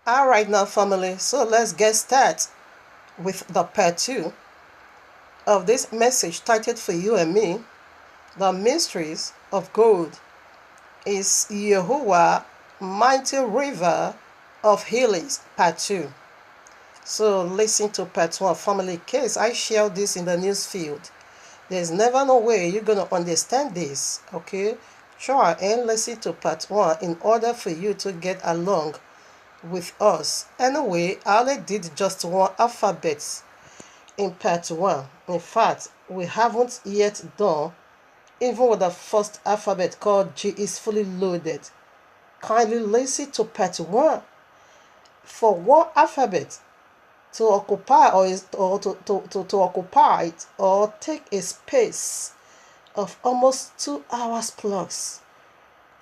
All right now, family, so let's get started with the part 2 of this message titled for you and me, The Mysteries of God. Is Yahuwah Mighty River of Healings, part 2. So listen to part 1, family, case I share this in the news field. There's never no way you're going to understand this, okay? Try and listen to part 1 in order for you to get along with us. Anyway, I only did just one alphabet in part 1. In fact, we haven't yet done even with the first alphabet called G is fully loaded. Kindly listen to part 1 for one alphabet to occupy to occupy it or take a space of almost 2 hours plus.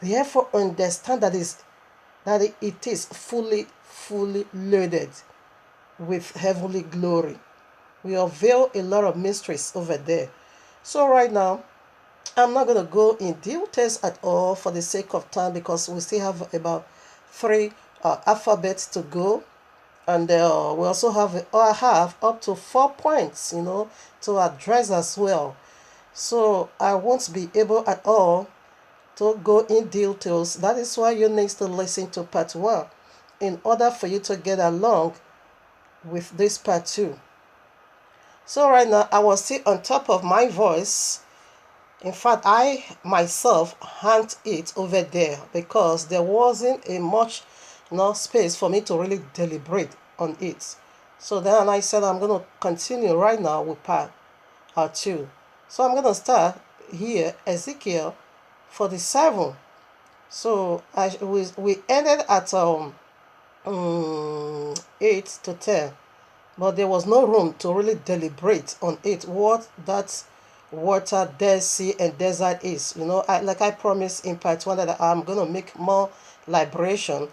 Therefore, understand that it is fully loaded with heavenly glory. We unveil a lot of mysteries over there. So right now, I'm not going to go in details at all for the sake of time because we still have about 3 alphabets to go. And we also have up to 4 points, to address as well. So I won't be able at all to go in details. That is why you need to listen to part 1 in order for you to get along with this part 2. So right now I was still on top of my voice. In fact, I myself hanged it over there because there wasn't a much space for me to really deliberate on it. So then I said I'm going to continue right now with part 2. So I'm going to start here, Ezekiel 47. So we ended at 8 to 10. But there was no room to really deliberate on it, what that water, Dead Sea, and desert is. Like I promised in part 1 that I'm going to make more liberation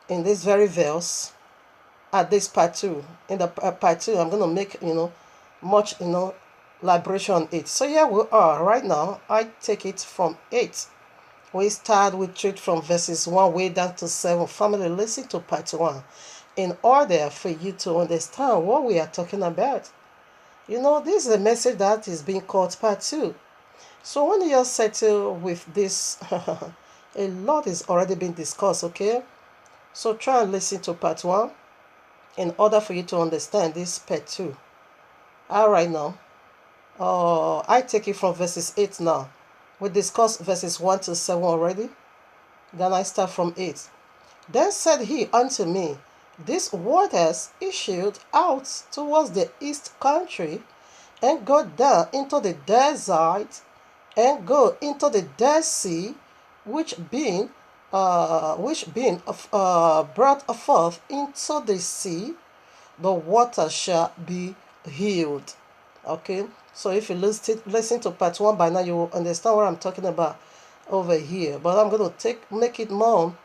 in this very verse at this part 2. In the part 2, I'm going to make, much, liberation on it. So here we are right now. I take it from 8. We start with truth from verses 1 way down to 7. Family, listen to part 1 in order for you to understand what we are talking about. This is a message that is being called part 2. So when you're settled with this, a lot is already been discussed, okay? So try and listen to part 1 in order for you to understand this part 2. All right now. I take it from verses 8 now. We discussed verses 1 to 7 already. Then I start from 8. Then said he unto me, these waters issued out towards the east country, and go down into the desert, and go into the Dead Sea, which being brought forth into the sea, the water shall be healed. Okay, so if you listen to part 1 by now, you will understand what I'm talking about over here. But I'm going to make it more.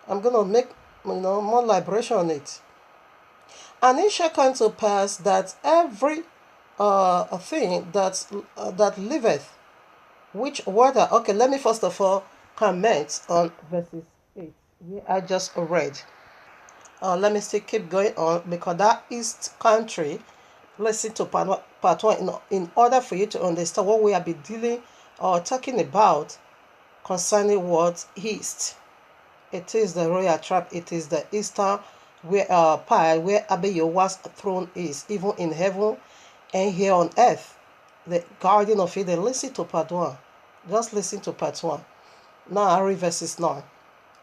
I'm going to make more liberation on it. And it shall come to pass that every thing that liveth, which water. Okay, let me first of all comment on verses 8. I just read. Let me still keep going on because that east country. Listen to part 1 in order for you to understand what we have been dealing or talking about concerning what east. It is the royal trap. It is the eastern part where Yahuah'S throne is, even in heaven and here on earth. The Garden of Eden. Listen to part 1. Just listen to part 1. Now I read verses 9.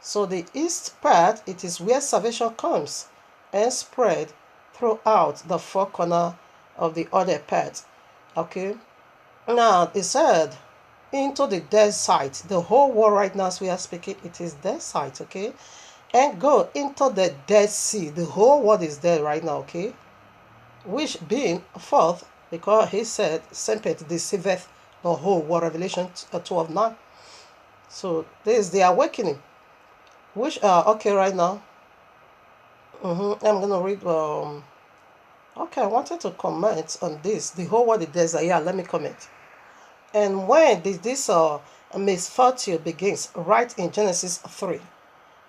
So the east part, it is where salvation comes and spread throughout the 4 corners of the other part. Okay. Now it said into the dead site. The whole world right now as we are speaking, it is dead site, okay? And go into the Dead Sea. The whole world is dead right now, okay? Which being forth, because he said, Sempet deceiveth the whole world, Revelation 12:9. So this is the awakening. Which, okay, right now. I'm going to read, okay, I wanted to comment on this. The whole world is desert. Yeah, let me comment. And when this misfortune begins, right in Genesis 3,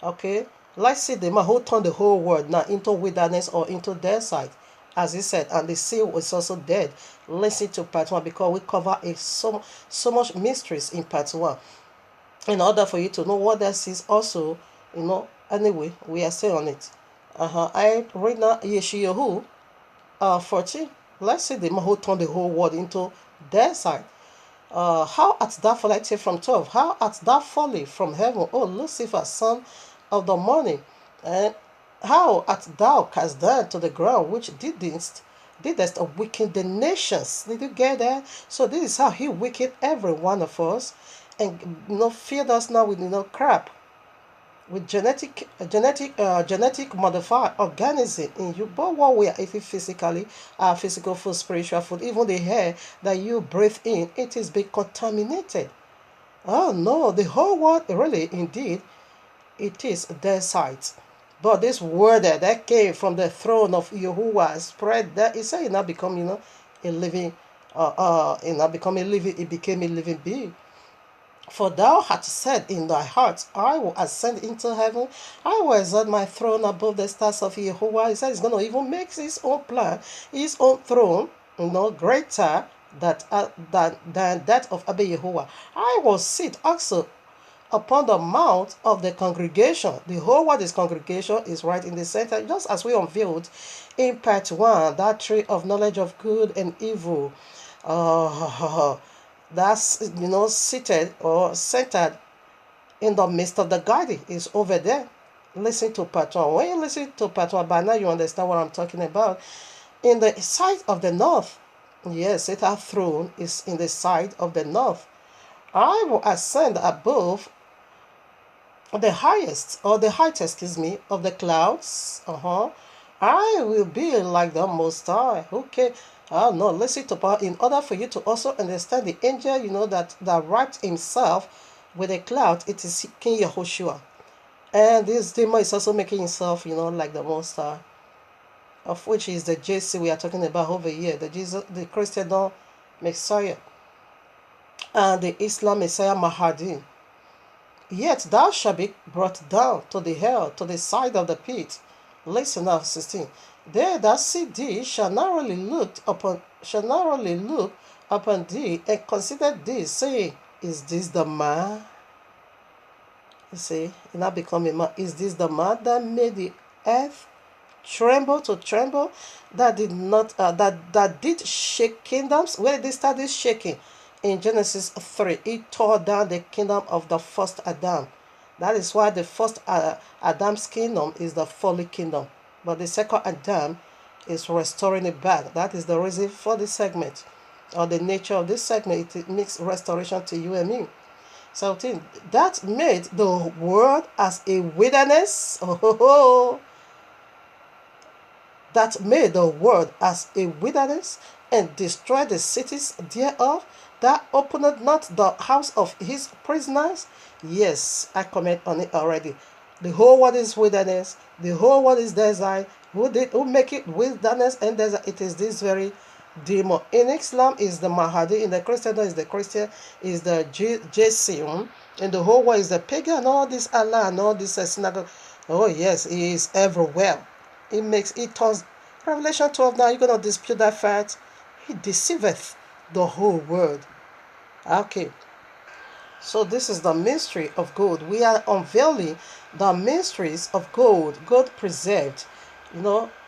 okay, Let's see the man who turned the whole world now into wilderness or into desert, as he said, and the sea was also dead. Listen to part one because we cover so much mysteries in part one. In order for you to know what that is also, anyway, we are still on it. I read now Yeshayahu 14. Let's see the man who turned the whole world into desert. How art thou fallen from 12? How art thou fallen from heaven, O Lucifer, son of the morning? And how art thou cast down to the ground, which didst weaken the nations? Did you get that? So this is how he wicked every one of us, and filled us now with crap, with genetic modified organism in you. But what we are eating physically, physical food, spiritual food, even the air that you breathe in, it is being contaminated. Oh no, the whole world really indeed it is their sight. But this word that came from the throne of Yahuwah spread that it said it now become a living it now become a living it became a living being. For thou hast said in thy heart, I will ascend into heaven. I will exalt my throne above the stars of Yahuwah. He said he's going to even make his own plan, his own throne, greater than that of Abba Yahuwah. I will sit also upon the mount of the congregation. The whole world is congregation is right in the center, just as we unveiled in part one, that tree of knowledge of good and evil. That's seated or centered in the midst of the garden is over there. Listen to part one. When you listen to part one, by now you understand what I'm talking about. In the side of the north, yes, our throne is in the side of the north. I will ascend above the highest or the height, of the clouds. I will be like the Most High. Okay. No, listen to power. In order for you to also understand the angel, that wrapped himself with a cloud, it is King Yahushua. And this demon is also making himself, like the Most High, of which is the JC we are talking about over here, the Christian Messiah, and the Islam Messiah Mahdi. Yet thou shalt be brought down to the hell, to the side of the pit. Listen now, 16. They that see thee shall narrowly look upon thee and consider thee, saying, is this the man? You see, it now become a man. Is this the man that made the earth tremble to tremble? That did not that did shake kingdoms? Where did they start this shaking? In Genesis 3, it tore down the kingdom of the first Adam. That is why the first Adam's kingdom is the fallen kingdom. But the second Adam is restoring it back. That is the reason for this segment, or the nature of this segment. It makes restoration to you and me. So that made the world as a wilderness. That made the world as a wilderness and destroyed the cities thereof. That opened not the house of his prisoners. Yes, I comment on it already. The whole world is wilderness. The whole world is desert. Who make it wilderness and desert? It is this very demon. In Islam is the Mahdi. In the Christendom is the Christian. Is the JC. In the whole world is the pagan. All this Allah and all this synagogue. Oh yes, he is everywhere. It turns Revelation 12 now. You're gonna dispute that fact. He deceiveth the whole world. Okay. So this is the mystery of gold. We are unveiling the mysteries of gold preserved.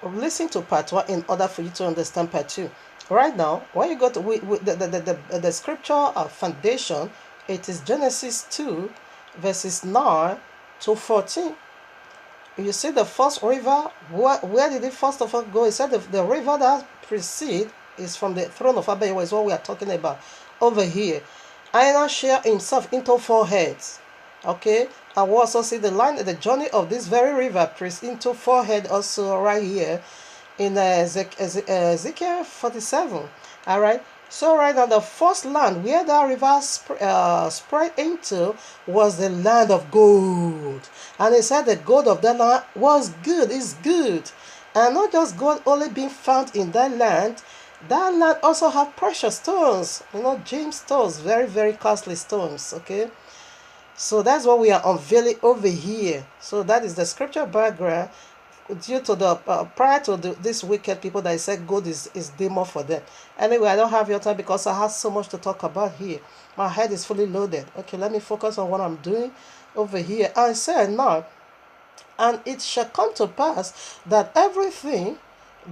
Listen to part one in order for you to understand part two. Right now, when you go to the scripture foundation, it is Genesis 2, verses 9 to 14. You see the first river, where did it first of all go? It said the river that precedes is from the throne of Abba, is what we are talking about over here. Aaron shared himself into 4 heads. Okay, and we also see the journey of this very river into 4 heads also right here in Ezekiel 47. All right. So right now the first land where that river spread into was the land of gold, and he said the gold of that land was good. Is good, and not just gold only being found in that land. That land also have precious stones, gemstones, very, very costly stones, okay? So that's what we are unveiling over here. So that is the scripture background due to the prior to these wicked people that said gold is demon for them. Anyway, I don't have your time because I have so much to talk about here. My head is fully loaded. Okay, let me focus on what I'm doing over here. I said now, and it shall come to pass that everything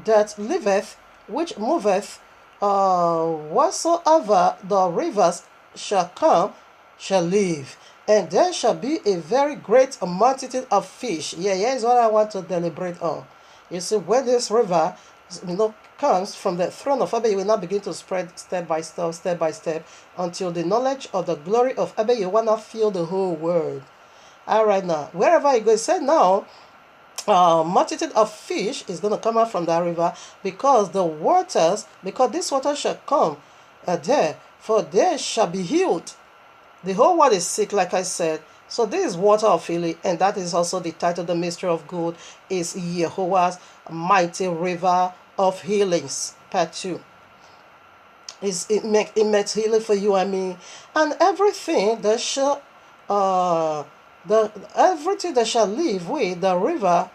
that liveth, which moveth, whatsoever the rivers shall come, shall live. And there shall be a very great multitude of fish. Yeah, here's what I want to deliberate on. You see, when this river, comes from the throne of Abba, you will not begin to spread step by step, until the knowledge of the glory of Abba, you want to fill the whole world. All right, now, wherever you go, say now, multitude of fish is going to come out from that river, because this water shall come there, for there shall be healed. The whole world is sick, like I said. So this is water of healing, and that is also the title. The mystery of God is Yahuah'S mighty river of healings, part 2. It makes healing for you and me, and everything that shall everything that shall live with the river,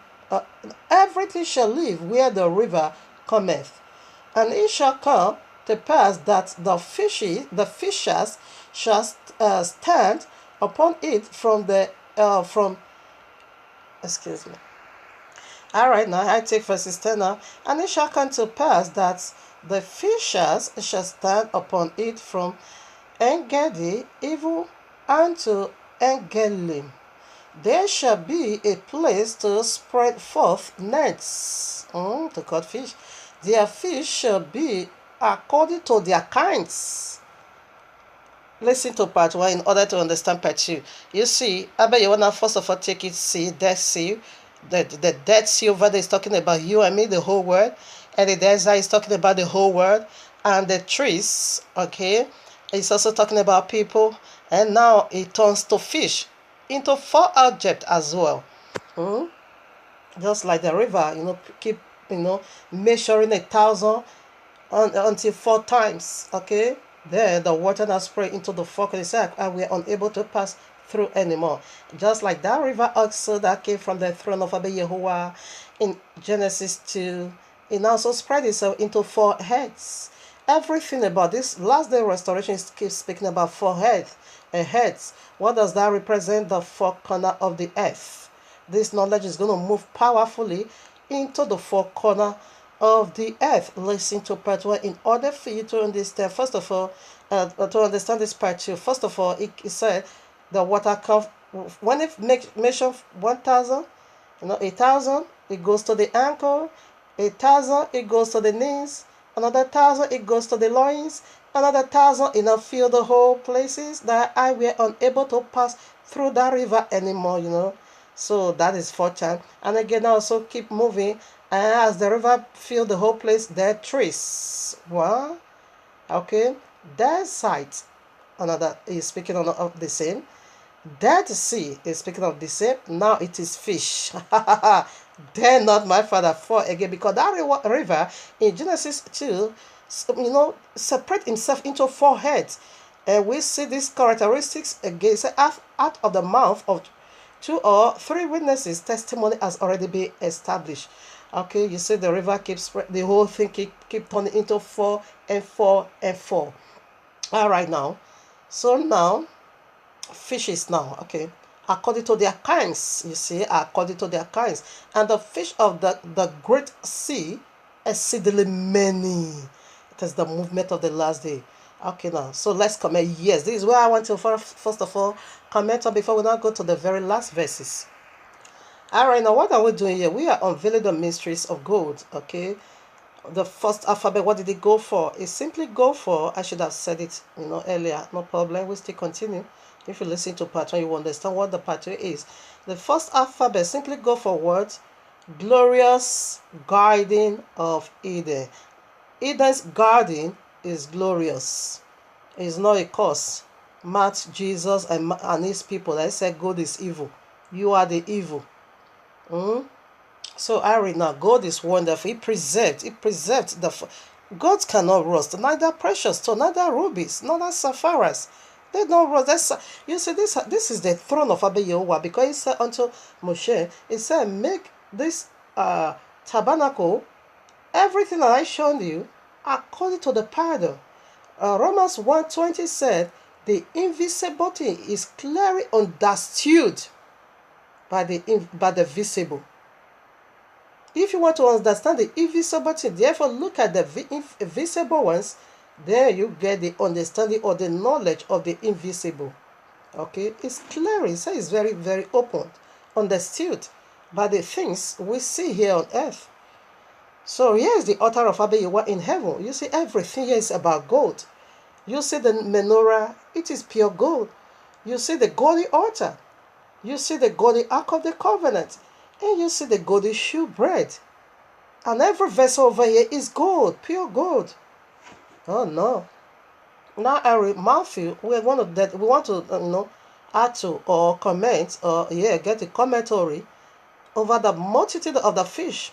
everything shall live where the river cometh. And it shall come to pass that the fishers shall stand upon it from excuse me. All right, now I take verses 10 now. And it shall come to pass that the fishers shall stand upon it from Engedi even unto Engelim. There shall be a place to spread forth nets to catch fish. Their fish shall be according to their kinds. Listen to part 1 in order to understand part 2. You see, I bet you want to first of all take it, see, Dead Sea. The Dead Sea over there is talking about you and me, the whole world. And the desert is talking about the whole world. And the trees, okay, it's also talking about people. And now it turns to fish, into 4 objects as well. Just like the river, keep, measuring 1,000 until 4 times, okay? Then the water now spray into the fork of the sack, and we are unable to pass through anymore. Just like that river also that came from the throne of Abba Yahuwah in Genesis 2, it also spread itself into 4 heads. Everything about this last day restoration keeps speaking about 4 heads. What does that represent? The 4 corners of the earth. This knowledge is going to move powerfully into the 4 corners of the earth. Listen to part 1 in order for you to understand. First of all, to understand this part 2, first of all, it said the water comes when it measure 1,000, 1,000 it goes to the ankle, 1,000 it goes to the knees, another 1,000 it goes to the loins, another 1,000 fill the whole places that I were unable to pass through that river anymore. So that is 4 times. And again, also keep moving. And as the river fill the whole place, there are trees. What? Okay. That site, another is speaking of the same. That sea is speaking of the same. Now it is fish. Dare not my father fall again, because that river in Genesis 2, separate himself into 4 heads. And we see these characteristics again. So out of the mouth of 2 or 3 witnesses, testimony has already been established. Okay, you see the river keeps the whole thing keep turning into 4 and 4 and 4. All right, now. So now, fishes now, okay, according to their kinds, you see, according to their kinds. And the fish of the great sea, exceedingly many. It is the movement of the last day. Okay, now, so let's comment. Yes, this is where I want to first of all comment on before we now go to the very last verses. All right, now what are we doing here? We are unveiling the mysteries of God, okay? The first alphabet, what did it go for? It simply go for, I should have said it, earlier. No problem, we still continue. If you listen to part 1, you will understand what the part 2 is. The first alphabet simply go for what? Glorious garden of Eden. Eden's garden is glorious. It's not a curse. Mark Jesus and his people. They said God is evil. You are the evil. So I read now, God is wonderful. He preserved the gods cannot rust, neither precious stone, neither rubies, neither sapphires. They don't rose. You see, this is the throne of Abba Yahuwah, because he said unto Moshe, he said, make this tabernacle, everything that I showed you, according to the pattern. Romans 1:20 said, the invisible thing is clearly understood by the visible. If you want to understand the invisible thing, therefore look at the visible ones, then you get the understanding or the knowledge of the invisible. Okay, it's clear. It's very, very open, understood by the things we see here on earth. So here is the altar of Abba Yahuwah in heaven. You see, everything here is about gold. You see the menorah, it is pure gold. You see the golden altar. You see the golden ark of the covenant. And you see the golden shewbread. And every vessel over here is gold, pure gold. Oh no. Now I read Matthew. We want to add to or comment or get a commentary over the multitude of the fish.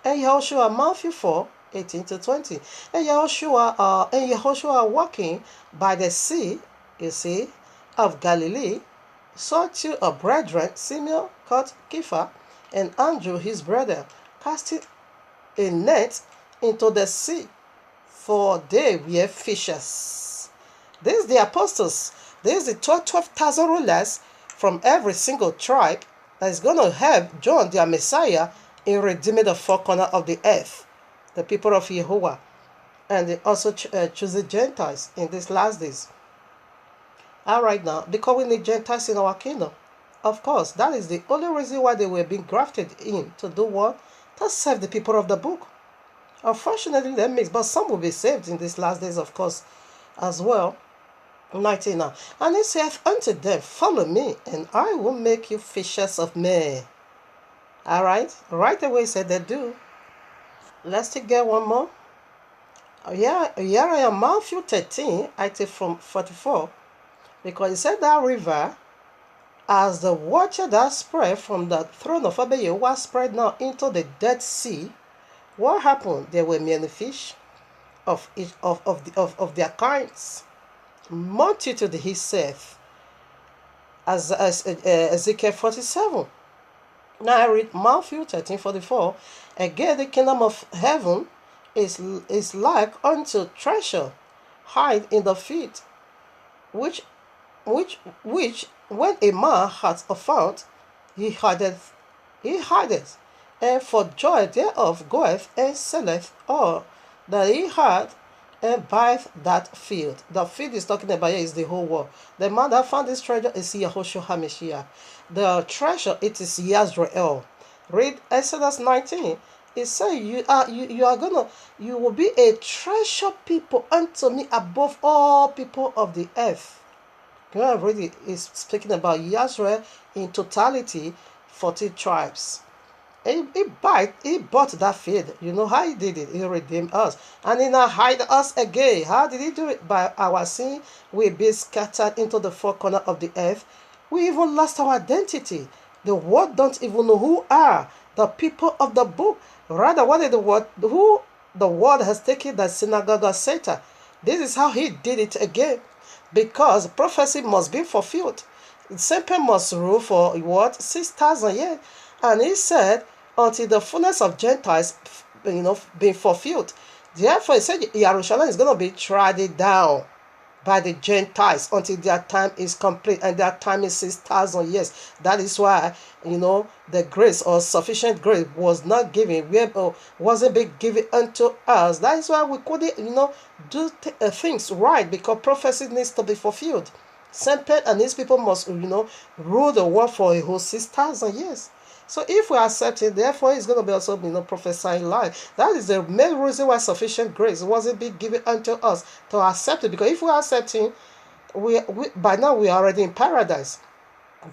And Yahushua, Matthew 4:18-20. And Yahushua walking by the sea, you see, of Galilee, saw two of brethren, Simeon called Kepha, and Andrew his brother, casting a net into the sea, for they were fishers. This is the apostles. This is the 12,000 rulers from every single tribe that is going to help John, their Messiah, in redeeming the four corners of the earth, the people of Yahuwah. And they also choose the Gentiles in these last days. All right now, because we need Gentiles in our kingdom. Of course, that is the only reason why they were being grafted in. To do what? To serve the people of the book. Unfortunately, that makes, but some will be saved in these last days, of course, as well. 19 now. And he saith unto them, follow me, and I will make you fishers of men. All right. Right away, he said they do. Let's take get one more. Here I am, Matthew 13, I take from 44. Because he said that river, as the water that spread from the throne of Abba Yahuwah spread now into the Dead Sea, what happened? There were many fish of their kinds. Multitude, he saith, as Ezekiel 47. Now I read Matthew 13:44. Again, the kingdom of heaven is like unto treasure hide in the field, which when a man hath found, he hideth, and for joy thereof goeth and selleth all that he had, and buyeth that field. The field is talking about here is the whole world. The man that found this treasure is Yahushua HaMashiach. The treasure, it is Yisrael. Read Exodus 19. It says you will be a treasure people unto me above all people of the earth. God really is speaking about Yisrael in totality, 40 tribes. He bought that field. You know how he did it? He redeemed us. And he now hide us again. How did he do it? By our sin, we be scattered into the four corners of the earth. We even lost our identity. The world don't even know who are the people of the book. Rather, what is the word? Who the world has taken the synagogue of Satan. This is how he did it again. Because prophecy must be fulfilled. Satan must rule for what? 6,000 years. And he said, until the fullness of Gentiles, being fulfilled. Therefore, he said Jerusalem is going to be trodden down by the Gentiles until their time is complete, and their time is 6,000 years. That is why, the grace or sufficient grace was not given, wasn't being given unto us. That is why we couldn't, do things right, because prophecy needs to be fulfilled. Satan and his people must, rule the world for a whole 6,000 years. So if we accept it, therefore it's going to be also, prophesying life. That is the main reason why sufficient grace wasn't being given unto us to accept it. Because if we accept him, we by now we are already in paradise.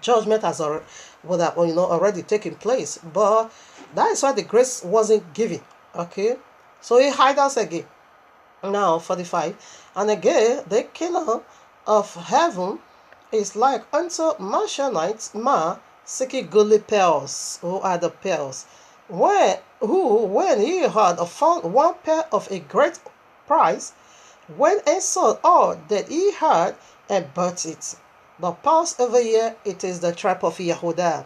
Judgment has already taken place. But that is why the grace wasn't given. Okay? So he hide us again. Now 45. And again, the kingdom of heaven is like unto Mashanites, seeking goodly pearls. Who are the pearls? When he had found one pearl of a great price, went and sold all that he had and birthed it. The pulse over here, it is the tribe of Yehudah.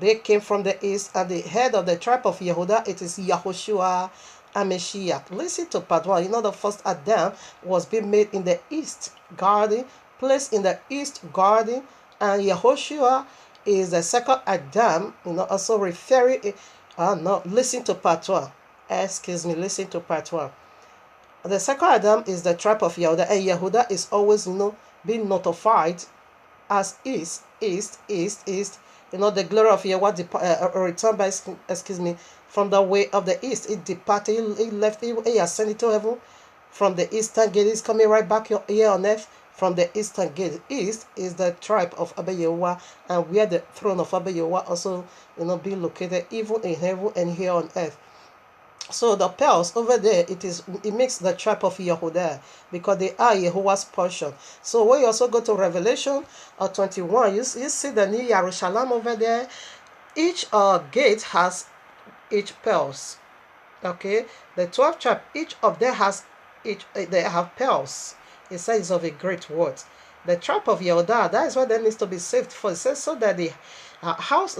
They came from the east, and the head of the tribe of Yehudah, it is Yahushua Amashiach. Listen to part 1. You know, the first Adam was being made in the east garden, placed in the east garden, and Yahushua is the second Adam, you know, also referring, no, listen to part 1. Excuse me, listen to part 1. The second Adam is the tribe of Yehudah, and Yehudah is always, you know, being notified as east. You know, the glory of Yahweh returned by, excuse me, from the way of the east. It departed, it left, it ascended to heaven. From the eastern gate, it's coming right back here on earth. From the eastern gate, east is the tribe of Abba Yehovah, and where the throne of Abba Yehovah also, you know, being located, even in heaven and here on earth. So the pearls over there, it makes the tribe of Yehudah, because they are Yahuah's portion. So when you also go to Revelation 21, you see the New Jerusalem over there. Each gate has each pearls. Okay, the 12 tribe, each of them has they have pearls. It says of a great word. The tribe of Yehudah, that is what there needs to be saved for. It says so that the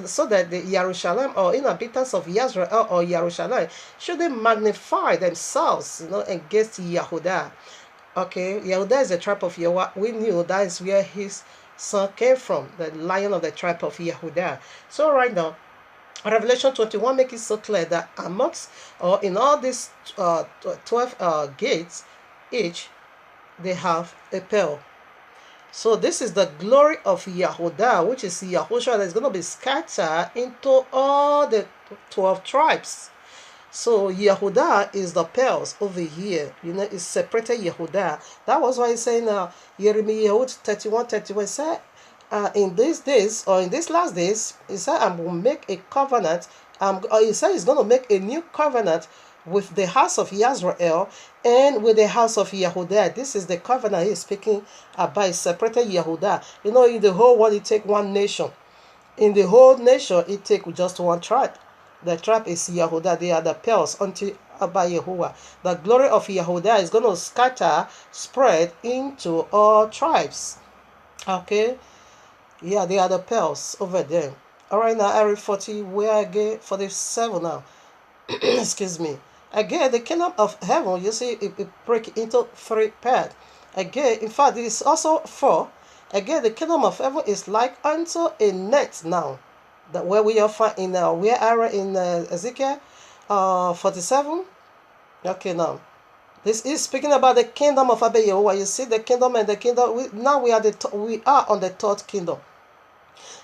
so that the Jerusalem or inhabitants of Israel or Jerusalem shouldn't magnify themselves, you know, against Yehudah. Okay, Yehudah is the tribe of Yehovah. We knew that is where his son came from, the lion of the tribe of Yehudah. So right now, Revelation 21 makes it so clear that amongst or in all these 12 gates, each they have a pearl. So this is the glory of Yehudah, which is Yahushua, that is going to be scattered into all the 12 tribes. So Yehudah is the pearls over here. You know, it's separated Yehudah. That was why he's saying Jeremiah 31:31 said, in these days or in these last days, he said, I will make a covenant. He said he's going to make a new covenant with the house of Israel and with the house of Yehudah. This is the covenant he's speaking about. Separated Yehudah. You know, in the whole world, it take one nation. In the whole nation, it take just one tribe. The tribe is Yehudah. They are the pearls unto Abba Yahuwah. The glory of Yehudah is going to spread into all tribes. Okay? Yeah, they are the pearls over there. All right, now, Area 40, where again? 47 now. Excuse me. Again, the kingdom of heaven, you see, it break into 3 parts. Again, in fact, it is also 4. Again, the kingdom of heaven is like unto a net now. That where we are find in where area in Ezekiel 47. Okay, now this is speaking about the kingdom of Abba Yehovah. You see the kingdom and the kingdom. Now we are on the 3rd kingdom.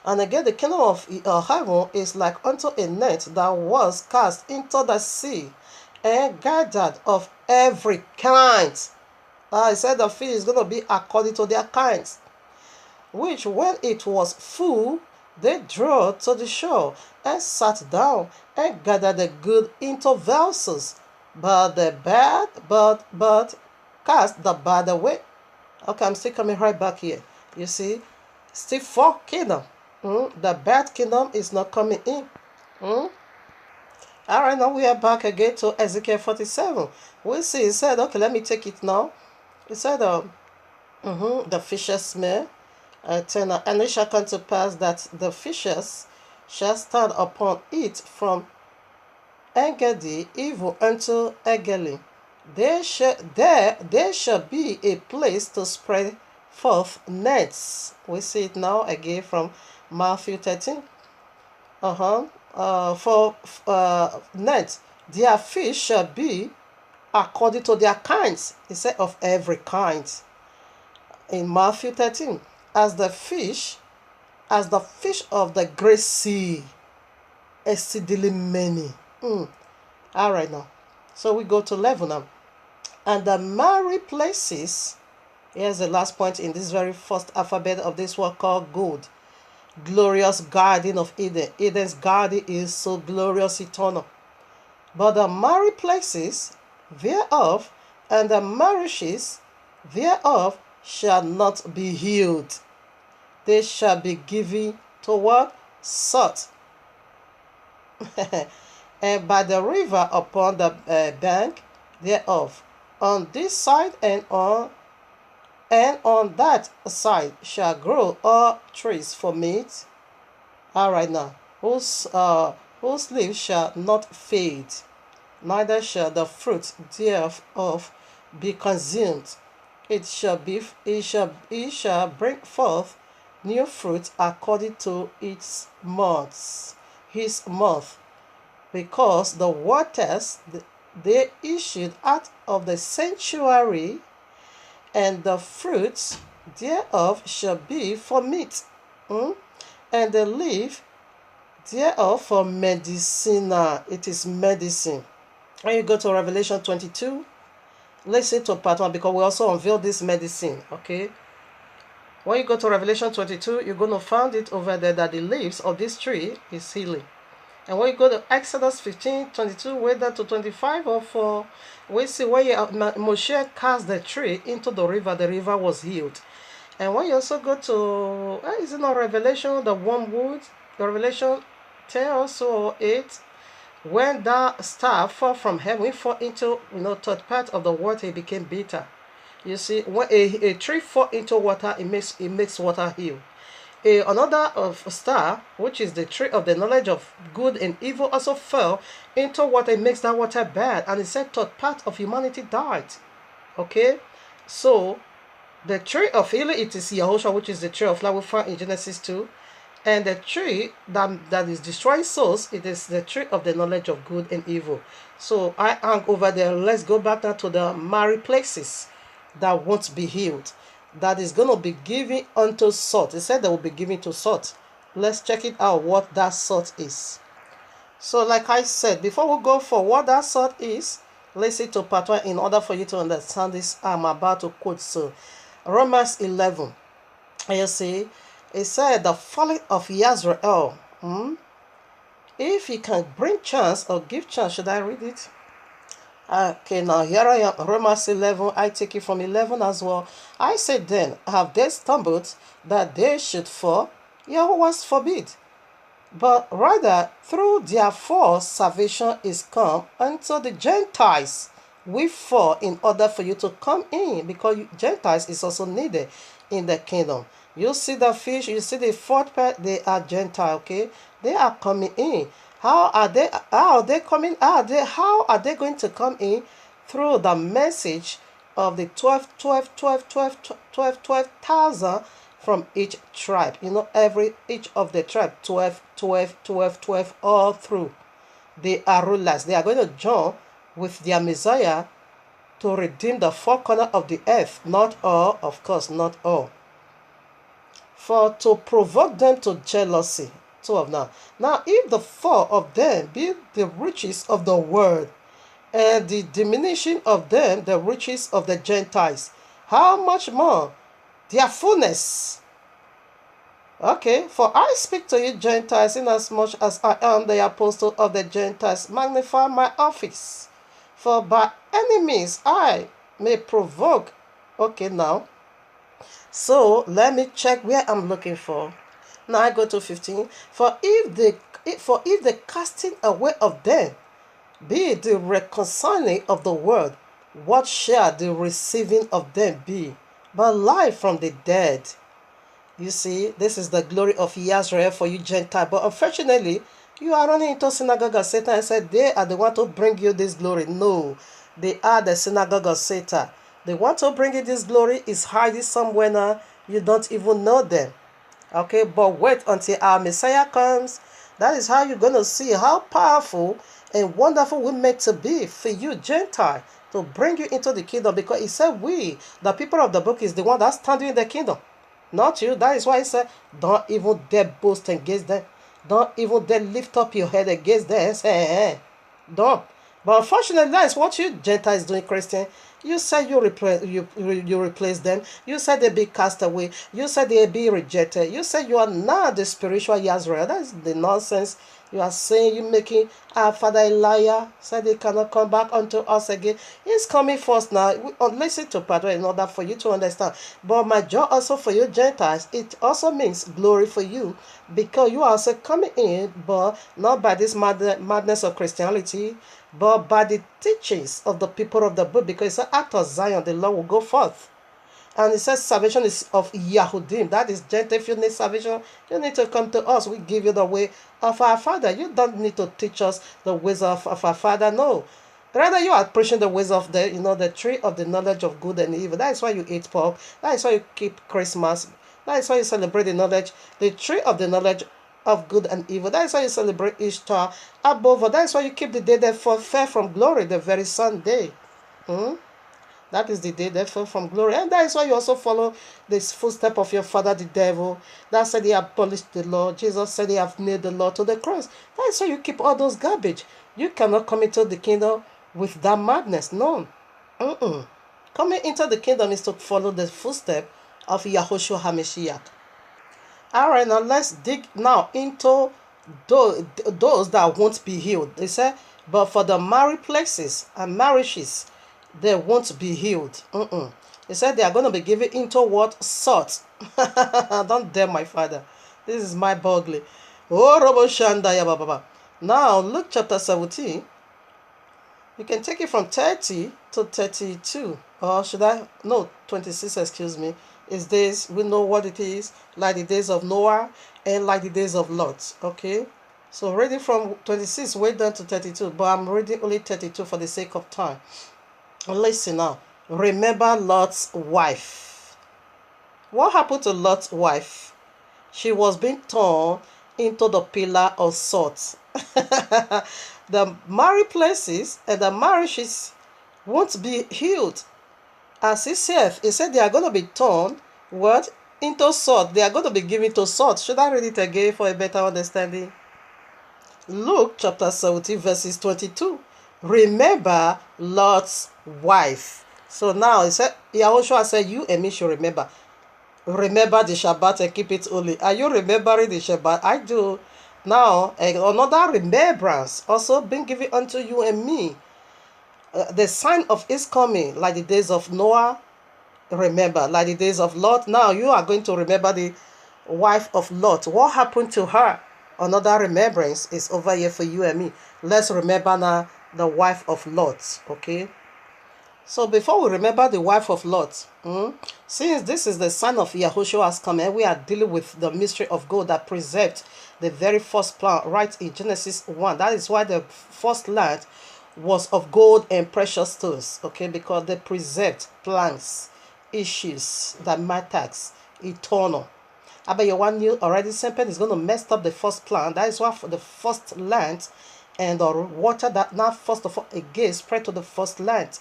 And again, the kingdom of heaven is like unto a net that was cast into the sea and gathered of every kind. I said the fish is going to be according to their kinds, which when it was full, they drew to the shore and sat down and gathered the good into vessels, but the bad, but cast the bad away. Okay, I'm still coming right back here. You see, still 4 kingdom. The bad kingdom is not coming in. All right, now we are back again to Ezekiel 47. We see, it said, okay, let me take it now. It said, the fishes smell. And it shall come to pass that the fishes shall stand upon it from Engedi even unto Egeli. There shall be a place to spread forth nets. We see it now again from Matthew 13. For nets, their fish shall be according to their kinds. He said of every kind. In Matthew 13, as the fish of the great sea, exceedingly many. All right now. So we go to 11 now. And the married places, here's the last point in this very first alphabet of this word called gold. Glorious garden of Eden. Eden's garden is so glorious, eternal. But the married places thereof and the marriages thereof shall not be healed. They shall be given to what? Salt. And by the river upon the bank thereof, on this side and on And on that side shall grow all trees for meat. All right now, whose leaves shall not fade, neither shall the fruit thereof be consumed. It shall bring forth new fruit according to his month, because the waters they issued out of the sanctuary, and the fruits thereof shall be for meat, and the leaf thereof for medicinal. It is medicine. When you go to Revelation 22, listen to part 1 because we also unveil this medicine, okay? When you go to Revelation 22, you're going to find it over there that the leaves of this tree is healing. And when you go to Exodus 15:22, whether to 25 or 4, we see when Moshe cast the tree into the river was healed. And when you also go to, is it not Revelation, the wormwood, the Revelation 10 also, 8, when that star fell from heaven, it fell into, third part of the water, it became bitter. You see, when a tree fall into water, it makes water heal. Another of star, which is the tree of the knowledge of good and evil, also fell into water. It makes that water bad, and it said third part of humanity died. Okay, so the tree of healing, it is Yahushua, which is the tree of life we found in Genesis 2. And the tree that is destroying souls, it is the tree of the knowledge of good and evil. So I hang over there. Let's go back now to the married places that won't be healed, that is going to be given unto salt. It said they will be given to salt. Let's check it out, what that salt is. So like I said, before we go for what that salt is, listen to part 1 in order for you to understand this I'm about to quote. So Romans 11, you see, it said the folly of Yazrael. If he can bring chance or give chance, should I read it? Okay, now here I am, Romans 11, I take it from 11 as well. I said then, have they stumbled that they should fall? Yahuah'S forbid. But rather, through their fall, salvation is come unto the Gentiles. We fall in order for you to come in, because Gentiles is also needed in the kingdom. You see the fish, you see the fourth part, they are Gentile, okay? They are coming in. How are they coming? How are they going to come in? Through the message of the 12,000 from each tribe. Each of the tribe, 12, all through. They are rulers. They are going to join with their Messiah to redeem the four corners of the earth. Not all, of course, not all. For to provoke them to jealousy. 12 now. Now, if the fall of them be the riches of the world, and the diminishing of them the riches of the Gentiles, how much more their fullness? Okay, for I speak to you Gentiles, inasmuch as I am the apostle of the Gentiles, magnify my office. For by any means I may provoke. Okay, now. So let me check where I'm looking for. Now I go to 15. For if the casting away of them be the reconciling of the world, what shall the receiving of them be but life from the dead? You see, this is the glory of Yazrael for you Gentile. But unfortunately, you are running into synagogue of Satan and said they are the one to bring you this glory. No, they are the synagogue of Satan. The one to bring you this glory is hiding somewhere now. You don't even know them. Okay, but wait until our Messiah comes. That is how you're going to see how powerful and wonderful we meant to be for you, Gentile, to bring you into the kingdom. Because he said we, the people of the book, is the one that's standing in the kingdom. Not you. That is why he said, don't even dare boast against them. Don't even dare lift up your head against them and say, don't. But unfortunately, that is what you Gentiles doing, Christian. You said you replace them. You said they be cast away. You said they be rejected. You said you are not the spiritual Yazrael. That is the nonsense you are saying. You making our father a liar. Said they cannot come back unto us again. He's coming first now. Listen to part in order for you to understand. But my job also for you Gentiles, it also means glory for you, because you are also coming in, but not by this madness of Christianity, but by the teachings of the people of the book, because it's an act of Zion, the Lord will go forth. And it says salvation is of Yahudim. That is Gentile. If you need salvation, you need to come to us. We give you the way of our Father. You don't need to teach us the ways of our Father. No. Rather, you are preaching the ways of the tree of the knowledge of good and evil. That is why you eat pork. That is why you keep Christmas. That is why you celebrate the tree of the knowledge of good and evil. That is why you celebrate Ishtar above all. That is why you keep the day that fell from glory, the very Sunday. That is the day that fell from glory. And that is why you also follow this footstep of your father, the devil. That said he abolished the law. Jesus said he have nailed the law to the cross. That is why you keep all those garbage. You cannot come into the kingdom with that madness. No. Coming into the kingdom is to follow the footstep of Yahushua HaMashiach. All right, now let's dig now into those that won't be healed. They say, but for the married places and marriages, they won't be healed. They said they are going to be given into what? Salt. Don't dare my father. This is my boggling. Oh, Robo Shandaya Baba. Now, Luke chapter 17. You can take it from 30 to 32. Or should I? No, 26, excuse me. Is this, we know what it is, like the days of Noah and like the days of Lot. Okay? So reading from 26 way down to 32. But I'm reading only 32 for the sake of time. Listen now. Remember Lot's wife. What happened to Lot's wife? She was being torn into the pillar of salt. The married places and the marriages won't be healed. As he said they are going to be torn, what? Into salt. They are going to be given to salt. Should I read it again for a better understanding? Luke chapter 17 verses 22. Remember Lot's wife. So now it said, Yahushua said, you and me should remember. Remember the Shabbat and keep it holy. Are you remembering the Shabbat? I do. Now, another remembrance also been given unto you and me. The sign of his coming, like the days of Noah, remember. Like the days of Lot, now you are going to remember the wife of Lot. What happened to her? Another remembrance is over here for you and me. Let's remember now the wife of Lot, okay? So before we remember the wife of Lot, since this is the sign of Yahuah's coming, we are dealing with the mystery of God that preserved the very first plan right in Genesis 1. That is why the first land was of gold and precious stones, okay? Because they preserved plants, issues, that matters, eternal. I bet you one knew already serpent is going to mess up the first plant. That is why for the first land and the water that now first of all again spread to the first land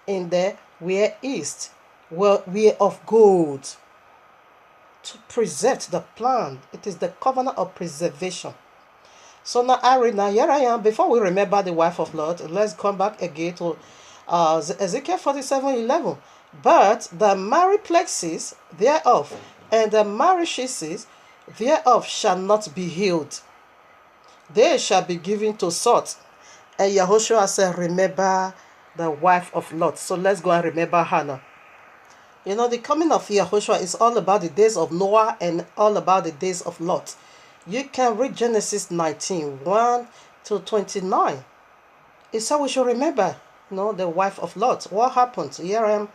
in there were east, were of gold to preserve the plant. It is the covenant of preservation. So now here I am. Before we remember the wife of Lot, let's come back again to Ezekiel 47:11. But the married places thereof and the marriages thereof shall not be healed. They shall be given to salt. And Yahushua said, remember the wife of Lot. So let's go and remember Hannah. You know, the coming of Yahushua is all about the days of Noah and all about the days of Lot. You can read Genesis 19, 1 to 29. It said we should remember, the wife of Lot. What happened? Here I am,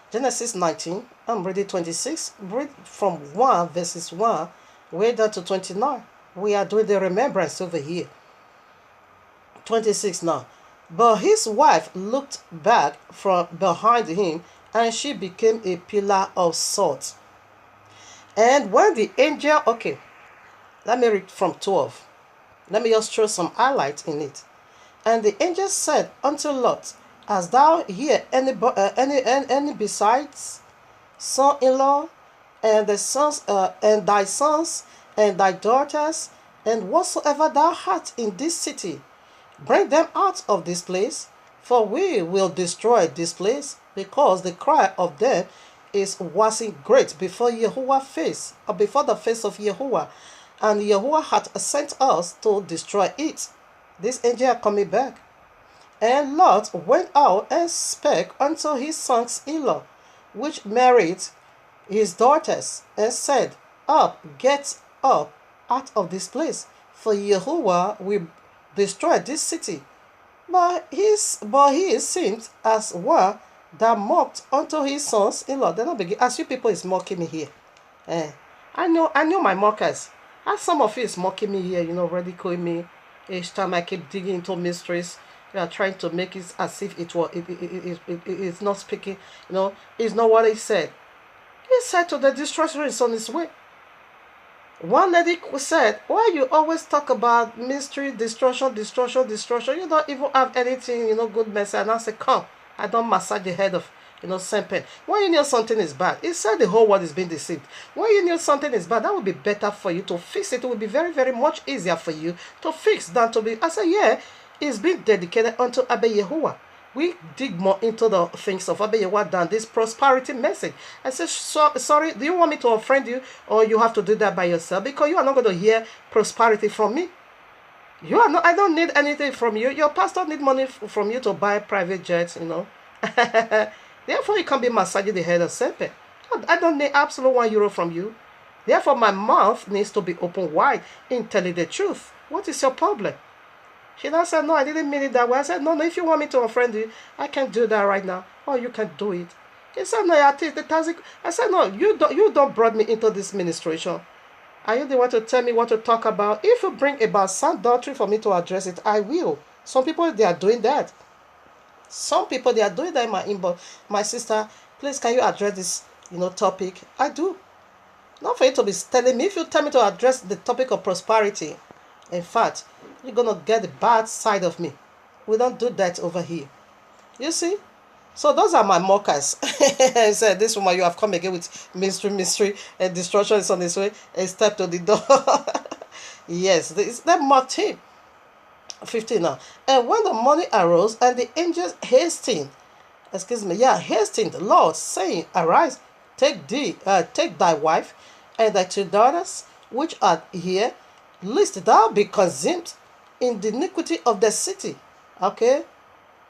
Genesis 19. I'm reading 26. Read from 1, verses 1, way down to 29. We are doing the remembrance over here. 26 now. But his wife looked back from behind him, and she became a pillar of salt. And when the angel, okay, let me read from 12. Let me just throw some highlight in it. And the angel said unto Lot, hast thou here any besides son-in-law, and the sons and thy sons and thy daughters, and whatsoever thou hast in this city, bring them out of this place, for we will destroy this place, because the cry of them is waxing great before Yahuah's face, or before the face of Yahuah, and Yahuah hath sent us to destroy it. This angel are coming back. And Lot went out and spake unto his sons-in-law, which married his daughters, and said, Up, get up out of this place, for Yahuah will destroy this city. But he seemed as one that mocked unto his sons-in-law. They're not begin. As you people is mocking me here. Eh. I know my mockers. As some of you is mocking me here, ridiculing me. Each time I keep digging into mysteries, you are trying to make it as if it's not speaking, it's not what he said. He said to the destruction is on his way. One lady said, why you always talk about mystery, destruction? You don't even have anything, good message. And I said, come, I don't massage the head of, serpent. When you know something is bad, it said the whole world is being deceived. When you know something is bad, that would be better for you to fix it. It would be very, very much easier for you to fix than to be. I said, yeah, it's been dedicated unto Abba Yahuwah. We dig more into the things of Abba Yahuwah than this prosperity message. I said, sorry, do you want me to offend you, or you have to do that by yourself? Because you are not going to hear prosperity from me. You are not. I don't need anything from you. Your pastor need money from you to buy private jets, Therefore, you can't be massaging the head of serpent. I don't need absolute €1 from you. Therefore, my mouth needs to be open wide in telling the truth. What is your problem? She now said, no, I didn't mean it that way. I said, no, if you want me to offend you, I can't do that right now. Oh, you can do it. He said, no, I said, no, you don't brought me into this ministration. Are you the one to tell me what to talk about? If you bring about sound doctrine for me to address it, I will. Some people, they are doing that. Some people, they are doing that in my inbox. My sister, please, can you address this, topic? I do. Not for you to be telling me. If you tell me to address the topic of prosperity, in fact, you're going to get the bad side of me. We don't do that over here. You see? So those are my mockers. I said, this woman, you have come again with mystery, and destruction is on its way, and step to the door. Yes, they mocked him. 15 now. And when the morning arose, and the angels hastened the Lord, saying, arise, take thy wife, and thy 2 daughters, which are here, lest thou be consumed in the iniquity of the city. Okay?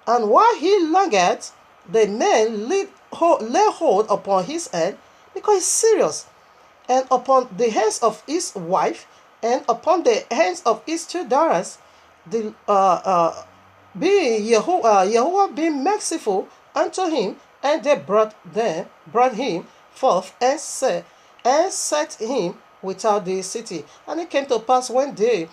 And while he longeth, the men lay hold upon his hand, because he's serious, and upon the hands of his wife, and upon the hands of his 2 daughters, being Yahuwah being merciful unto him, and they brought him forth and set him without the city. And it came to pass when they,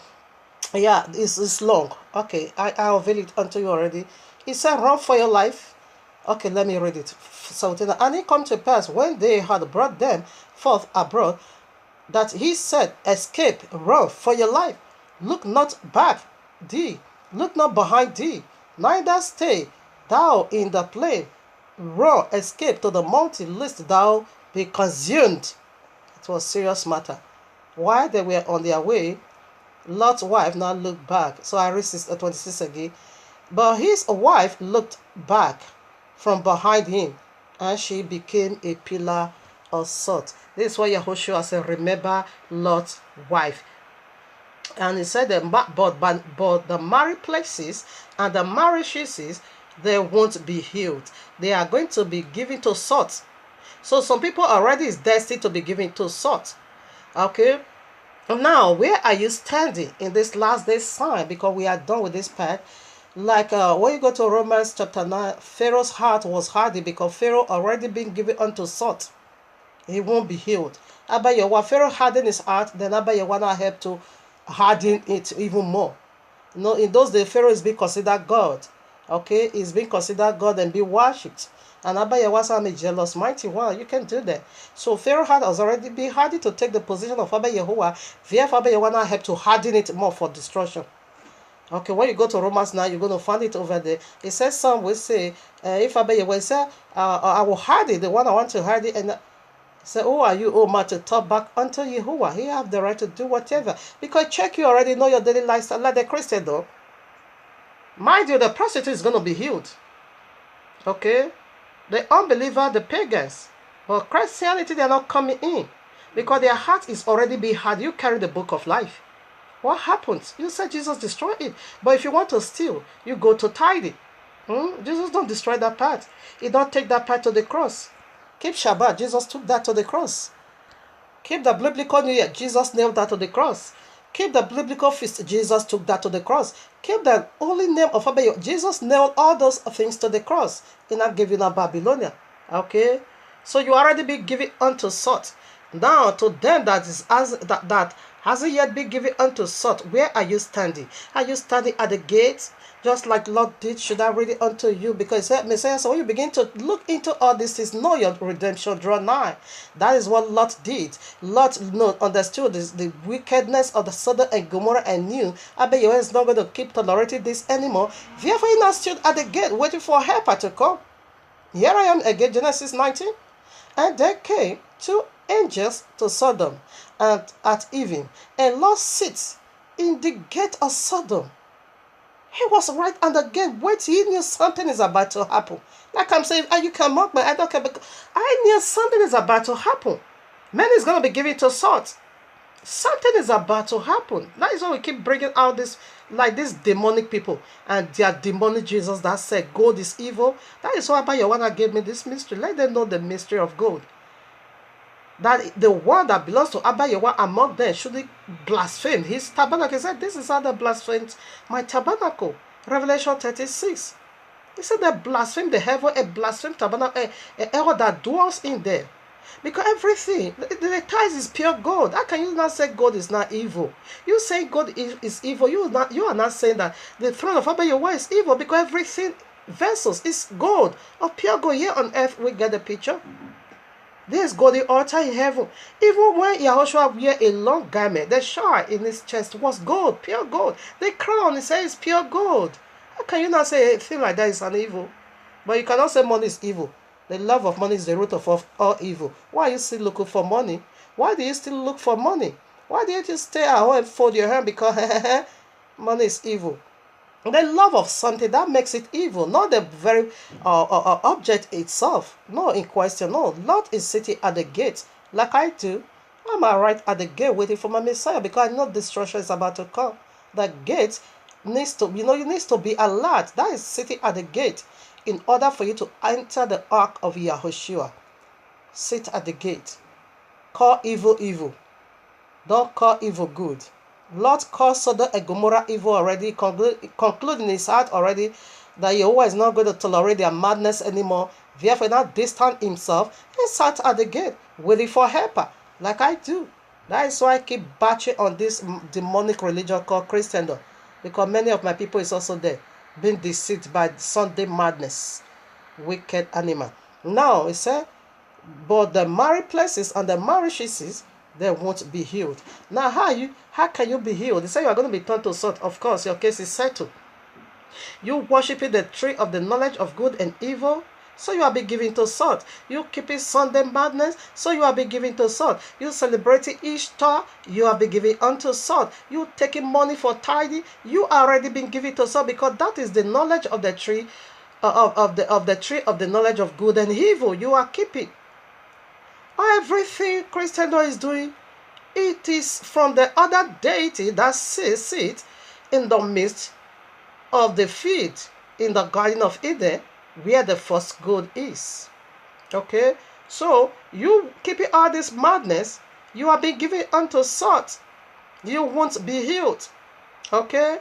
it's long. Okay, I unveil it unto you already. He said, run for your life. Okay, let me read it. And it come to pass when they had brought them forth abroad, that he said, escape, run for your life. Look not back thee, look not behind thee, neither stay thou in the plain. Run, escape to the mountain, lest thou be consumed. It was a serious matter. While they were on their way, Lot's wife now looked back. So I read 26 again. But his wife looked back from behind him, and she became a pillar of salt. This is what Yahushua said, remember Lot's wife. And he said that but the married places and the marriages, they won't be healed. They are going to be given to salt. So some people already is destined to be given to salt. Okay? Now, where are you standing in this last day sign? Because we are done with this part. Like when you go to Romans chapter 9, Pharaoh's heart was hardened because Pharaoh already been given unto salt. He won't be healed. Abba Yahuwah, Pharaoh hardened his heart, then Abba Yahuwah now help to harden it even more. In those days, Pharaoh is being considered God. Okay, he's being considered God and be worshipped. And Abba Yahuwah said, I'm a jealous, mighty one. You can do that. So Pharaoh has already been hardened to take the position of Abba Yahuwah. Therefore, Abba Yahuwah now help to harden it more for destruction. Okay, when you go to Romans now, you're going to find it over there. It says some will say, if Abba Yahuwah say, I will harden the one I want to harden, and say, oh, are you, oh man, to talk back unto Yahuwah? He have the right to do whatever. Because check, you already know your daily lifestyle, like the Christian though. Mind you, the prostitute is going to be healed. Okay? The unbeliever, the pagans. But Christianity, they are not coming in. Because their heart is already being hard. You carry the book of life. What happens? You said Jesus destroyed it. But if you want to steal, you go to tithing. Jesus don't destroy that part. He don't take that part to the cross. Keep Shabbat. Jesus took that to the cross. Keep the biblical New Year. Jesus nailed that to the cross. Keep the biblical feast. Jesus took that to the cross. Keep the holy name of Abba. Jesus nailed all those things to the cross. He not giving up Babylonia. Okay? So you already be given unto salt. Now to them that is as that hasn't yet been given unto salt, where are you standing? Are you standing at the gate? Just like Lot did, should I read it unto you? Because Messiah, so when you begin to look into all these things, know your redemption draw nigh. That is what Lot did. Lot understood the wickedness of the Sodom and Gomorrah and knew Abba Yahweh is not going to keep tolerating this anymore. Therefore, he now stood at the gate waiting for helper to come. Here I am again, Genesis 19. And there came two angels to Sodom and at even, and Lot sits in the gate of Sodom. He was right on the gate waiting. He knew something is about to happen. Like I'm saying, you can mock me, I don't care. I knew something is about to happen. Man is going to be given to salt. Something is about to happen. That is why we keep bringing out this, like these demonic people and their demonic Jesus that said gold is evil. That is why Yahuwah gave me this mystery. Let them know the mystery of gold. That the one that belongs to Abba Yahuwah among them should blaspheme his tabernacle. He said, this is how they blasphemed my tabernacle. Revelation 36. He said they blaspheme the heaven, a blaspheme tabernacle, a error that dwells in there. Because everything, the tithe is pure gold. How can you not say gold is not evil? You say gold is evil. You are not saying that the throne of Abba Yahuwah is evil, because everything, vessels, is gold, of pure gold. Here on earth, we get the picture. There's golden altar in heaven. Even when Yahushua wear a long garment, the shawl in his chest was gold, pure gold. The crown, he says, is pure gold. How can you not say a thing like that is an evil? But you cannot say money is evil. The love of money is the root of all evil. Why are you still looking for money? Why do you still look for money? Why do you stay at home and fold your hand because money is evil? The love of something, that makes it evil, not the very object itself. No, in question, no. Lot is sitting at the gate, like I do. I'm right at the gate waiting for my Messiah, because I know destruction is about to come. The gate needs to, you need to be alert. That is sitting at the gate in order for you to enter the ark of Yahushua. Sit at the gate. Call evil evil. Don't call evil good. Lot called Sodom and Gomorrah evil already, concluding in his heart already that Yahuwah is not going to tolerate their madness anymore. Therefore, now distanced himself and sat at the gate, waiting for helper, like I do. That is why I keep batching on this demonic religion called Christendom, because many of my people is also there, being deceived by Sunday madness, wicked animal. Now, he said, but the married places and the marriages, they won't be healed. Now, how can you be healed? They say you are going to be turned to salt. Of course, your case is settled. You worshiping the tree of the knowledge of good and evil, so you are being given to salt. You keeping Sunday madness, so you are being given to salt. You celebrating Ishtar, you are being given unto salt. You taking money for tithing, you are already been given to salt, because that is the knowledge of the tree of the tree of the knowledge of good and evil. You are keeping. Everything Christendom is doing, it is from the other deity that sits in the midst of the field in the Garden of Eden, where the first good is. Okay? So, you keeping all this madness, you are being given unto salt. You won't be healed. Okay?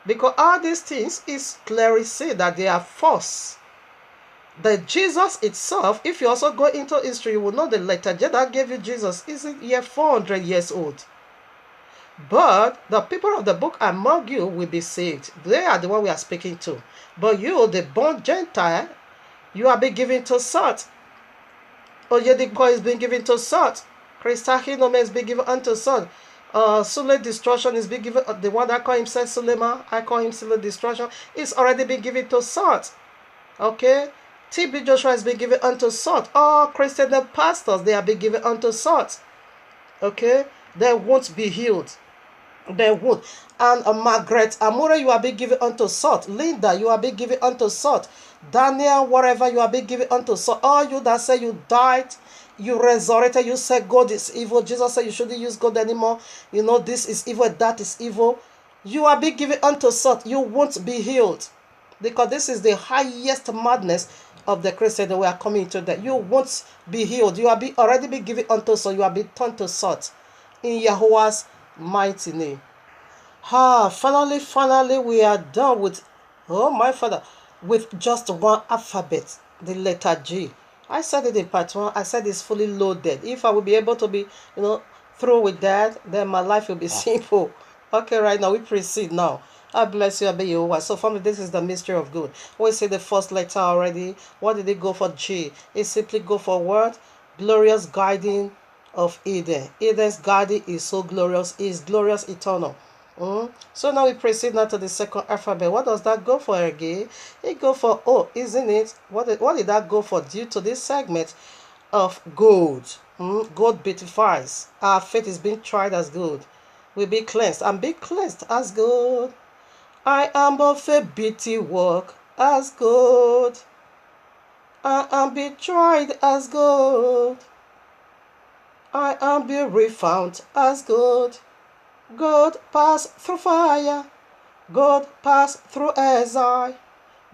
Because all these things is clearly said that they are false. The Jesus itself, if you also go into history, you will know the letter that gave you Jesus isn't yet 400 years old. But the people of the book among you will be saved. They are the one we are speaking to. But you, the born Gentile, you are being given to salt. Oyediko is being given to salt. Christahinome is being given unto salt. Sule destruction is being given. The one that call himself Sulema, I call him Sule destruction, is already being given to salt. Okay? TB Joshua is being given unto salt. All Christian pastors, they are being given unto salt. Okay? They won't be healed. They won't. And Margaret Amore, you are being given unto salt. Linda, you are being given unto salt. Daniel, whatever, you are being given unto salt. All you that say you died, you resurrected, you said God is evil. Jesus said you shouldn't use God anymore. You know, this is evil, that is evil. You are being given unto salt. You won't be healed. Because this is the highest madness of the Christian that we are coming to that. You won't be healed. You are already be given unto salt. You are being turned to salt. In Yahuah's mighty name. Finally, we are done with, oh my Father, with just one alphabet, the letter G. I said it in part 1. I said it's fully loaded. If I will be able to be, through with that, then my life will be simple. Okay, right now, we proceed now. I bless you, obey Yahuwah. So, family, this is the mystery of good. We see the first letter already. What did it go for? G. It simply go for what? Glorious guiding of Eden. Eden's guiding is so glorious. It is glorious eternal. So now we proceed now to the second alphabet. What does that go for again? It go for O, isn't it? What did that go for? Due to this segment of gold. Gold beautifies. Our faith is being tried as gold. We be cleansed and be cleansed as gold. I am of a beauty work as gold. I am be tried as gold. I am be refound as gold. God pass through fire, God pass through exile,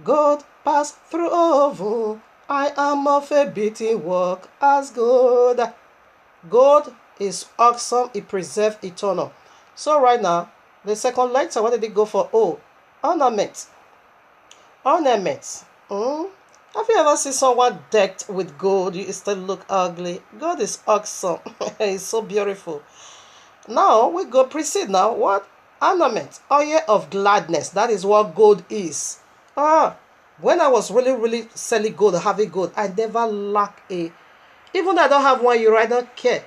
God pass through oven. I am of a beauty work as gold. God is awesome, it preserves eternal. So right now, the second letter, what did it go for? Oh, ornament. Ornament. Have you ever seen someone decked with gold? You still look ugly. God is awesome. It's so beautiful. Now we go proceed now. What? Ornament, oil of gladness. That is what gold is. When I was really selling gold, having gold, I never lack a. Even though I don't have €1, I don't care.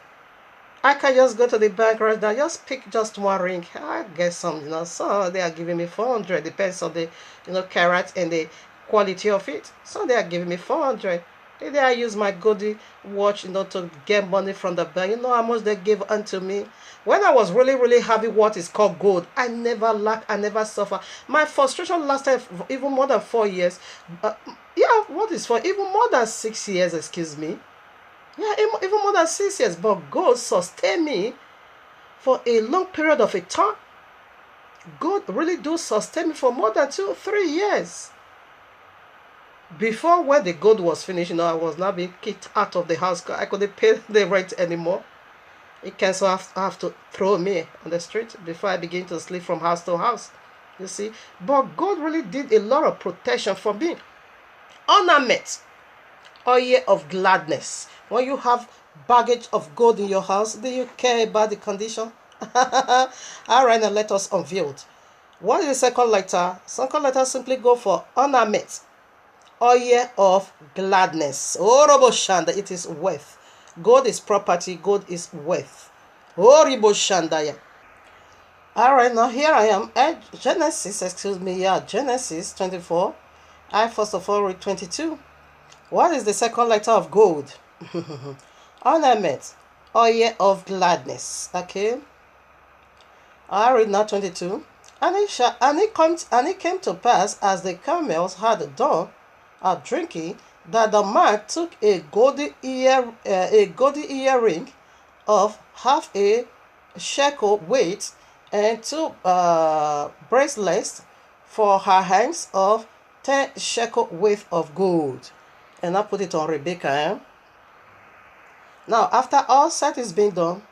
I can just go to the bank right now, just pick just one ring. I get some, So they are giving me 400. Depends on the, carat and the quality of it. So they are giving me 400. Did I use my goldie watch, to get money from the bank? You know how much they gave unto me? When I was really having what is called gold, I never lack, I never suffer. My frustration lasted even more than 4 years. What is for even more than 6 years, excuse me. Yeah, even more than 6 years. But God sustained me for a long period of a time. God really do sustain me for more than 2-3 years. Before, when the gold was finished, I was now being kicked out of the house because I couldn't pay the rent anymore. It can so have to throw me on the street before I begin to sleep from house to house. You see? But God really did a lot of protection for me. Ornament. Oil of gladness. When you have baggage of gold in your house, do you care about the condition? All right, now let us unveil it. What is the second letter? Second letter simply go for ornament. Oil of gladness. Orobo Shanda, it is worth. Gold is property, gold is worth. Oribo Shandaya. Alright, now here I am at Genesis 24. I first of all read 22. What is the second letter of gold? Ornament. Oil of gladness. Okay. I read now 22. And it came to pass, as the camels had done drinking, that the man took a golden earring of half a shekel weight, and 2 bracelets for her hands of 10 shekel weight of gold. And I put it on Rebecca. Now, after all set is being done,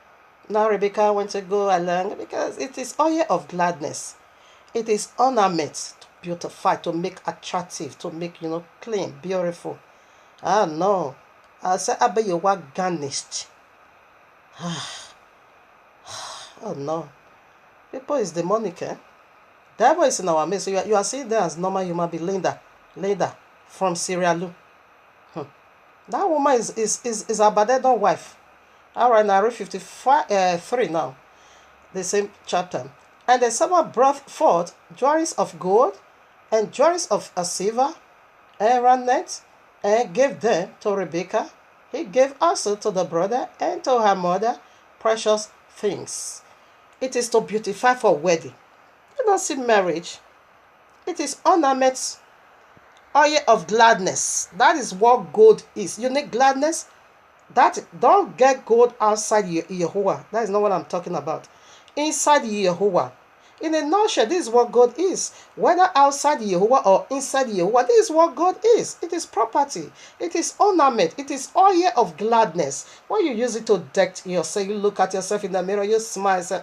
now Rebecca went to go along, because it is oil of gladness. It is ornament to beautify, to make attractive, to make, clean, beautiful. No. I said, you were garnished. Oh, no. People is demonic, eh? Devil is in our midst. So you are seeing there as normal human being, Linda from Sierra Leone. That woman is a Badedon wife. All right, now read 3 now. The same chapter. And the servant brought forth jewelries of gold and jewelries of silver and raiment, and gave them to Rebekah. He gave also to the brother and to her mother precious things. It is to beautify for wedding. You don't see marriage. It is ornaments, oil of gladness. That is what gold is. You need gladness. Don't get gold outside Yahuwah. That is not what I'm talking about. Inside Yahuwah. In a nutshell, this is what God is. Whether outside Yahuwah or inside Yahuwah, this is what God is. It is property. It is ornament. It is oil of gladness. When you use it to deck yourself, you look at yourself in the mirror, you smile and say,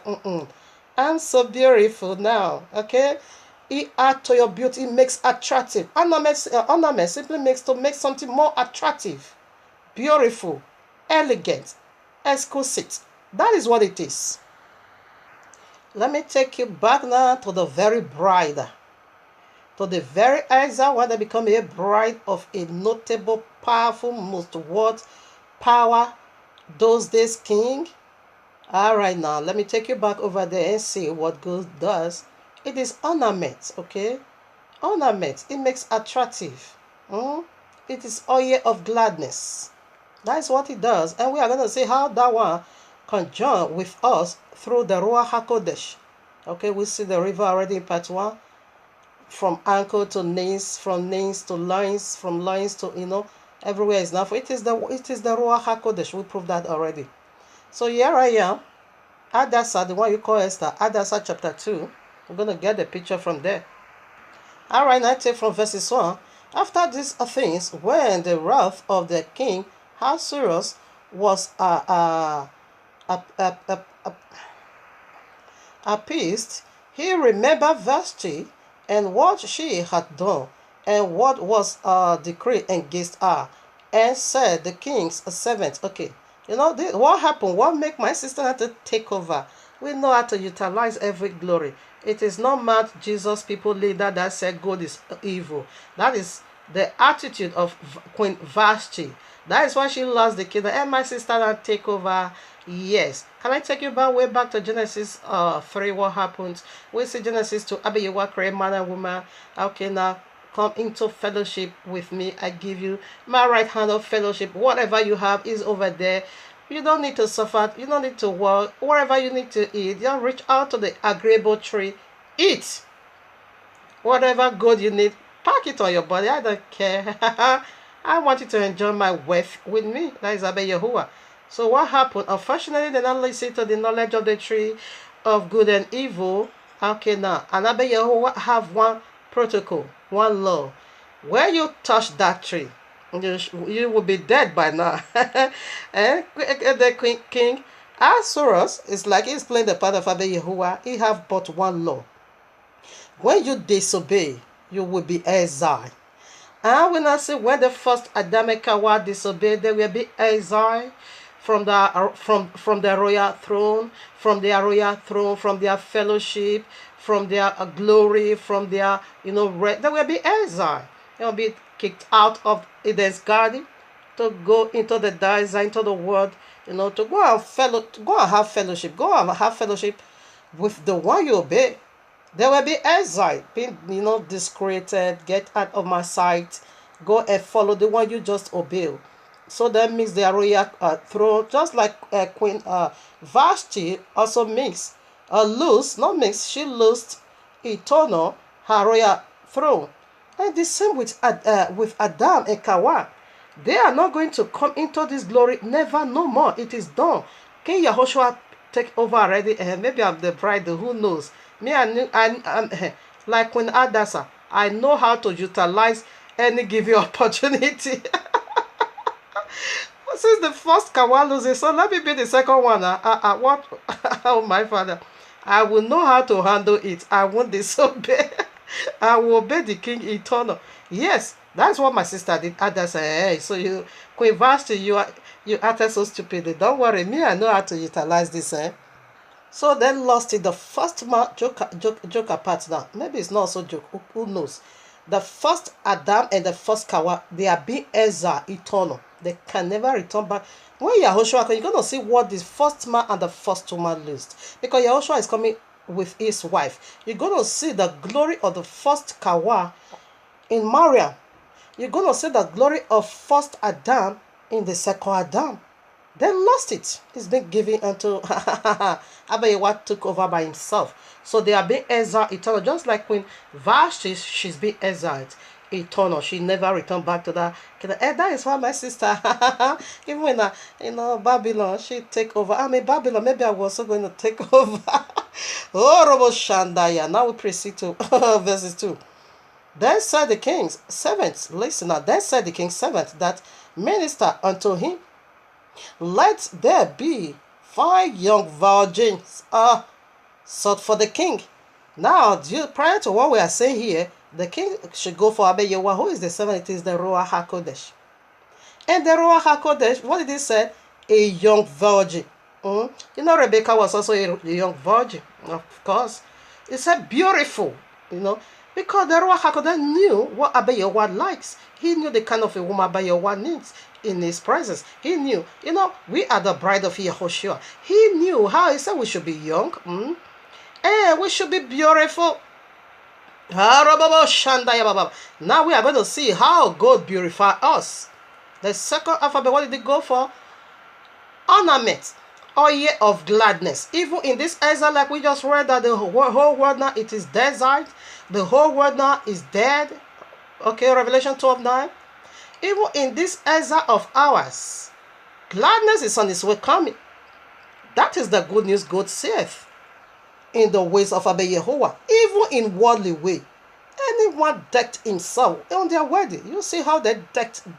I'm so beautiful now. Okay? It adds to your beauty. It makes attractive. Ornament simply makes to make something more attractive, beautiful, elegant, exquisite. That is what it is. Let me take you back now to the very bride, to the very Isaac when they become a bride of a notable, powerful, most worth, power, those days king. All right, now let me take you back over there and see what God does. It is ornament, okay? Ornament, it makes attractive. It is oil of gladness. That's what it does. And we are going to see how that one conjoined with us through the Ruach HaKodesh. Okay, we see the river already in part 1. From ankle to knees, from knees to loins, from loins to, everywhere is now. It is the Ruach HaKodesh. We proved that already. So here I am. Hadassah, the one you call Esther. Hadassah chapter 2. We're going to get the picture from there. All right, now take from verses 1. After these things, when the wrath of the king Ahasuerus was appeased, he remembered Vashti and what she had done, and what was decreed against her, and said, the king's servant, okay, what happened? What make my sister have to take over? We know how to utilize every glory. It is not Matt, Jesus, people leader that said God is evil. That is the attitude of Queen Vashti. That is why she lost the kingdom. And my sister not take over. Yes. Can I take you way back to Genesis 3? What happened? We see Genesis 2. Yahuwah create man and woman. Okay, now come into fellowship with me. I give you my right hand of fellowship. Whatever you have is over there. You don't need to suffer. You don't need to work. Whatever you need to eat, just reach out to the agreeable tree. Eat. Whatever good you need, pack it on your body. I don't care. I want you to enjoy my wealth with me. That is Yahuwah. So what happened? Unfortunately, they don't listen to the knowledge of the tree of good and evil. Okay, now, and Yahuwah have one protocol, one law. When you touch that tree, you will be dead by now. And the king Ahasuerus is like he's playing the part of Yahuwah. He have but one law. When you disobey, you will be exiled. And when I say when the first Adamic Hawa disobeyed, they will be exiled from the royal throne, from their royal throne, from their fellowship, from their glory, from their they will be exiled. They will be kicked out of Eden's garden to go into the desert, into the world, to go and have fellowship, with the one you obey. They will be exiled, being discreted, get out of my sight, go and follow the one you just obey. So that means their royal throne, just like Queen Vashti also makes she lost eternal her royal throne. And the same with Adam and Kawa. They are not going to come into this glory, never, no more. It is done. King Yahushua take over already, and maybe I'm the bride, who knows? Me, I'm like Queen Hadassah. I know how to utilize any given opportunity. Since the first Kawa loses, so let me be the second one. What? Oh, my father. I will know how to handle it. I won't disobey. I will obey the king eternal. Yes, that's what my sister did. Hadassah, hey, so you, Queen Vashti, you acted so stupidly. Don't worry, me, I know how to utilize this. So then lost it. The first joke apart now. Maybe it's not so joke. Who knows? The first Adam and the first Kawa, they are being exiled eternal. They can never return back. When Yahushua, you're going to see what the first man and the first woman lost. Because Yahushua is coming with his wife. You're going to see the glory of the first Kawa in Mariam. You're going to see the glory of first Adam in the second Adam. They lost it. It's been given unto Yahuwah took over by himself. So they are being exiled eternal. Just like Queen Vashti, she's being exiled eternal. She never returned back to that. And that is why my sister, even when Babylon, she take over. I'm in Babylon. Maybe I was also going to take over. Oh, Robo Shandaya. Now we proceed to verses 2. Then said the king's servants, listen now, then said the king's servant that minister unto him, let there be 5 young virgins sought for the king. Now, prior to what we are saying here, the king should go for Yahuwah. Who is the servant? It is the Ruach HaKodesh. And the Ruach HaKodesh, what did he say? A young virgin. Rebecca was also a young virgin, of course. He said beautiful, because the Ruach HaKodesh knew what Yahuwah likes. He knew the kind of a woman Yahuwah needs in his presence. He knew, we are the bride of Yahushua. He knew how he said we should be young. And we should be beautiful. Now we are going to see how God beautify us. The second alphabet, what did it go for? Ornament, oil of gladness. Even in this exile, like we just read, that the whole world now, it is desert. The whole world now is dead. Okay, Revelation 12:9. Even in this exile of ours, gladness is on its way coming. That is the good news God saith. In the ways of Abba Yehovah, even in worldly way. Anyone decked himself on their wedding, you see how they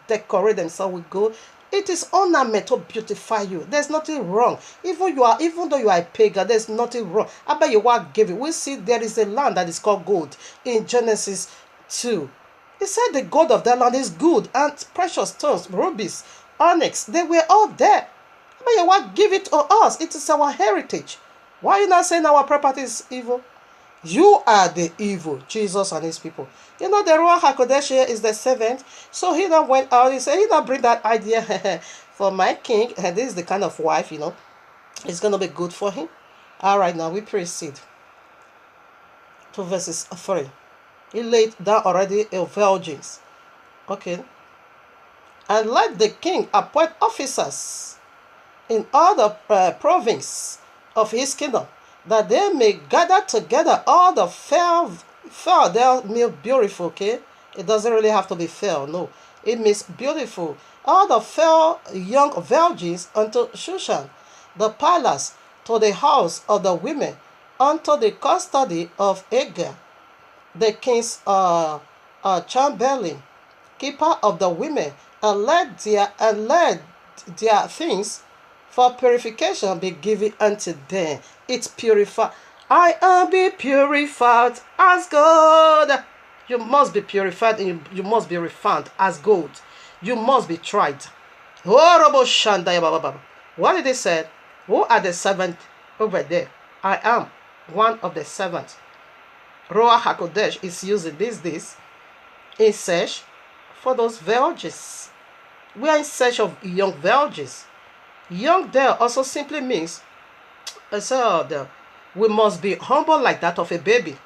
decorate themselves with gold. It is ornament to beautify you. There's nothing wrong. Even though you are a pagan, there's nothing wrong. Abba Yehovah gave it. We see there is a land that is called gold in Genesis 2. He said the gold of that land is good, and precious stones, rubies, onyx, they were all there. Abba Yehovah gave it to us. It is our heritage. Why are you not saying our property is evil? You are the evil, Jesus and his people. The Ruach HaKodesh here is the servant. So he now went out. He said, he now bring that idea for my king. And this is the kind of wife, it's going to be good for him. All right, now we proceed to verses 3. He laid down already a virgins. Okay. And let the king appoint officers in all the province of his kingdom, that they may gather together all the fair, they mean beautiful, okay? It doesn't really have to be fair, no. It means beautiful. All the fair young virgins unto Shushan, the palace, to the house of the women, unto the custody of Agar, the king's chamberlain, keeper of the women, and let their things for purification be given unto them. It's purified. I am be purified as gold. You must be purified and you must be refined as gold. You must be tried. What did he say? Who are the servants over there? I am one of the servants. Ruach HaKodesh is using this in search for those virgins. We are in search of young virgins. Young there also simply means, we must be humble like that of a baby.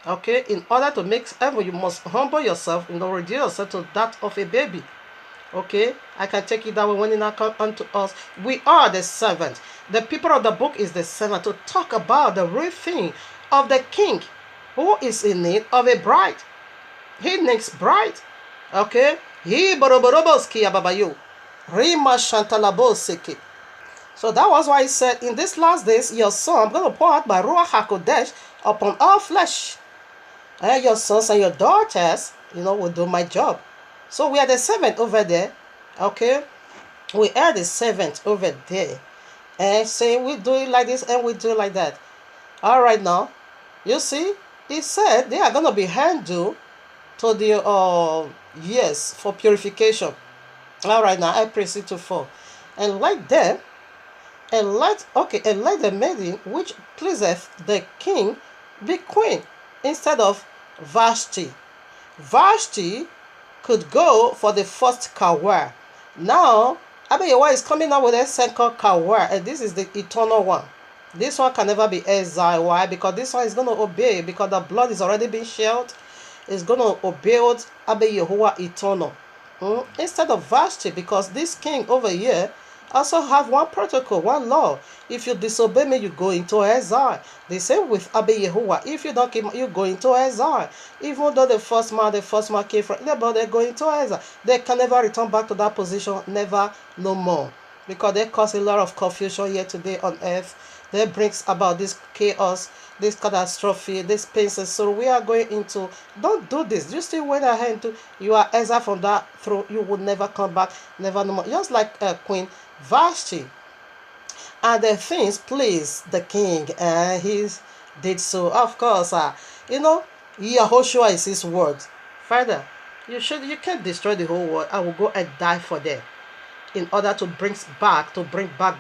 Okay, in order to make heaven, you must humble yourself, reduce yourself to that of a baby. Okay, I can take it that way when it not come unto us. We are the servant. The people of the book is the servant to talk about the real thing of the king who is in need of a bride. He needs bride. Okay, he boroboroboski ababayo. Rima Shantalabosiki. So that was why he said, in these last days, your son, I'm going to pour out my Ruach HaKodesh upon all flesh. And your sons and your daughters, will do my job. So we are the servant over there. Okay? We are the servant over there. And saying we do it like this and we do it like that. All right now. You see, he said they are going to be handled to the, yes, for purification. All right, now I proceed to 4. And let them, and let the maiden which pleaseth the king be queen instead of Vashti. Vashti could go for the first Kawar. Now, Abba Yehovah is coming out with a second Kawar, and this is the eternal one. This one can never be exiled. Why? Because this one is going to obey, because the blood is already being shed. It's going to obey Abba Yehovah eternal. Instead of Vashti, because this king over here also have one protocol, one law. If you disobey me, you go into exile. The same with Abba Yahuwah. If you don't keep, you go into exile. Even though the first man came from, but they go into exile. They can never return back to that position, never, no more. Because they cause a lot of confusion here today on earth. They brings about this chaos, this catastrophe, this pain and sorrow. We are going into, don't do this. You still went ahead into, you are exiled from that throne. You will never come back, never no more. Just like Queen Vashti. And the things pleased the king, and he did so. Of course, Yahushua is his word. Father, you can't destroy the whole world. I will go and die for them in order to bring back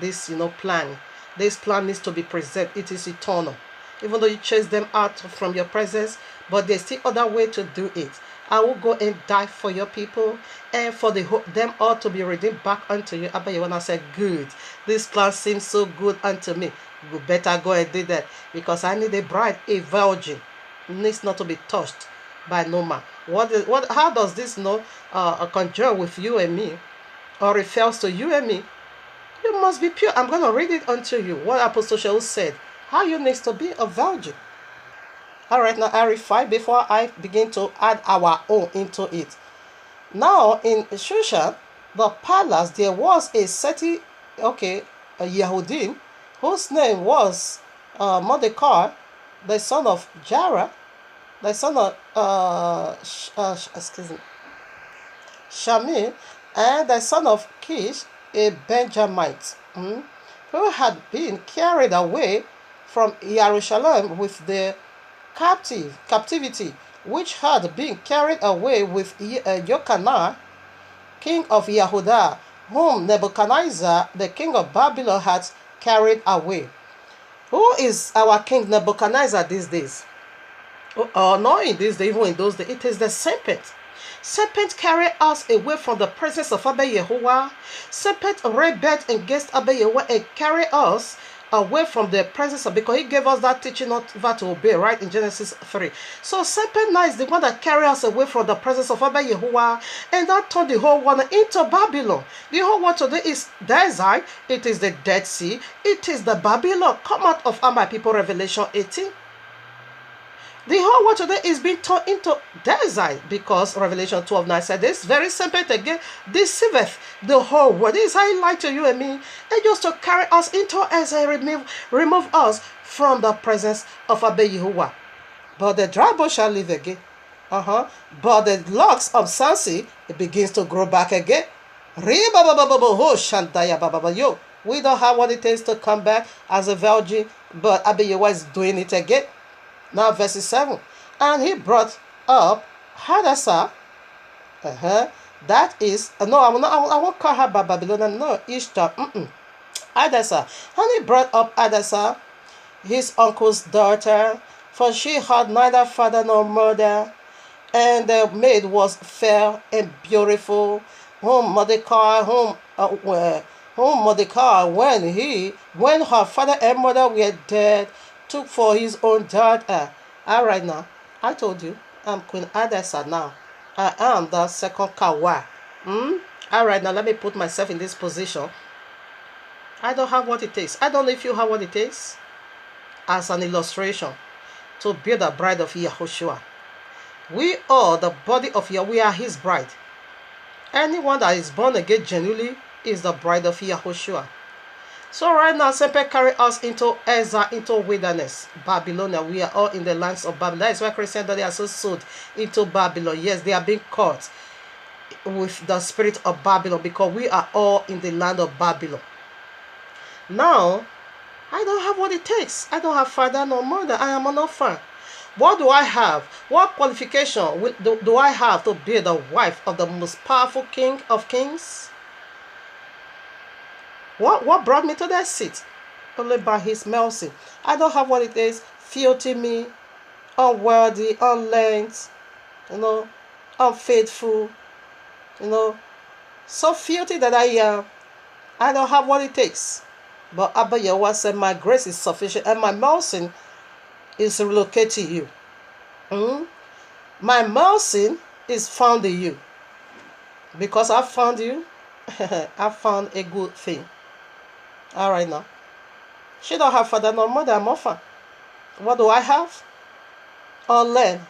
this plan. This plan needs to be preserved. It is eternal. Even though you chase them out from your presence, but there's still other way to do it. I will go and die for your people, and for them all to be redeemed back unto you. Abba Yahuwah said, good. This plan seems so good unto me. You better go and do that, because I need a bride, a virgin. It needs not to be touched by no man. How does this conjure with you and me, or refers to you and me? You must be pure. I'm going to read it unto you. What Apostle Shaul said. How you need to be a virgin. All right, now I refine before I begin to add our own into it. Now in Shushan, the palace, there was a city, a Yahudim, whose name was Mordecai, the son of Jara, the son of Shami, and the son of Kish, a Benjamite, who had been carried away from Jerusalem with the captivity, which had been carried away with Yochanan, king of Yehudah, whom Nebuchadnezzar, the king of Babylon, had carried away. Who is our king Nebuchadnezzar these days? Not in these days, even in those days. It is the serpent. Serpent carried us away from the presence of Abba Yahuwah. Serpent rebelled against Abba Yahuwah and carried us away from the presence of, because he gave us that teaching not to obey, right, in Genesis 3. So serpent now is the one that carried us away from the presence of Abba Yahuwah, and that turned the whole world into Babylon. The whole world today is desert. It is the Dead Sea. It is the Babylon. Come out of my people, Revelation 18. The whole world today is being turned into desert, because Revelation 12:9 said this very serpent again deceiveth the whole world. This is how he lied to you and me, and just to carry us into as I remove us from the presence of Abba Yahuwah. But the dry bone shall live again. But the locks of Sansi, it begins to grow back again. We don't have what it takes to come back as a virgin, but Abba Yahuwah is doing it again. Now verse 7. And he brought up Hadassah. That is, no, I won't call her Babylonian. No, Ishtar. Hadassah. And he brought up Hadassah, his uncle's daughter, for she had neither father nor mother. And the maid was fair and beautiful, whom Mordecai, when her father and mother were dead, took for his own daughter. All right, now I told you I'm Queen Hadassah now. I am the second Kawa. All right, now let me put myself in this position. I don't have what it takes. I don't know if you have what it takes. As an illustration to be the bride of Yahushua. We are the body of Yahweh. We are his bride. Anyone that is born again genuinely is the bride of Yahushua. So right now, Serpent carry us into exile, into wilderness, Babylonia. We are all in the lands of Babylon. That is why Christians, they are so sold into Babylon. Yes, they are being caught with the spirit of Babylon, because we are all in the land of Babylon. Now, I don't have what it takes. I don't have father nor mother. I am an orphan. What do I have? What qualification do I have to be the wife of the most powerful king of kings? What brought me to that seat? Only by his mercy. I don't have what it is. Filthy me, unworthy, unlearned, unfaithful, so filthy that I am. I don't have what it takes. But Abba Yahuwah said, my grace is sufficient and my mercy is relocating you. My mercy is found in you. Because I found you, I found a good thing. All right now. She don't have father nor mother. I'm orphan. What do I have? Unlearn.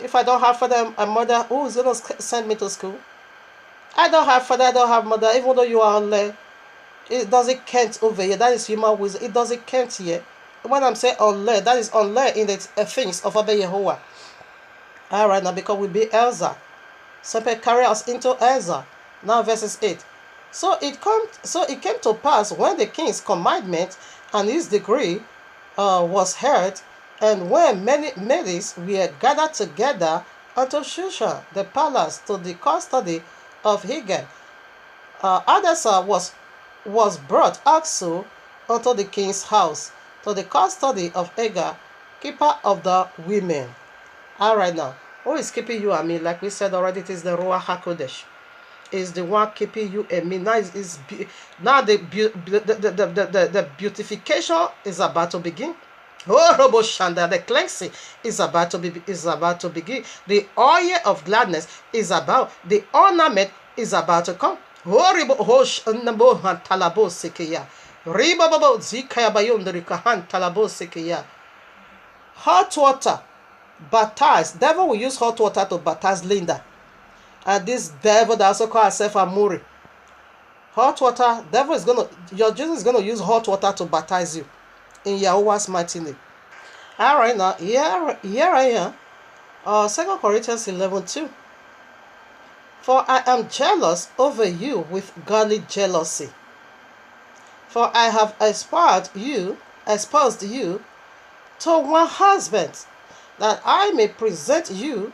If I don't have father and mother, who is going to send me to school? I don't have father, I don't have mother. Even though you are unlearned, it doesn't count over here. That is human wisdom. It doesn't count here. When I'm saying unlearned, that is unlearned in the things of Abba Yahuwah. All right now, because we be Elza. Somebody carry us into Elza. Now verses 8. So it came to pass when the king's commandment and his decree was heard, and when many ladies were gathered together unto Shushan the palace to the custody of Hegan, Hadassah was brought also unto the king's house to the custody of Hagar, keeper of the women. All right now, who is keeping you and me? Like we said already, it is the Ruach HaKodesh. Is the one keeping you and me. Now the beautification is about to begin. Oh, Robo Shanda, the cleansing is about to begin. The oil of gladness is about. The ornament is about to come. Oh, Ribo Hosh Nabo Talabo Sekeya. Ribo Babo Zikaya Bayon the Rikahan Talabo Sekeya. Hot water baptize. Devil will use hot water to baptize Linda. And this devil that also calls herself Amuri. Hot water, your Jesus is gonna use hot water to baptize you in Yahuah's mighty name. All right now, here I am. 2 Corinthians 11:2. For I am jealous over you with godly jealousy. For I have espoused you to one husband, that I may present you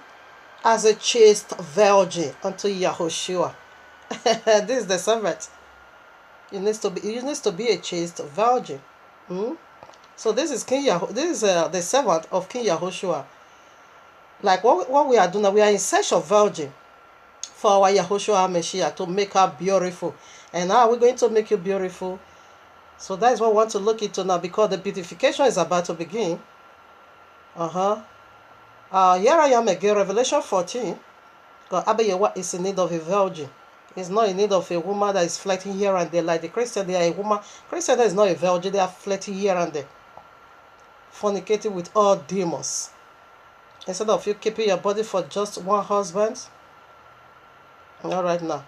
as a chaste virgin unto Yahushua. This is the servant. You need to be a chaste virgin. So this is the servant of King Yahushua. Like what we are doing now, we are in search of virgin for our Yahushua Messiah to make her beautiful. And now we're going to make you beautiful. So that is what we want to look into now, because the beautification is about to begin. Here I am again, Revelation 14. God, Abba Yahuwah is in need of a virgin. He's not in need of a woman that is flirting here and there. Like the Christian, they are a woman. Christian that is not a virgin, they are flirting here and there. Fornicating with all demons. Instead of you keeping your body for just one husband. All right now.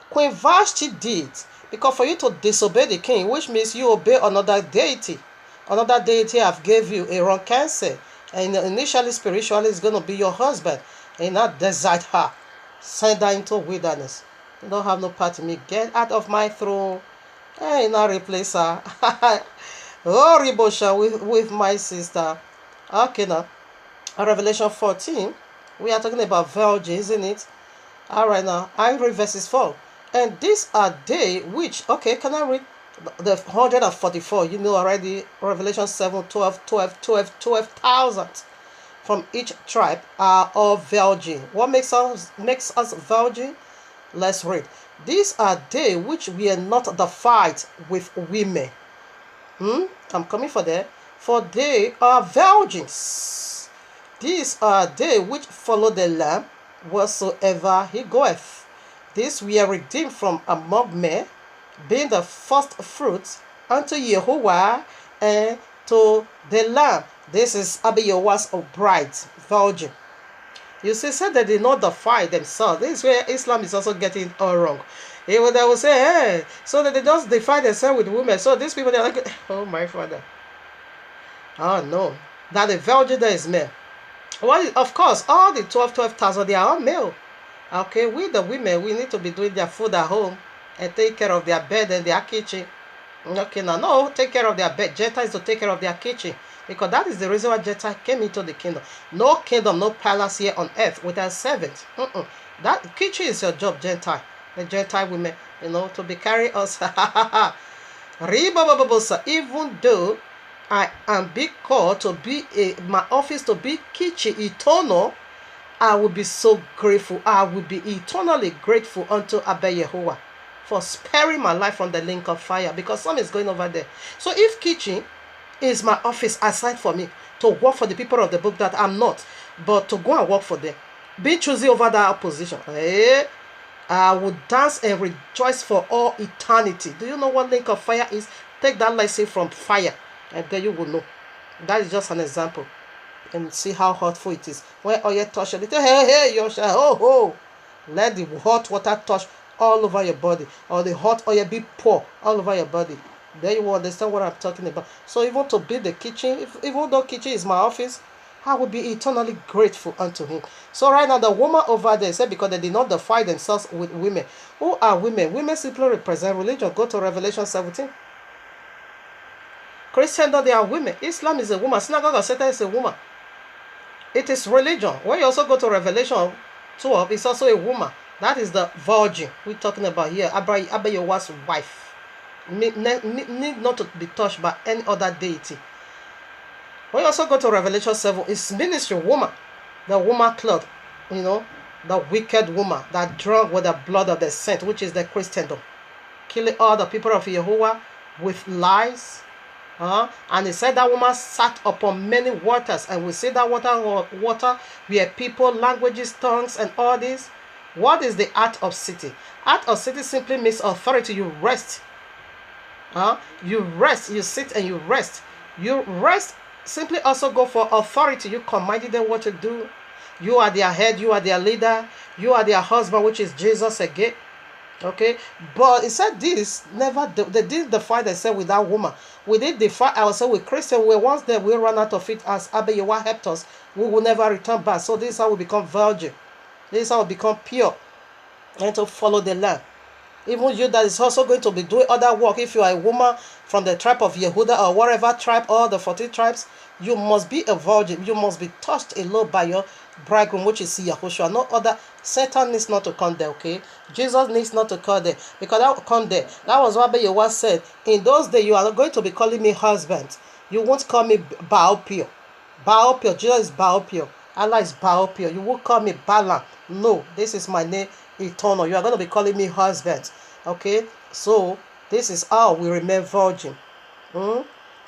Queen Vashti did. Because for you to disobey the king, which means you obey another deity. Another deity have gave you a wrong counsel. And initially, spiritually, it's going to be your husband. And not desert her. Send her into wilderness. You don't have no part in me. Get out of my throne. And not replace her. Oh, Ribosha with my sister. Okay now. Revelation 14. We are talking about virgin, isn't it? Alright now. I read verses 4. And these are they which... Okay, can I read the 144? You know already. Revelation 7, 12,000 from each tribe are all virgin. What makes us virgin? Let's read. These are they which were not defiled with women. I'm coming for that. For they are virgins. These are they which follow the Lamb wheresoever he goeth. These were redeemed from among men, being the first fruits unto Yahuwah and to the Lamb. This is Abba Yahuah's bride, virgin. You see, said they did not defile themselves. This is where Islam is also getting it all wrong. They will say, hey, so that they just defile themselves with women. So these people, they're like, oh my father. Oh no, that the virgin there is male. Well, of course, all the 12,000, they are all male. Okay, we the women, we need to be doing their food at home and take care of their bed and their kitchen. Okay, now, no, take care of their bed. Gentiles to take care of their kitchen. Because that is the reason why Gentile came into the kingdom. No kingdom, no palace here on earth without servants. That kitchen is your job, Gentile. The Gentile women, to be carry us. Even though I am being called to be my office to be kitchen eternal, I will be so grateful. I will be eternally grateful unto Abba Yahuwah for sparing my life from the link of fire, because some is going over there. So if kitchen is my office aside for me to work for the people of the book that I'm not, but to go and work for them, be choosy over that position, I will dance and rejoice for all eternity. Do you know what link of fire is? take that lesson from fire, and then you will know. That is just an example. And see how hurtful it is. When oil touch it, hey, you shall, oh. Let the hot water touch all over your body, or the hot oil be pour all over your body. Then you will understand what I'm talking about. So even to build the kitchen, even though kitchen is my office, I will be eternally grateful unto him. So right now, the woman over there said because they did not defile themselves with women. Who are women? Women simply represent religion. Go to Revelation 17. Christendom, they are women. Islam is a woman. Synagogue of Satan is a woman. It is religion. When you also go to Revelation 12, it's also a woman. That is the virgin we're talking about here. Yahuah'S wife. Need not to be touched by any other deity. When you also go to Revelation 7, it's ministry woman. The woman cloth, the wicked woman that drunk with the blood of the saint, which is the Christendom. Killing all the people of Yahuwah with lies. And he said that woman sat upon many waters, and we see that water where people, languages, tongues, and all this. What is the art of city? Art of city simply means authority. You rest. You rest. You sit and you rest. You rest simply also go for authority. You commanded them what to do. You are their head. You are their leader. You are their husband, which is Jesus again. Okay, but it said this they didn't defy themselves with that woman. We did defy ourselves with Christian. We once there we run out of it, as Abba Yahuwah helped us. We will never return back. So this is how we become virgin. This is how we become pure and to follow the Lamb. Even you that is also going to be doing other work. If you are a woman from the tribe of Yehuda or whatever tribe, all the 40 tribes, you must be a virgin. You must be touched alone by your bridegroom, which is Yahushua. No other. Satan needs not to come there, okay? Jesus needs not to come there, because that will come there. That was what Yahuwah said. In those days, you are going to be calling me husband. You won't call me Baal-Pio. Baal-Pio. Jesus is Baal-Pio. Allah is Baal-Pio. You won't call me Balaam. No, this is my name eternal. You are going to be calling me husband, okay? So this is how we remain virgin.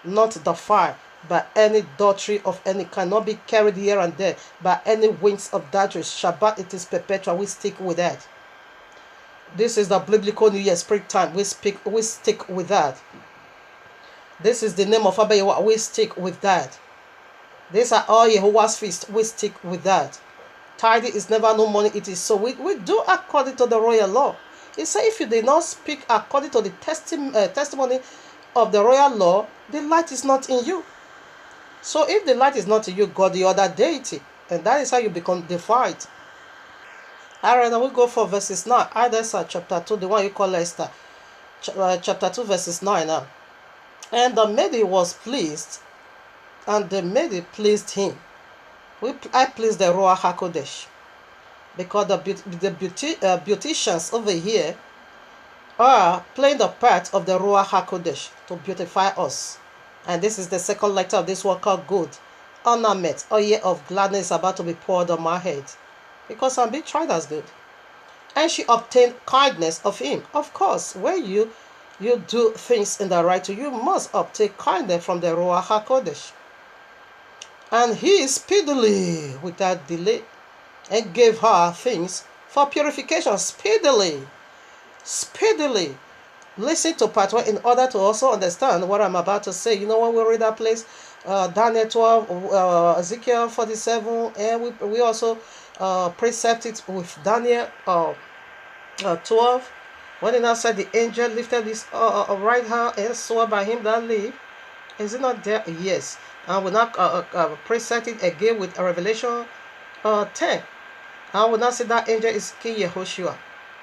Not the fire by any adultery of any kind, not be carried here and there by any winds of darkness. Shabbat, it is perpetual. We stick with that. This is the biblical New Year springtime. We stick with that. This is the name of Abba Yahuwah. We stick with that. These are all Yahuah's feasts. We stick with that. Tithing is never no money. It is so. We do according to the royal law. It says if you did not speak according to the testimony of the royal law, the light is not in you. So if the light is not in you, God the other deity, and that is how you become defiled. Alright, now we go for verses 9. Either chapter 2, the one you call Esther. Chapter 2, verses 9 now. And the maid was pleased, and the maid pleased him. I pleased the Ruach HaKodesh, because the beauticians over here are playing the part of the Ruach HaKodesh to beautify us. And this is the second letter of this word called good. Ornament, oil of gladness about to be poured on my head, because I'm being tried as good. And she obtained kindness of him. Of course, when you do things in the right way, you must obtain kindness from the Ruach HaKodesh. And he speedily, without delay, and gave her things for purification. Speedily. Listen to part 1 in order to also understand what I'm about to say. You know, when we read that place, Daniel 12, Ezekiel 47, and we also precept it with Daniel 12. When it now said the angel lifted his right hand and swore by him that live. Is it not there? Yes. And we now precept it again with Revelation 10. And we now say that angel is King Yahushua.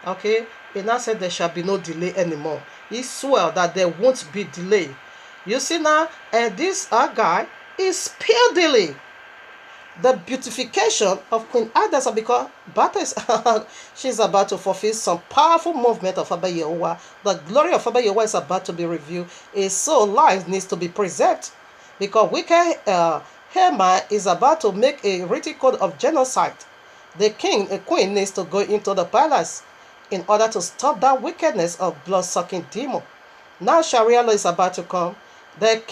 Okay? He now said there shall be no delay anymore. He swore that there won't be delay. You see now, this guy is speedily. The beautification of Queen Adasa, because she's about to fulfill some powerful movement of Abba Yahuwah. The glory of Abba Yahuwah is about to be revealed. His soul life needs to be preserved, because wicked Haman is about to make a written code of genocide. The queen needs to go into the palace in order to stop that wickedness of blood-sucking demon. Now Sharia law is about to come. The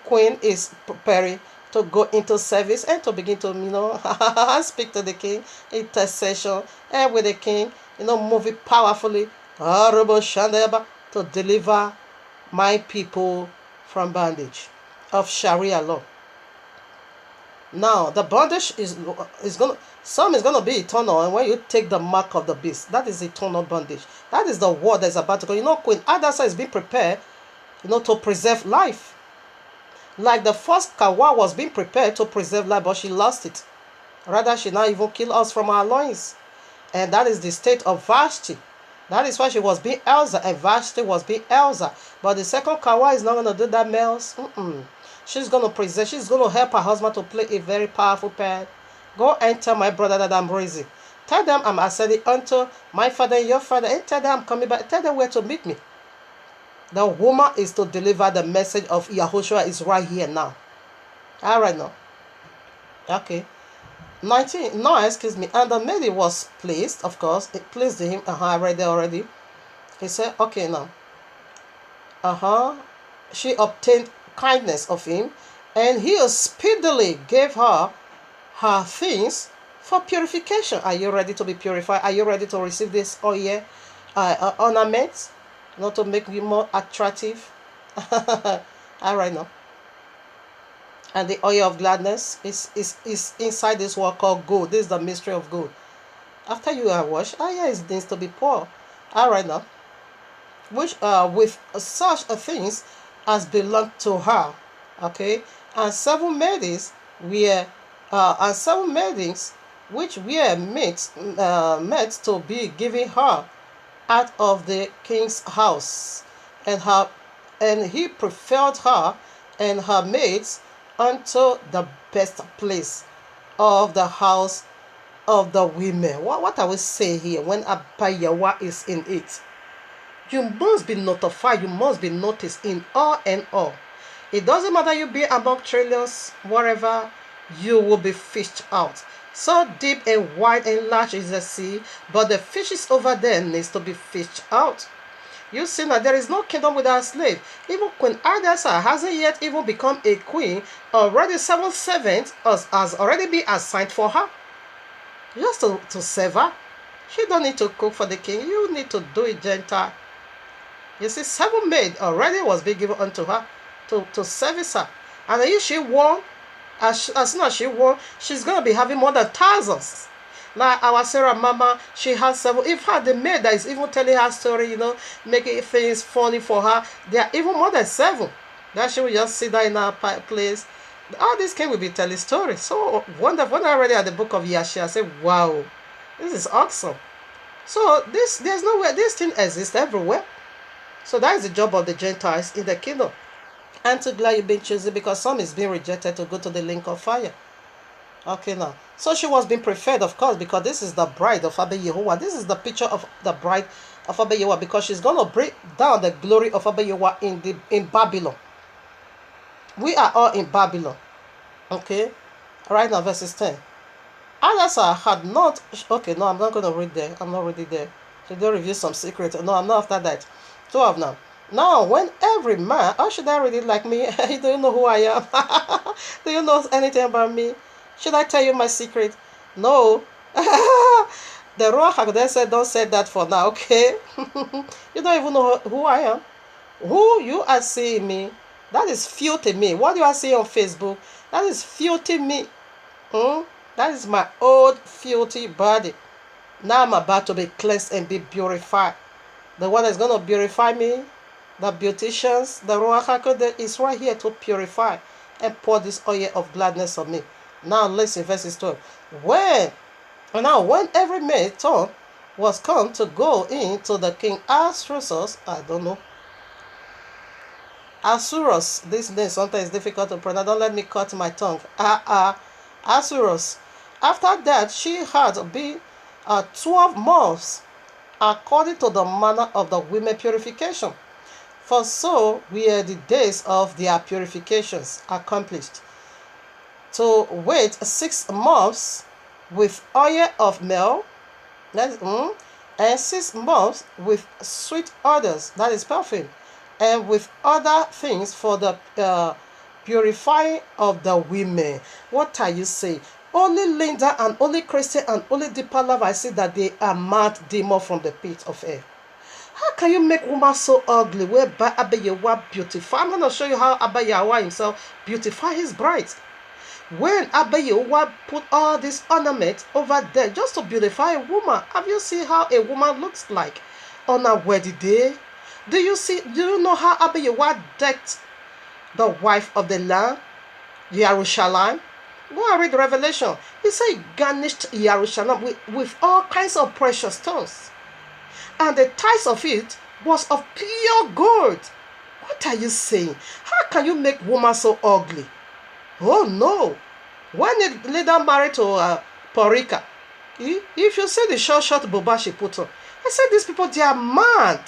queen is preparing to go into service and to begin to, speak to the king, intercession, and with the king, moving powerfully, to deliver my people from bondage of Sharia law. Now the bondage is gonna be eternal, and when you take the mark of the beast, that is eternal bondage. That is the war that is about to go. Queen Hadassah is being prepared, to preserve life. Like the first Kawa was being prepared to preserve life, but she lost it. Rather, she now even killed us from our loins. And that is the state of Vashti. That is why she was being Elsa, and Vashti was being Elsa. But the second Kawa is not going to do that, males. She's going to preserve, she's going to help her husband to play a very powerful part. Go and tell my brother that I'm raising. Tell them I'm ascending unto my father and your father, and tell them I'm coming back. Tell them where to meet me. The woman is to deliver the message of Yahushua is right here now. All right now. Okay. 19. No, excuse me. And the maiden was pleased, of course. It pleased him. I read it already. He said, okay now. She obtained kindness of him, and he speedily gave her things for purification. Are you ready to be purified? Are you ready to receive this oil ornaments? Not to make you more attractive. All right now. And the oil of gladness is inside this word called gold. This is the mystery of gold. After you are washed, it needs to be poured. All right now. Which with such things as belonged to her. Okay. And seven maidens which were meant to be given her out of the king's house, and he preferred her and her maids unto the best place of the house of the women. What I will say here, when Abayawa is in it, you must be notified, you must be noticed in all and all. It doesn't matter you be among trillions, whatever, you will be fished out. So deep and wide and large is the sea, but the fishes over there needs to be fished out. You see that there is no kingdom without slave. Even Queen Hadassah hasn't yet even become a queen. Already 7 servants has already been assigned for her. Just to serve her. She don't need to cook for the king. You need to do it, Gentile. You see, 7 maids already was being given unto her to service her. And if she won, as soon as she won, she's going to be having more than thousands. Like our Sarah Mama, she has 7. If her the maid that is even telling her story, making things funny for her, there are even more than 7. That she will just sit there in her place. All these king will be telling stories. So wonderful. When I read it at the book of Yashia, I said, wow, this is awesome. So there's nowhere, this thing exists everywhere. So that is the job of the Gentiles in the kingdom. I'm too glad you've been chosen, because some is being rejected to go to the link of fire. Okay now. So she was being preferred, of course, because this is the bride of Abba Yahuwah. This is the picture of the bride of Abba Yahuwah, because she's going to break down the glory of Abba Yahuwah in Babylon. We are all in Babylon. Okay? Right now, verses 10. Hadassah had not... Okay, no, I'm not going to read there. I'm not reading there. She don't reveal some secret. No, I'm not after that. 12 now. Now, when every man... Or should I read it like me? Do you know who I am? Do you know anything about me? Should I tell you my secret? No. The Ruach HaKodesh said, don't say that for now, okay? You don't even know who I am. Who you are seeing me, that is filthy me. What you are seeing on Facebook, that is filthy me. That is my old filthy body. Now I'm about to be cleansed and be purified. The one that's going to purify me, the beauticians, the Ruach HaKodesh is right here to purify and pour this oil of gladness on me. Now listen, verses 12. When every maid turn was come to go in to the king Ahasuerus, I don't know. Ahasuerus, this name sometimes is difficult to pronounce. Don't let me cut my tongue. Ahasuerus. After that, she had been 12 months, according to the manner of the women purification. For so were the days of their purifications accomplished. To wait 6 months with oil of myrrh, and 6 months with sweet odors, that is perfume, and with other things for the purifying of the women. What are you saying? Only Linda and only Christian and only Deeper Love, I see that they are mad demon from the pit of hell. How can you make woman so ugly whereby Abba Yahuwah beautify? I'm going to show you how Abba Yahuwah himself beautify his bride. When Abba Yahuwah put all this ornament over there just to beautify a woman, have you seen how a woman looks like on her wedding day? Do you know how Abba Yahuwah decked the wife of the Lamb, Jerusalem? Go and read Revelation. He said he garnished Jerusalem with all kinds of precious stones. And the tithes of it was of pure gold. What are you saying? How can you make woman so ugly? Oh no. When the leader married to Porika, if you see the short boba she put on, I said these people, they are mad.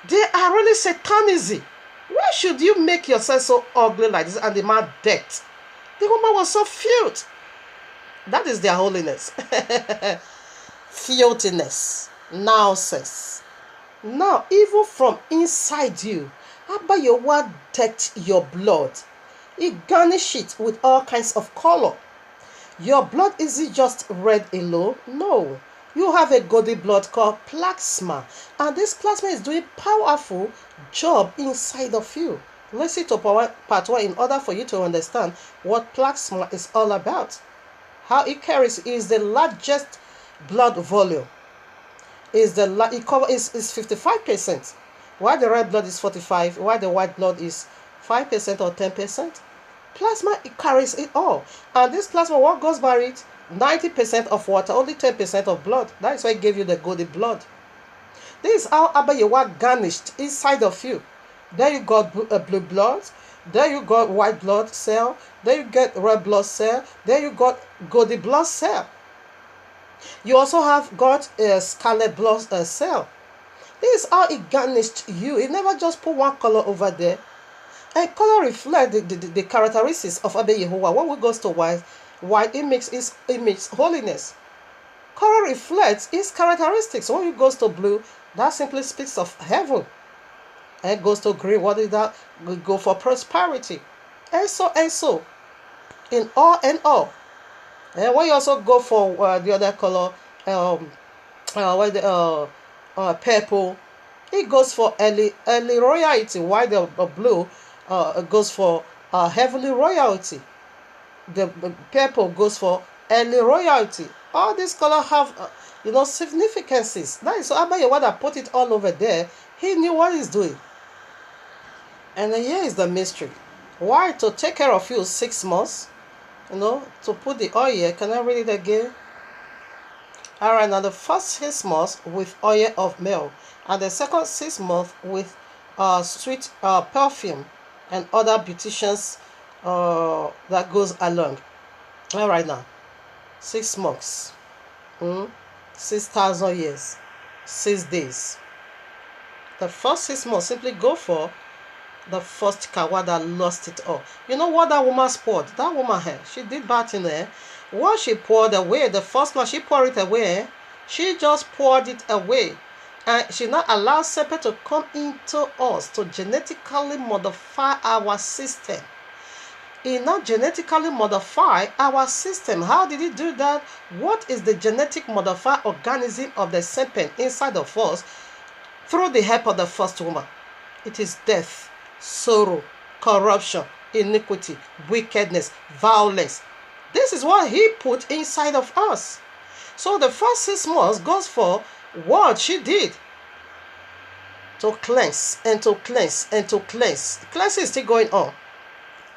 They are really satanism. Why should you make yourself so ugly like this? And the man decked. The woman was so filth. That is their holiness. Filthiness. Nonsense. Now, even from inside you, Abba Yahuwah decked your blood. He garnished it with all kinds of color. Your blood isn't just red alone. No. You have a goldy blood called plasma. And this plasma is doing powerful job inside of you. Listen to part 1 in order for you to understand what plasma is all about. How it carries is the largest blood volume. It covers 55%. While the red blood is 45%, while the white blood is 5% or 10%. Plasma, it carries it all. And this plasma, what goes by it? 90% of water, only 10% of blood. That is why it gave you the golden blood. This is how Abba Yahuwah garnished inside of you. There you got blue blood. There you got white blood cell. There you get red blood cell. There you got golden blood cell. You also have got a scarlet blood cell. This is how it garnished you. It never just put one color over there. And color reflects the characteristics of Abba Yahuwah. When we go to white, it makes holiness. Color reflects its characteristics. When it goes to blue, that simply speaks of heaven. And it goes to green, what is that? We go for prosperity. And so. In all and all. And when you also go for the other color, purple, it goes for early royalty. While the blue goes for heavenly royalty. The purple goes for early royalty. All these colors have, significances. That is so Abba Yahuwah put it all over there. He knew what he's doing. And here is the mystery. Why? To take care of you 6 months. To put the oil. Can I read it again? Alright, now the first 6 months with oil of myrrh, and the second 6 months with sweet perfume and other beauticians that goes along. Alright now. 6 months. 6,000 years. 6 days. The first 6 months simply go for the first kawa that lost it all. You know what that woman poured? That woman here, she did bad in there. What she poured away, the first one, she poured it away. She just poured it away. And she not allowed serpent to come into us to genetically modify our system. He not genetically modify our system. How did he do that? What is the genetic modified organism of the serpent inside of us through the help of the first woman? It is death, sorrow, corruption, iniquity, wickedness, violence. This is what he put inside of us. So the first 6 months goes for what she did. To cleanse and to cleanse and to cleanse. Cleansing is still going on.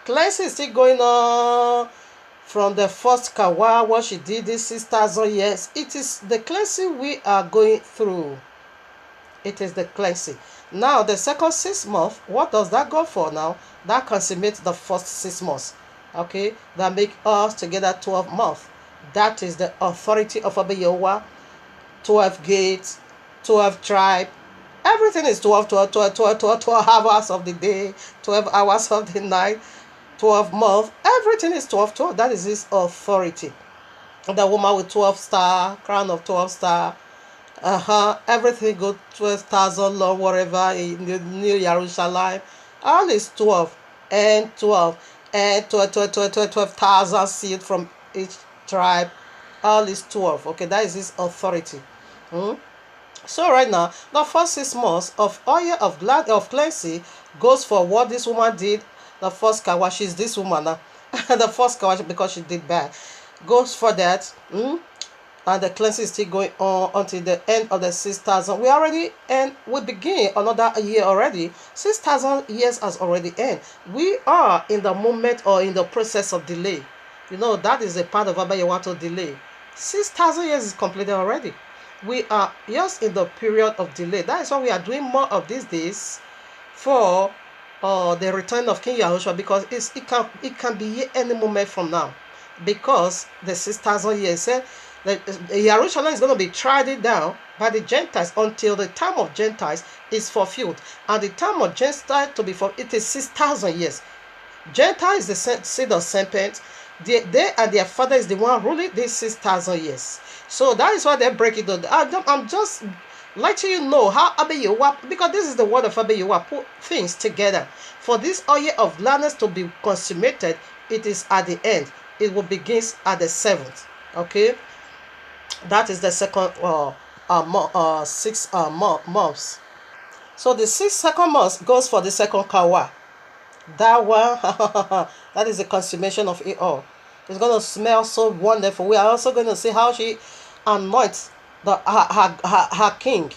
Cleansing is still going on from the first kawa, what she did this 6,000 years. It is the cleansing we are going through. It is the cleansing. Now, the second 6 months, what does that go for now? That consummates the first 6 months. Okay? That make us together 12 months. That is the authority of Abba Yahuwah. 12 gates, 12 tribes. Everything is 12 hours of the day, 12 hours of the night, 12 months. Everything is 12. That is his authority. The woman with 12 star, crown of 12 star. Everything go 12,000 long, whatever in the New Jerusalem. All is 12 and 12 and 12,000 seed from each tribe. All is 12. Okay, that is his authority. So right now, the first 6 months of oil of glad of cleansing goes for what this woman did. The first kawash is this woman now. The first kawash because she did bad goes for that. And the cleansing is still going on until the end of the 6,000. We begin another year already. 6,000 years has already ended. We are in the moment or in the process of delay. That is a part of Yahuah'S delay. 6,000 years is completed already. We are just in the period of delay. That is why we are doing more of these days for the return of King Yahushua, because it can be any moment from now, because the 6,000 years said that Jerusalem is going to be trodden down by the Gentiles until the time of Gentiles is fulfilled, and the time of Gentiles to be fulfilled, it is 6,000 years. Gentile is the seed of serpent. They and their father is the one ruling these 6,000 years. So that is why they break it down. I'm just letting you know how Abba Yahuwah, because this is the word of Abba Yahuwah, put things together. For this oil of gladness to be consummated, it is at the end. It will begin at the 7th. Okay, that is the second 6 months. So the 6th month goes for the second kawa. That one, that is the consummation of it all. It's going to smell so wonderful. We are also going to see how she anoints her king,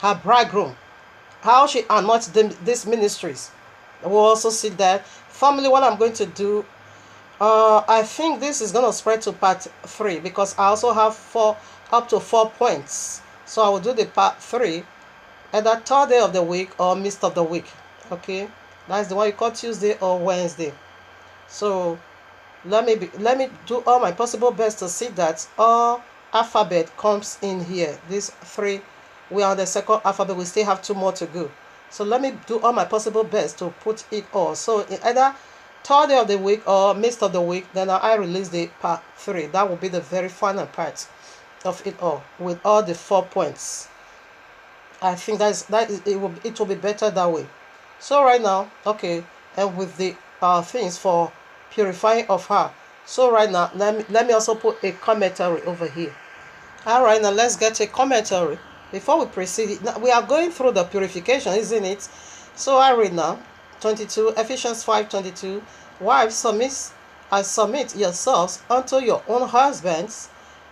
her bridegroom, how she anoints these ministries. We'll also see that. Family, what I'm going to do, I think this is going to spread to part 3, because I also have up to 4 points. So I will do the part 3 at the 3rd day of the week or midst of the week. Okay, that's the one you call Tuesday or Wednesday. So let me do all my possible best to see that all alphabet comes in here. These 3, we are on the second alphabet. We still have 2 more to go. So let me do all my possible best to put it all. So in either 3rd day of the week or midst of the week, then I release the part 3. That will be the very final part of it all, with all the 4 points. I think it will be better that way. So right now, okay, and with the things for purifying of her. So right now, let me also put a commentary over here. All right, now let's get a commentary before we proceed. Now, we are going through the purification, isn't it? So I read now 22 Ephesians 5:22. Wives, submit yourselves unto your own husbands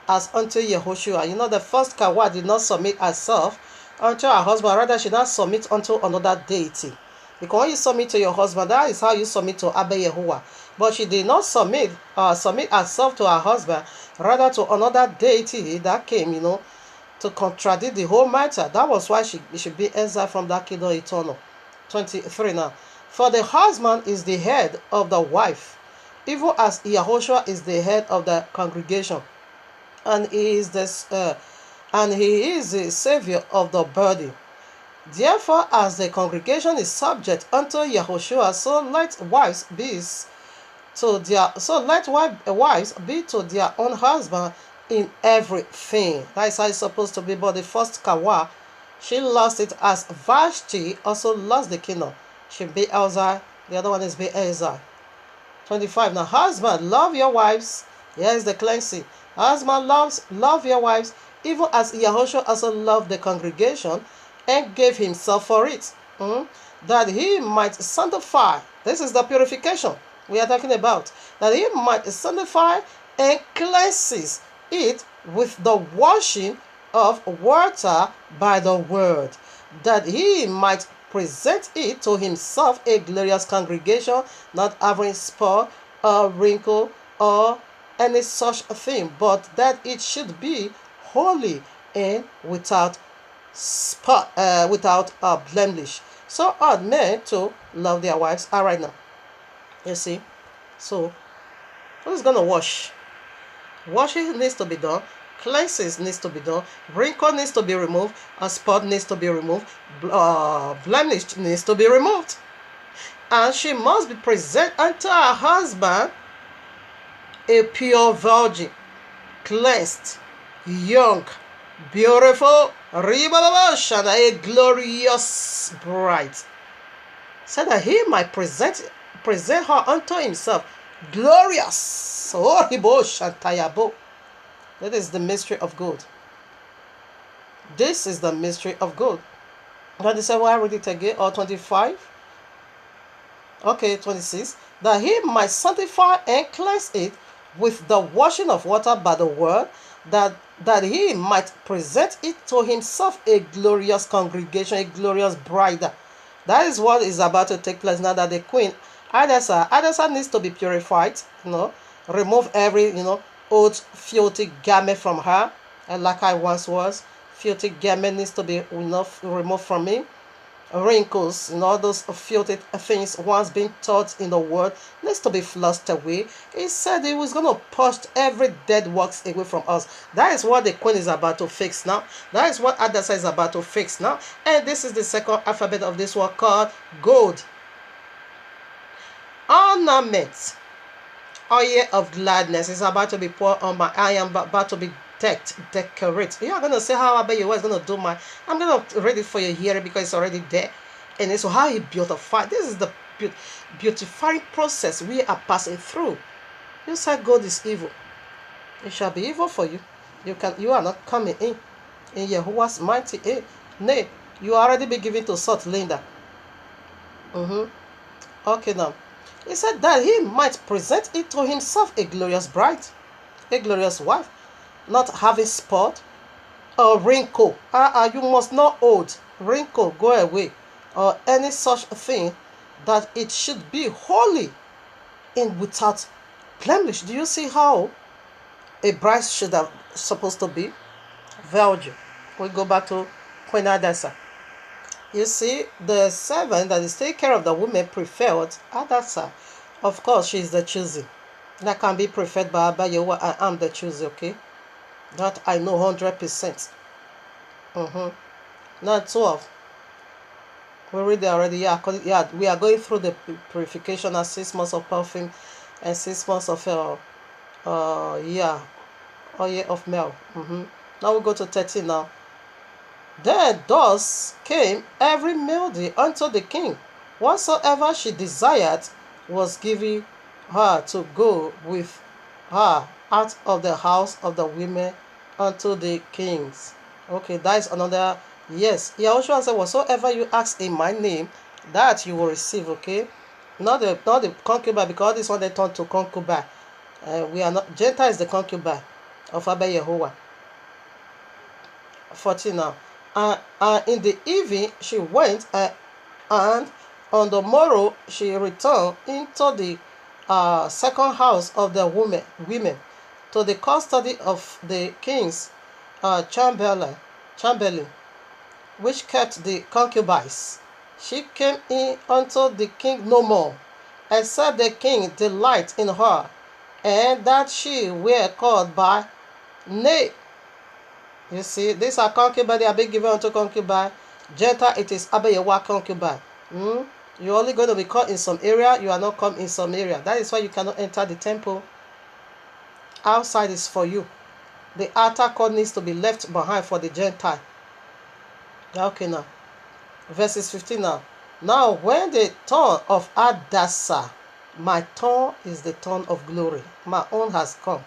as unto Yahushua. The first Kawa did not submit herself unto her husband, rather she not submit unto another deity. Because when you submit to your husband, that is how you submit to Abba Yahuwah. But she did not submit herself to her husband, rather to another deity that came, to contradict the whole matter. That was why she should be exiled from that kingdom eternal. 23 now. For the husband is the head of the wife, even as Yahushua is the head of the congregation, and he is the savior of the body. Therefore, as the congregation is subject unto Yahushua, so let wives be to their own husband in everything. That is how it's supposed to be. But the first Kawa, she lost it, as Vashti also lost the kingdom. She be Elzai, the other one is be Elzai. 25. Now, husband, love your wives. Here is the cleansing. Husband, love your wives, even as Yahushua also loved the congregation and gave himself for it, that he might sanctify. This is the purification we are talking about. That he might sanctify and cleanses it with the washing of water by the word, that he might present it to himself a glorious congregation, not having spot or wrinkle or any such thing, but that it should be holy and without spot, without blemish. So ought men to love their wives. All right now, you see. So who's gonna wash? Washing needs to be done. Cleanses needs to be done. Wrinkle needs to be removed. A spot needs to be removed. Blemish needs to be removed. And she must be present unto her husband a pure virgin, cleansed, young, beautiful, and a glorious bride, so that he might present her unto himself glorious. That is the mystery of God. This is the mystery of God. 27, I read it again, or 25. Okay, 26. That he might sanctify and cleanse it with the washing of water by the word, that he might present it to himself a glorious congregation, a glorious bride. That is what is about to take place now, that the queen Hadassah needs to be purified, remove every, old filthy garment from her, and like I once was, filthy garment needs to be, removed from me. Wrinkles, all those filthy things once being taught in the world needs to be flushed away. He said he was going to push every dead works away from us. That is what the queen is about to fix now. That is what Hadassah is about to fix now. And this is the second alphabet of this word called gold. Ornament, oil of gladness is about to be poured on my. I am about to be decorate. You are going to say how I bet you was going to do my. I'm going to read it for your hearing because it's already there. And it's how he beautified. This is the beautifying process we are passing through. You said God is evil. It shall be evil for you. You are not coming in Yahuah's mighty name. Nay, you already be given to such Linda. Okay now. He said that he might present it to himself a glorious bride, a glorious wife, not having spot or wrinkle. You must not hold wrinkle, go away, or any such thing, that it should be holy and without blemish. Do you see how a bride should have supposed to be? Virgin. We go back to Queen Hadassah. You see, the servant that is taking care of the women preferred Hadassah. Of course, she is the choosing. That can be preferred by Yahuwah. I am the choosing, okay? That I know 100%. Now 12. We read it already. Yeah, we are going through the purification of 6 months of perfume and 6 months of oil of milk. Now we go to 13 now. Then thus came every melody unto the king. Whatsoever she desired was given her to go with her out of the house of the women unto the kings. Okay, that is another. Yes, Yahushua said, whatsoever you ask in my name, that you will receive. Okay, not the concubine, because this one they turn to concubine. We are not. Gentile is the concubine of Abba Yahuwah. 14 now. In the evening she went, and on the morrow she returned into the second house of the women, to the custody of the king's chamberlain, which kept the concubines. She came in unto the king no more, except the king delight in her, and that she were called by name. You see, these are concubines, they are being given unto concubine. Gentile, it is Abba Yahuwah concubine. You're only going to be caught in some area, you are not come in some area. That is why you cannot enter the temple. Outside is for you. The outer court needs to be left behind for the Gentile. Okay now. Verses 15 now. Now when the turn of Hadassah, my turn is the turn of glory. My own has come.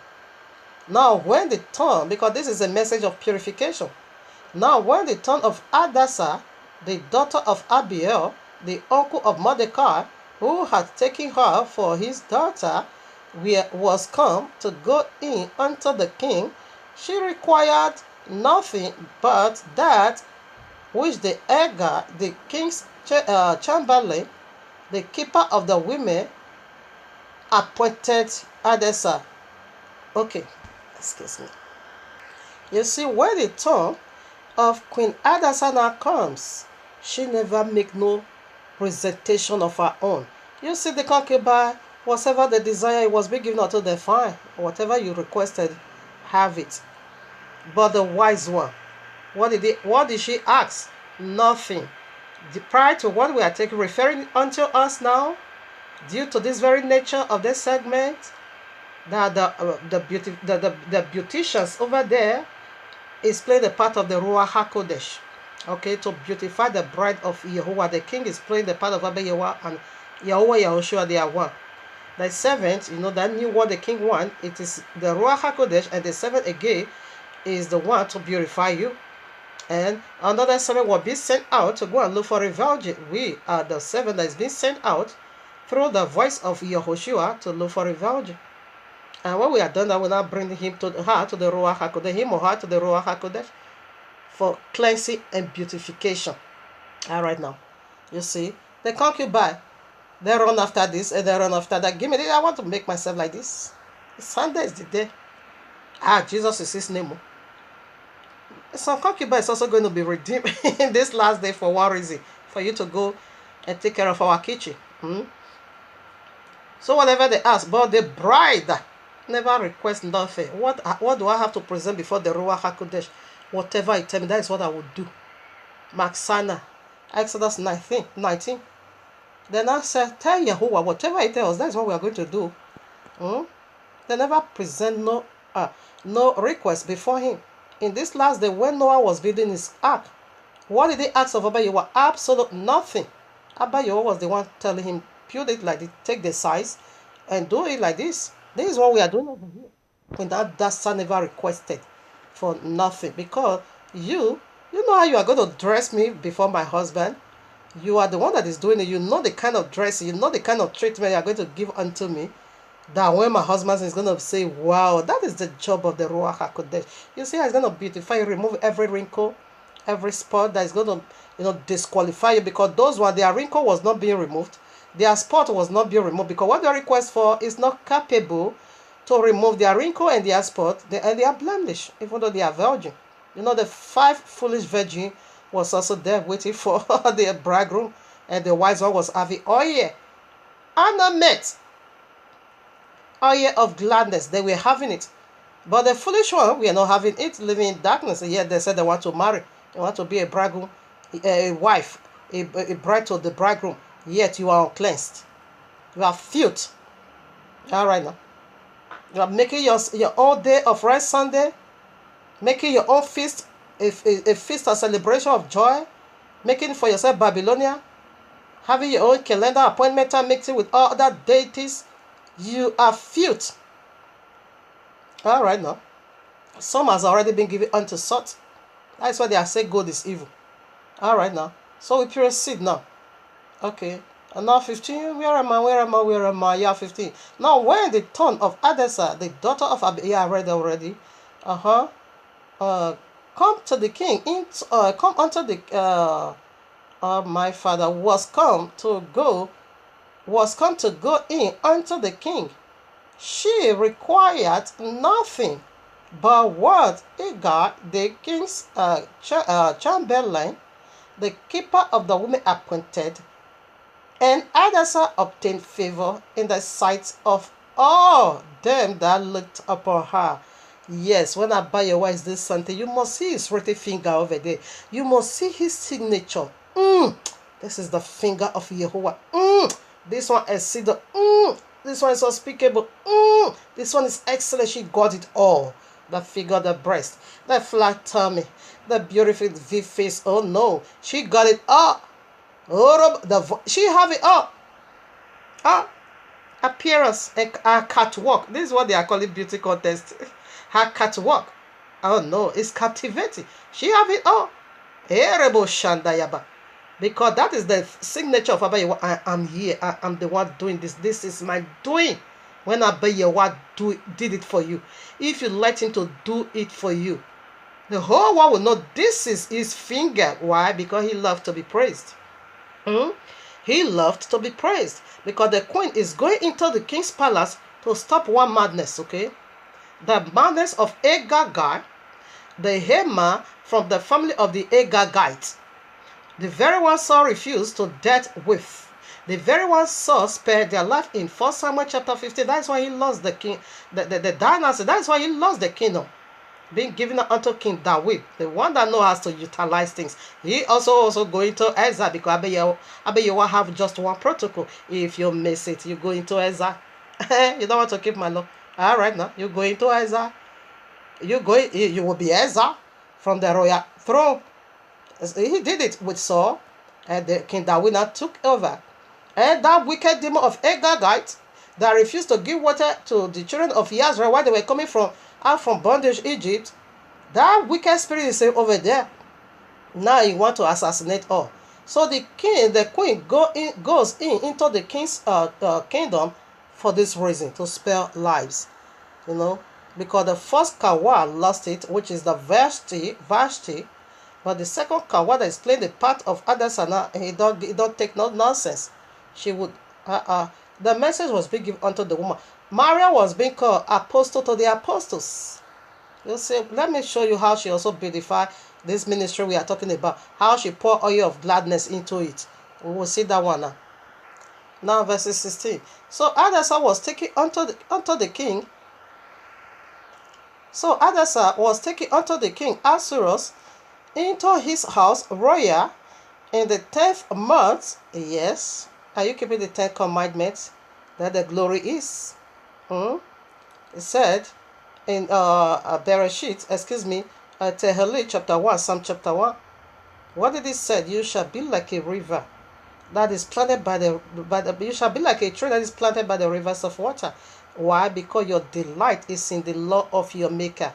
Now when the turn, because this is a message of purification. Now when the turn of Hadassah, the daughter of Abiel, the uncle of Mordecai, who had taken her for his daughter, was come to go in unto the king, she required nothing but that which the Eggar, the king's chamberlain, the keeper of the women, appointed Hadassah. Okay, excuse me. You see, when the turn of Queen Hadassah now comes, she never make no presentation of her own. You see, the concubine, whatever the desire was being given unto the fine, whatever you requested, have it. But the wise one, what did she ask? Nothing. Prior to what we are referring unto us now, due to this very nature of this segment, that the beauticians over there is playing the part of the Ruach HaKodesh. Okay, to beautify the bride of Yahuwah. The king is playing the part of Abba Yahuwah, and Yahuwah Yahushua, they are one. The servant, that knew what the king wants. It is the Ruach HaKodesh, and the servant again is the one to beautify you. And another 7 will be sent out to go and look for a virgin. We are the 7 that is being sent out through the voice of Yahushua to look for a virgin. And when we are done, I will now bring him to her to the Ruach HaKodesh, him or her to the Ruach HaKodesh for cleansing and beautification. All right, now, you see, the concubine, they run after this and they run after that. Give me this. I want to make myself like this. Sunday is the day. Jesus is his name. Some concubine is also going to be redeemed in this last day for one reason, for you to go and take care of our kitchen. So whatever they ask, but the bride never request nothing. What do I have to present before the Ruach HaKodesh? Whatever you tell me, that is what I will do. Mark Sana, Exodus 19. Then I said, tell Yahuwah, whatever he tells us, that is what we are going to do. They never present no request before him. In this last day, when Noah was building his ark, what did he ask of Abba Yahuwah? Absolutely nothing. Abba Yahuwah was the one telling him, build it like this, take the size, and do it like this. This is what we are doing over here. When that son never requested for nothing. Because you know how you are going to dress me before my husband. You are the one that is doing it. You know the kind of dress, you know the kind of treatment you are going to give unto me. That when my husband is going to say, wow, that is the job of the Ruach HaKodesh. You see how it's going to beautify you, remove every wrinkle, every spot that is going to, disqualify you. Because those ones, their wrinkle was not being removed. Their spot was not being removed. Because what they request for is not capable to remove their wrinkle and their spot. And they are blemish, even though they are virgin. The 5 foolish virgin was also there waiting for the bridegroom. And the wise one was having oil. Anna met. Oil of gladness, they were having it. But the foolish one, we are not having it, living in darkness. And yet they said they want to marry. They want to be a bridegroom, a wife, a bride to the bridegroom. Yet you are uncleansed. You are filth. All right now. You are making your own day of rest Sunday. Making your own feast, a feast of celebration of joy. Making for yourself Babylonia. Having your own calendar appointment time, mixing with all other deities. You are filth. All right now. Some has already been given unto salt. That's why they are saying good is evil. All right now. So we proceed now. Okay. And now 15. Where am I? Yeah, 15. Now when the turn of Adessa, the daughter of I read already. Come to the king. Come unto the my father was come to go in unto the king. She required nothing but what Hagar, the king's chamberlain, the keeper of the women appointed, and Adasa obtained favor in the sight of all them that looked upon her. Yes, when Abba Yahuwah is this something, you must see his written finger over there. You must see his signature. This is the finger of Yahuwah. This one is cedar. This one is unspeakable. This one is excellent. She got it all. The figure, the breast, the flat tummy, the beautiful V face. Oh no, she got it all. She have it all. Appearance, her catwalk. This is what they are calling beauty contest. Her catwalk. Oh no, it's captivating. She have it all. Erebo Shandayaba. Because that is the signature of Abba Yahuwah. I am here. I am the one doing this. This is my doing. When Abba Yahuwah did it for you. If you let him to do it for you, the whole world will know this is his finger. Why? Because he loved to be praised. He loved to be praised. Because the queen is going into the king's palace to stop one madness, okay? The madness of Agagite, the Hema from the family of the Agagites. The very one Saul refused to death with. The very one Saul spared their life in 1 Samuel chapter 15. That's why he lost the king, the dynasty. That's why he lost the kingdom. Being given unto King David, the one that knows how to utilize things. He also going to Ezra because Abba Yahuwah have just one protocol. If you miss it, you go into Ezra. You don't want to keep my law. All right, now you go into Ezra. You will be Ezra from the royal throne. He did it with Saul, and the King David now took over. And that wicked demon of Agagite that refused to give water to the children of Israel while they were coming out from bondage Egypt, that wicked spirit is over there. Now you want to assassinate her. So the queen goes into the king's kingdom for this reason, to spare lives. You know, because the first Kawa lost it, which is the Vashti, but the second Kawa that is playing the part of Adasana, he don't take no nonsense. She would the message was being given unto the woman. Maria was being called apostle to the apostles. You see, let me show you how she also beautified this ministry we are talking about. How she poured oil of gladness into it. We will see that one now. Now verse 16. So Adasa was taken unto the king. So Adasa was taken unto the king Ahasuerus into his house royal in the 10th month. Yes. Are you keeping the 10th commandment? That the glory is. It said in Bereshit, Tehillim chapter 1, Psalm chapter 1. What did it say? You shall be like a river that is planted you shall be like a tree that is planted by the rivers of water. Why? Because your delight is in the law of your maker.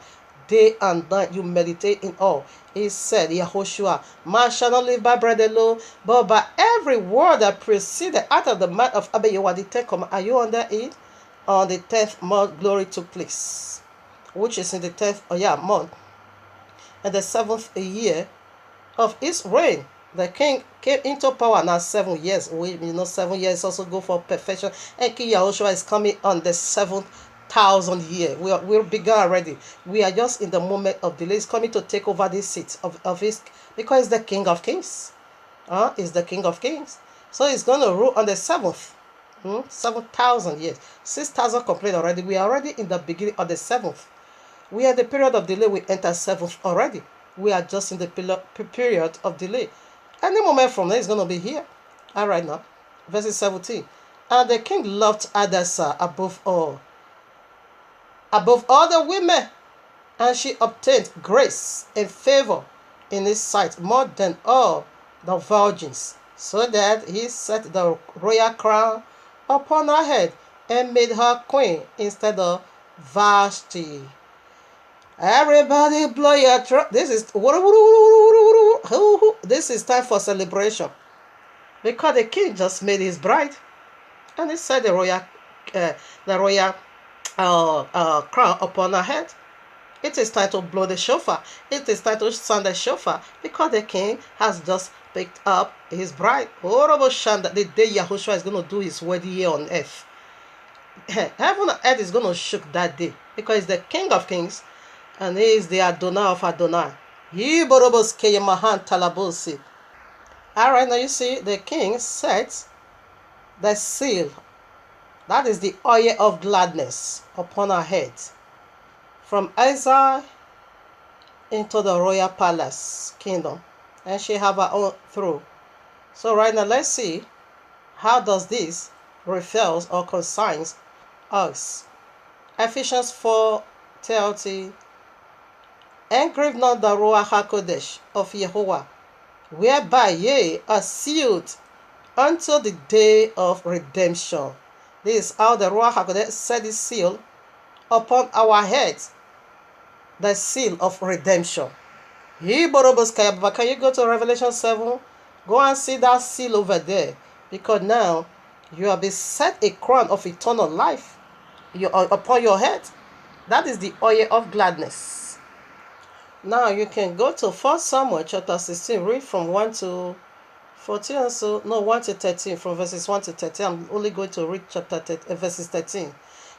Day and night you meditate in all. He said, Yahushua, man shall not live by bread alone, but by every word that proceeded out of the mouth of Abba Yahweh the 10th command. Are you under it? On the 10th month, glory took place, which is in the 10th month, and the 7th year of his reign. The king came into power now 7 years. 7 years also go for perfection. And King Yahushua is coming on the 7,000 year. We're begun already. We are just in the moment of delay. He's coming to take over this seat of his, because he's the King of Kings. He's the King of Kings. So he's going to rule on the 7th. 7,000 years. 6,000 complete already. We are already in the beginning of the 7th. We are in the period of delay. We enter 7th already. We are just in the period of delay. Any moment from now, he's going to be here. All right now. Verse 17. And the king loved Adasa above all the women, and she obtained grace and favor in his sight more than all the virgins, so that he set the royal crown upon her head and made her queen instead of Vashti. Everybody blow your trumpet. This is time for celebration, because the king just made his bride, and he set the royal crown upon her head. It is time to blow the shofar. It is time to sound the shofar, because the king has just picked up his bride. The day Yahushua is going to do his wedding here on earth. Heaven and earth is going to shook that day, because he's the King of Kings, and he is the Adonai of Adonai. Alright, now you see the king sets the seal, that is the oil of gladness, upon her head, from exile into the royal palace kingdom, and she have her own throne. So right now, let's see how does this refers or concerns us. Ephesians 4:30. Engrave not the Ruach HaKodesh of Yahuwah, whereby ye are sealed until the day of redemption. This is how the Ruach HaKodesh set his seal upon our heads, the seal of redemption. Can you go to Revelation 7? Go and see that seal over there, because now you have been set a crown of eternal life upon your head. That is the oil of gladness. Now you can go to 1 Samuel chapter 16, read from 1 to 14, and 1 to 13, from verses 1 to 13. I'm only going to read verses 13.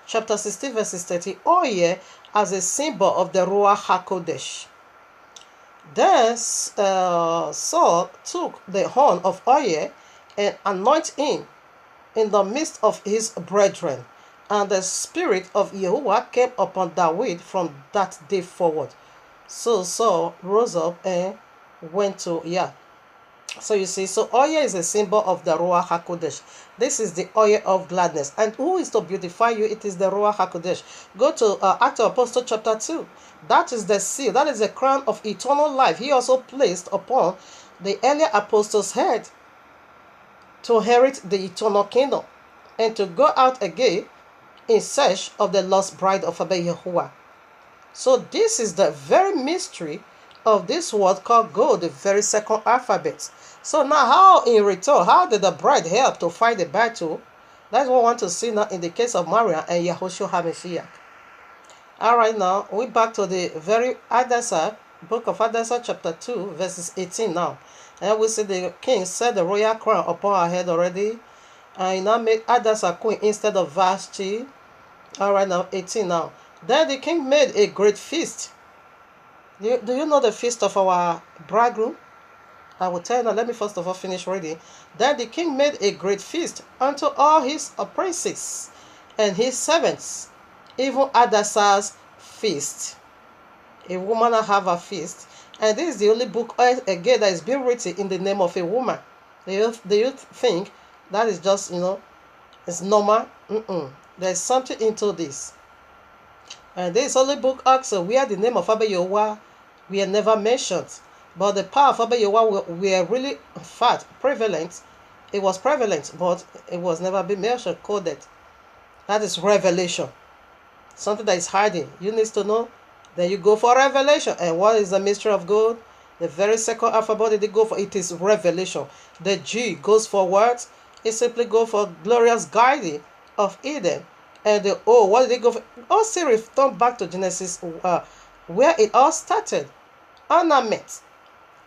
Chapter 16, verses 13. Oil as a symbol of the Ruach HaKodesh. Then Saul took the horn of oil and anointed him in the midst of his brethren. And the spirit of Yahuwah came upon David from that day forward. So Saul rose up and went to So you see, so oil is a symbol of the Ruach HaKodesh. This is the oil of gladness. And who is to beautify you? It is the Ruach HaKodesh. Go to Acts of Apostles chapter 2. That is the seal. That is the crown of eternal life. He also placed upon the earlier apostles' head to inherit the eternal kingdom and to go out again in search of the lost bride of Abba Yahuwah. So this is the very mystery of this word called gold, the very second alphabet. So now how in return, how did the bride help to fight the battle? That's what we want to see now in the case of Maria and Yahushua HaMashiach. Alright, now we back to the very Hadassah, book of Hadassah chapter 2 verses 18 now. And we see the king set the royal crown upon her head already. And he now made Hadassah queen instead of Vashti. Alright, now 18 now. Then the king made a great feast. Do you know the feast of our bridegroom? I will tell you now. Let me first of all finish reading. Then the king made a great feast unto all his princes and his servants, even Hadassah's feast. A woman have a feast. And this is the only book again that is being written in the name of a woman. Do you think that is just, it's normal? There's something into this. And this only book also where the name of Abba Yahuwah were never mentioned. But the power of Abba Yahuwah were really fat, prevalent. It was prevalent, but it was never been mentioned, coded. That is revelation. Something that is hiding. You need to know. Then you go for revelation. And what is the mystery of God? The very second alphabet they go for, it is revelation. The G goes for what? It simply go for glorious guiding of Eden. And the O, what did they go for? All still return back to Genesis, where it all started. Ornament,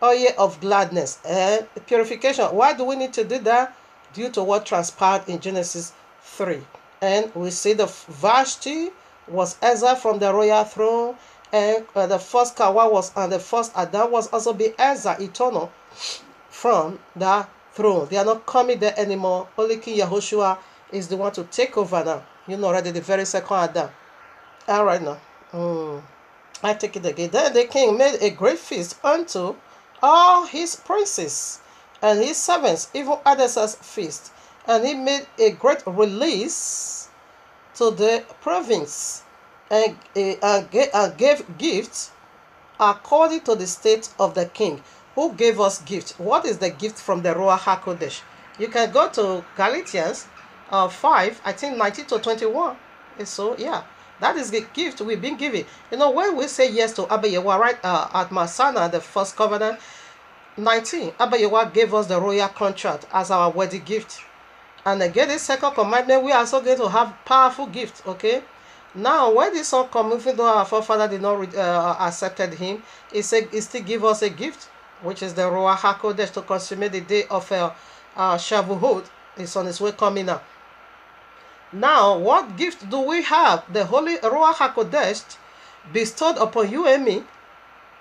oil of gladness, and purification. Why do we need to do that? Due to what transpired in Genesis 3. And we see the Vashti was exiled from the royal throne, and the first Kawa was, and the first Adam was also being exiled, eternal, from the throne. They are not coming there anymore. Only King Yahushua is the one to take over now. You know already the very second Adam. Alright now. I take it again. Then the king made a great feast unto all his princes and his servants, even Hadassah's feast. And he made a great release to the province and gave gifts according to the state of the king. Who gave us gift? What is the gift from the Ruach HaKodesh? You can go to Galatians 5, I think 19 to 21. And so, yeah, that is the gift we've been given. When we say yes to Abba Yahuwah, right at Masana, the first covenant, 19, Abba Yahuwah gave us the royal contract as our wedding gift. And again, the second commandment, we are also going to have powerful gift, okay? Now, when this son come, even though our forefather did not accepted him, he still give us a gift, which is the Ruach HaKodesh, to consummate the day of Shavuot. It's on its way coming now. Now, what gift do we have? The Holy Ruach HaKodesh bestowed upon you and me.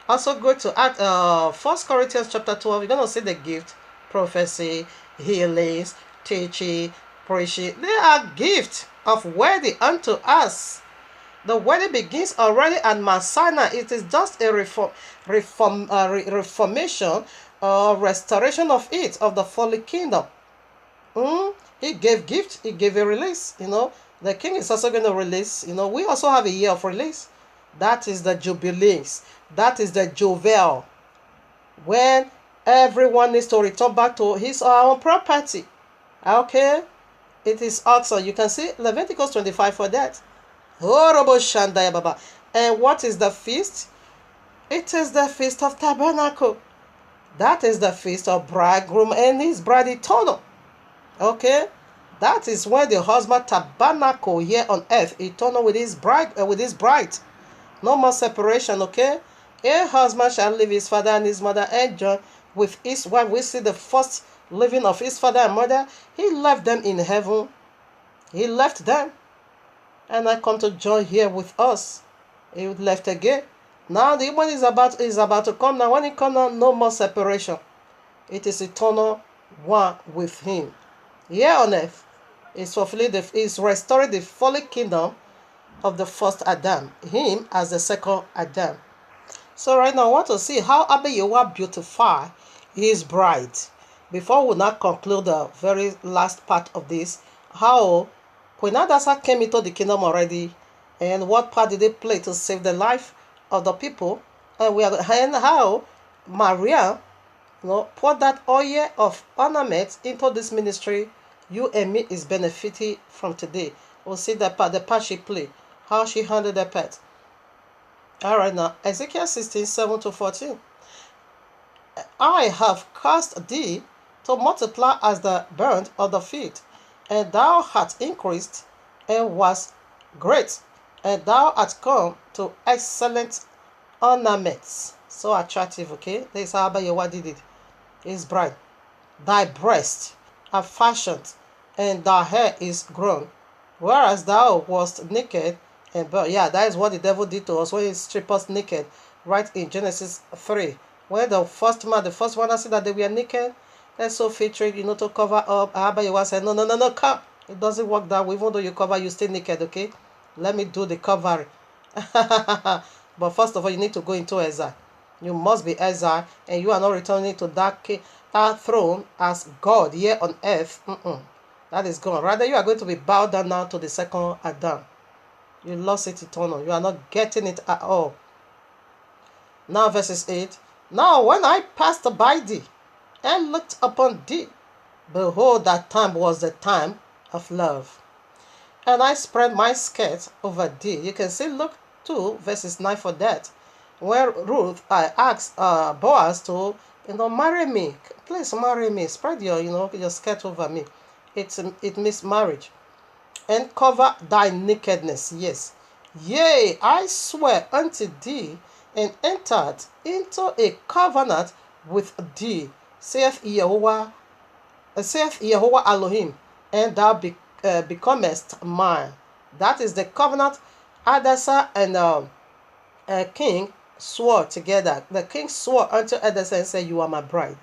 Also go to 1 Corinthians chapter 12. You're going to see the gift, prophecy, healings, teaching, preaching. They are gifts of wedding unto us. The wedding begins already at Mount Sinai. It is just a reformation or restoration of it, of the fallen kingdom. He gave gift, he gave a release. The king is also going to release. We also have a year of release. That is the jubilees. That is the Jovel. When everyone needs to return back to his or her own property. Okay? It is also, you can see Leviticus 25 for that. And what is the feast? It is the feast of tabernacle. That is the feast of bridegroom and his bride eternal. Okay? That is when the husband tabernacle here on earth, eternal with his bride. No more separation, okay? A husband shall leave his father and his mother and join with his wife. We see the first living of his father and mother. He left them in heaven. He left them. And I come to join here with us. He left again. Now the one is about to come. Now when he comes now, no more separation. It is eternal one with him. Here on earth is restoring the fallen kingdom of the first Adam. Him as the second Adam. So right now I want to see how Abba Yahuwah beautify his bride. Before we now conclude the very last part of this, how Queen Hadassah came into the kingdom already, and what part did they play to save the life of the people, and how Maria, poured that oil of ornament into this ministry. You and me is benefiting from today. We'll see the part she played, how she handled the part. All right now, Ezekiel 16:7-14. I have caused thee to multiply as the bird of the field, and thou hast increased and was great, and thou art come to excellent ornaments. So attractive, okay? This is how Yahuwah did it. It's bright. Thy breast are fashioned, and thy hair is grown, whereas thou wast naked and bare. Yeah, that is what the devil did to us when he stripped us naked, right in Genesis 3. When the first one that said that they were naked, that's so featured, to cover up. Abba Yahuwah said, no, no, no, no, come. It doesn't work that way. Even though you cover, you stay naked, okay? Let me do the covering. But first of all, you need to go into exile. You must be exiled, and you are not returning to that throne as God here on earth. That is gone. Rather, you are going to be bowed down now to the second Adam. You lost it eternal. You are not getting it at all. Now, verses 8. Now, when I passed by thee and looked upon thee, behold, that time was the time of love. And I spread my skirt over thee. You can see, look to verses 9 for that. Where Ruth, I asked Boaz to, marry me. Please marry me. Spread your skirt over me. It means marriage. And cover thy nakedness. Yes. Yea, I swear unto thee, and entered into a covenant with thee, saith Yahuwah Elohim, and thou becomest mine. That is the covenant Hadassah and king swore together. The king swore unto Hadassah and said, you are my bride.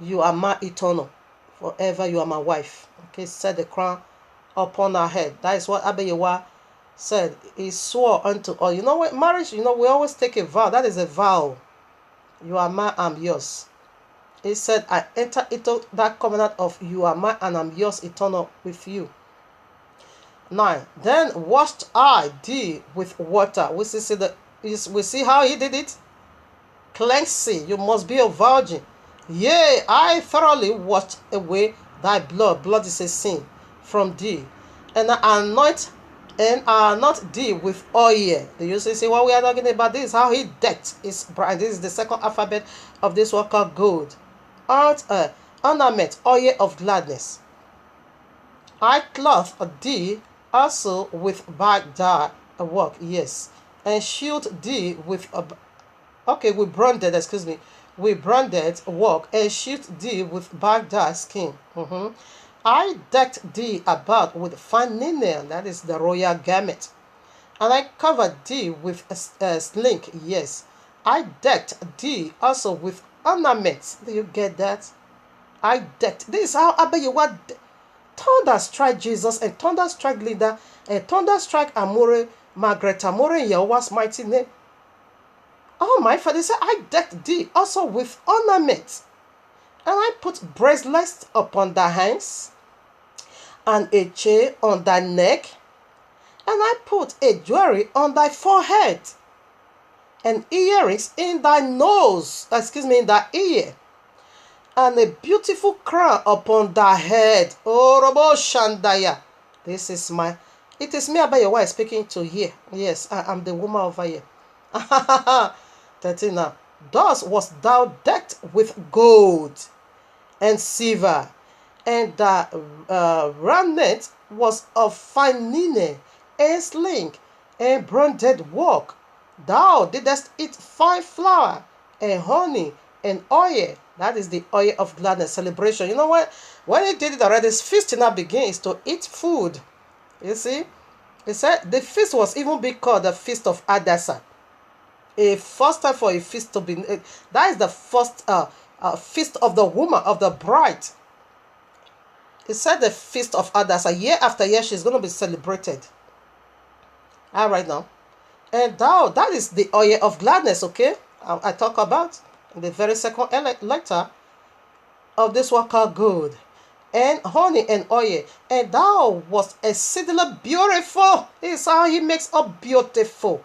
You are my eternal. Forever you are my wife. Okay, set the crown upon her head. That is what Abba Yahuwah said. He swore unto all. You know what? Marriage, we always take a vow. That is a vow. You are mine, I'm yours. He said, I enter into that covenant of you are mine and I'm yours eternal with you. 9. Then washed I thee with water. We see how he did it. Cleansing. You must be a virgin. Yea, I thoroughly washed away thy blood. Blood is a sin from thee. And I anoint thee with oil. Do you see what we are talking about? This is how he decked his bride. This is the second alphabet of this word called gold. Ornament, oil of gladness. I clothed thee also with Baghdad work, yes, and shewed thee with we branded work and shewed thee with Baghdad skin. I decked thee about with fine linen, that is the royal garment, and I covered thee with a slink, yes. I decked thee also with ornaments. Do you get that? I decked. This is how Abba Yahuwah thunder strike Jesus and thunder strike Linda and thunder strike Amore, Margaret Amore in Yahuah's mighty name. Oh my Father, said, I decked thee also with ornaments, and I put bracelets upon thy hands, and a chain on thy neck, and I put a jewelry on thy forehead, and earrings in thy nose, in thy ear, and a beautiful crown upon thy head. Oh, Robo Shandaya. It is me, Abba Yahuwah, speaking to here. Yes, I am the woman over here. 13 now. Thus wast thou decked with gold and silver, and the raiment was of fine linen and slink and branded work. Thou didst eat fine flour and honey and oil. That is the oil of gladness, celebration. You know what? When he did it already, his feast now begins to eat food. You see? He said the feast was even be called the feast of Hadassah. A first time for a feast to be. That is the first feast of the woman, of the bride. He said the feast of Hadassah. Year after year, she's going to be celebrated. All right now. And thou, that is the oil of gladness, okay? I talk about in the very second letter of this word called gold, and honey and oil. And thou wast exceedingly beautiful. This is how he makes us beautiful.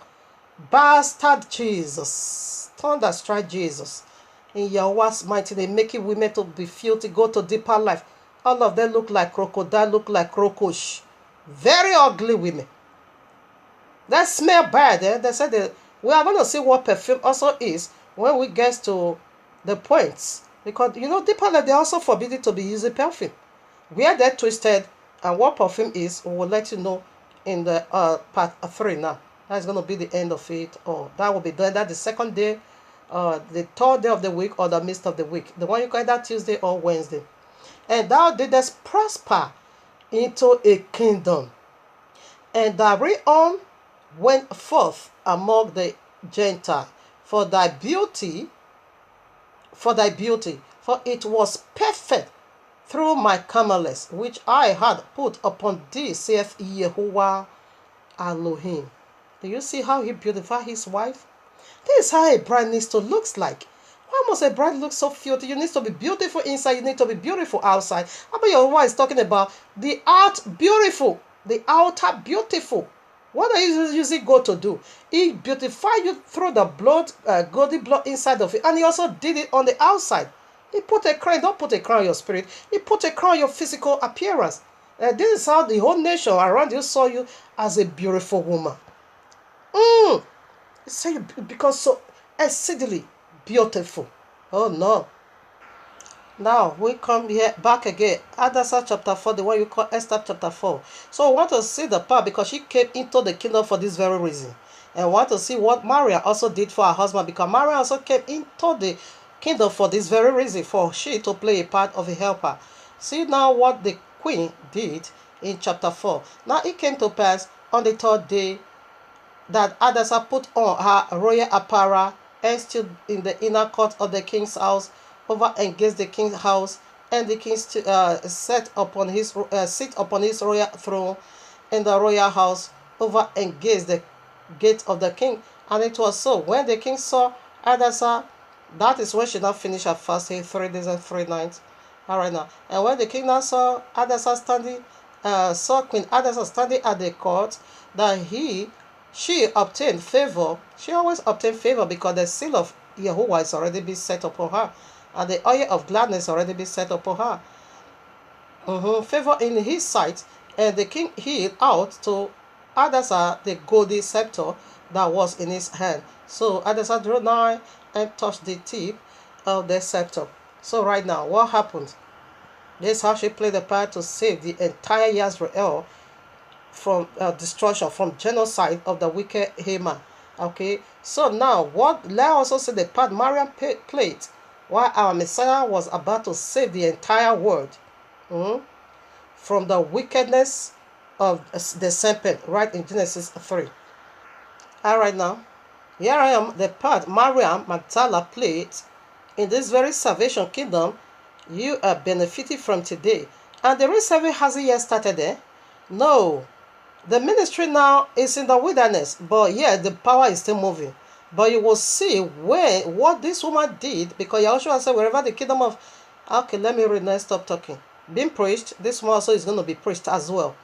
Bastard Jesus. Thunder strike Jesus. In Yahuah's mighty name, making women to be filthy, go to deeper life. All of them look like crocodile, look like crocodile. Very ugly women. That smell bad. They said we are going to see what perfume also is when we get to the points. Because, deeper they also forbidden to be using perfume. Where they twisted and what perfume is, we will let you know in the part 3 now. That's going to be the end of it. Or that will be done. That the second day, the third day of the week, or the midst of the week. The one you call that Tuesday or Wednesday. And thou didst prosper into a kingdom, and thy realm went forth among the Gentiles for thy beauty, for it was perfect through my cameless, which I had put upon thee, saith Yahuwah Elohim. Do you see how he beautified his wife? This is how a bride needs to look like. Why must a bride look so filthy? You need to be beautiful inside. You need to be beautiful outside. How about your wife is talking about the out beautiful, the outer beautiful. What are you usually go to do? He beautified you through the blood, godly blood inside of it, and he also did it on the outside. He put a crown. Don't put a crown on your spirit. He put a crown on your physical appearance. This is how the whole nation around you saw you as a beautiful woman. Say you become so exceedingly beautiful. Oh no. Now we come here back again. Hadassah chapter 4, the one you call Esther chapter 4. So we want to see the part because she came into the kingdom for this very reason. And we want to see what Maria also did for her husband, because Maria also came into the kingdom for this very reason, for she to play a part of a helper. See now what the queen did in chapter 4. Now it came to pass on the third day that Hadassah put on her royal apparel and stood in the inner court of the king's house over against the king's house, and the king sit upon his royal throne in the royal house over against the gate of the king. And it was so, when the king saw Hadassah, that is when she now finished her fasting 3 days and 3 nights. All right now, and when the king now saw Hadassah standing, saw Queen Hadassah standing at the court, that she obtained favor. She always obtained favor because the seal of Yahuwah is already been set upon her, and the oil of gladness already been set upon her. Favor in his sight, and the king held out to Hadassah the golden scepter that was in his hand. So Hadassah drew nigh and touched the tip of the scepter. So right now, what happened? This is how she played the part to save the entire Israel from destruction, from genocide of the wicked Haman. Okay, so now let us also see the part Mariam played while our Messiah was about to save the entire world from the wickedness of the serpent, right in Genesis 3. All right now, here I am, the part Mariam Magdala played in this very salvation kingdom you are benefiting from today. And the real service hasn't yet started there. No. The ministry now is in the wilderness, but yeah, the power is still moving. But you will see what this woman did, because Yahushua said, wherever the kingdom of... Okay, let me read now, stop talking. Being preached, this one also is going to be preached as well.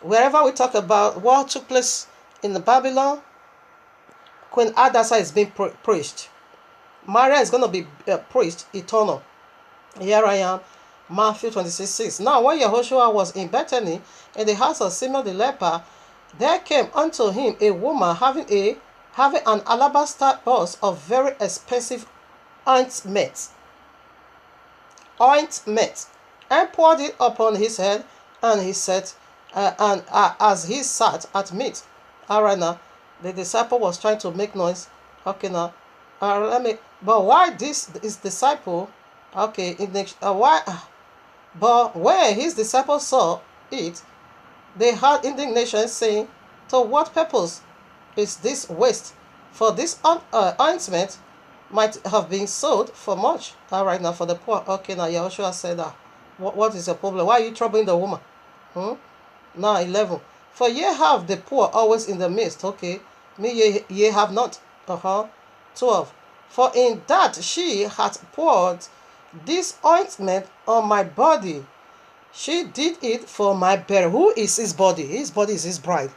Wherever we talk about what took place in the Babylon, Queen Hadassah is being preached. Maria is going to be preached eternal. Here I am, Matthew 26:6. Now when Yahushua was in Bethany, in the house of Simon the leper, there came unto him a woman having an alabaster box of very expensive ointment, and poured it upon his head, and he said, as he sat at meat. All right now, the disciple was trying to make noise. Okay now, but why this is disciple? Okay, but when his disciples saw it, they had indignation, saying, to what purpose is this waste? For this ointment might have been sold for much. All right, now for the poor. Okay, now Yahushua said that. What is your problem? Why are you troubling the woman? Now 11. For ye have the poor always in the midst. Okay, me ye have not. 12. For in that she hath poured this ointment on my body, she did it for my burial. Who is his body? His body is his bride.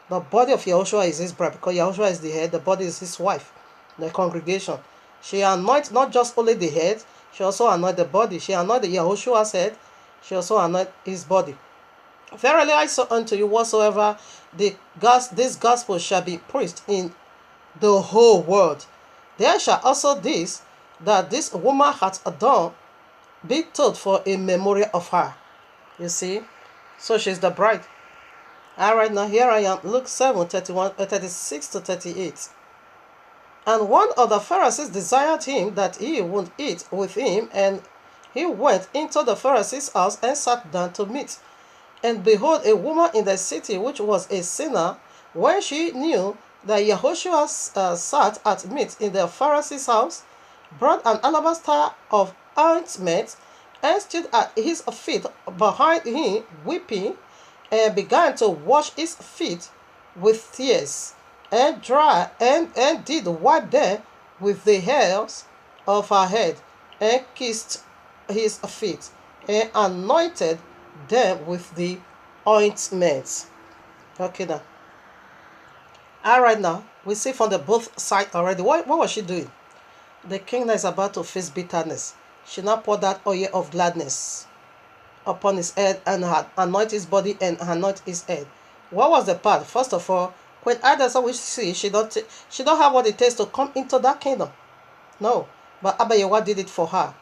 The body of Yahushua is his bride, because Yahushua is the head. The body is his wife, the congregation. She anoints not just only the head, she also anoints the body. She anointed Yahushua's head, she also anointed his body. Verily I say unto you, whatsoever this gospel shall be preached in the whole world, there shall also this that this woman hath done be told for a memorial of her. You see? So she's the bride. Alright, now here I am. Luke 7:36 to 38. And one of the Pharisees desired him that he would eat with him, and he went into the Pharisee's house and sat down to meat. And behold, a woman in the city which was a sinner, when she knew that Yahushua sat at meat in the Pharisee's house, brought an alabaster of ointment, and stood at his feet behind him, weeping, and began to wash his feet with tears, and did wipe them with the hairs of her head, and kissed his feet, and anointed them with the ointment. Okay, now. Alright, now we see from the both side already. What was she doing? The king is about to face bitterness. She now poured that oil of gladness upon his head and anoint his body and anoint his head. What was the part? First of all, Queen Adasa, we see she don't have what it takes to come into that kingdom. No, but Abba Yahweh did it for her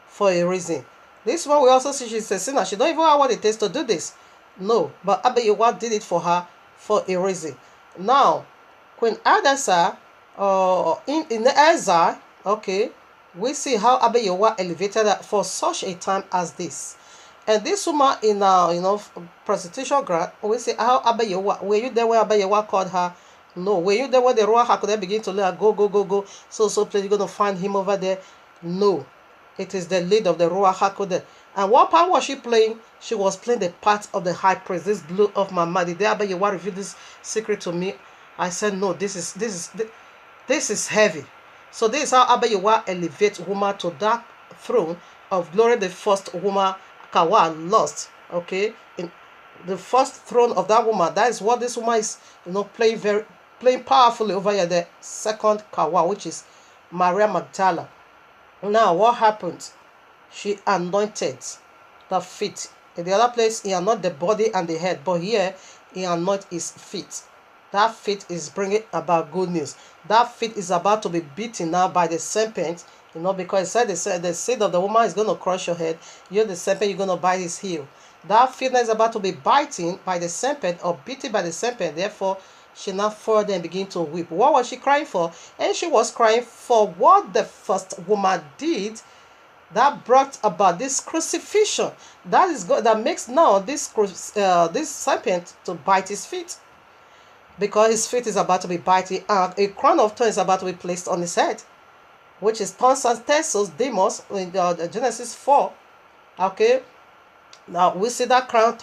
for a reason. This one we also see she's a sinner. She don't even have what it takes to do this. No, but Abba Yahweh did it for her for a reason. Now, Queen Adasa, in the exile, okay, we see how Abba Yahweh elevated her for such a time as this. And this woman in prostitution ground, we see how Abba Yahweh, were you there when Abba Yahweh called her? No. Were you there when the Ruach HaKodesh begin to let her go? So please, you're going to find him over there? No. It is the lead of the Ruach HaKodesh. And what part was she playing? She was playing the part of the high priest. This blew off my mind. Did Abba Yahweh reveal this secret to me? I said, no, this is heavy. So this is how Abba Yahweh elevates woman to that throne of glory. The first woman Kawa lost, okay, in the first throne of that woman. That is what this woman is, playing powerfully over here. The second Kawa, which is Maria Magdala. Now, what happened? She anointed the feet. In the other place, he anointed the body and the head, but here he anointed his feet. That feet is bringing about good news. That feet is about to be beaten now by the serpent. Because it said the seed of the woman is going to crush your head. You're the serpent, you're going to bite his heel. That feet is about to be biting by the serpent or beaten by the serpent. Therefore, she now further and begin to weep. What was she crying for? And she was crying for what the first woman did that brought about this crucifixion. That is God that makes now this serpent to bite his feet. Because his feet is about to be biting, and a crown of thorns is about to be placed on his head, which is thorns and tassels, demos, in Genesis 4. Okay, now we see that crown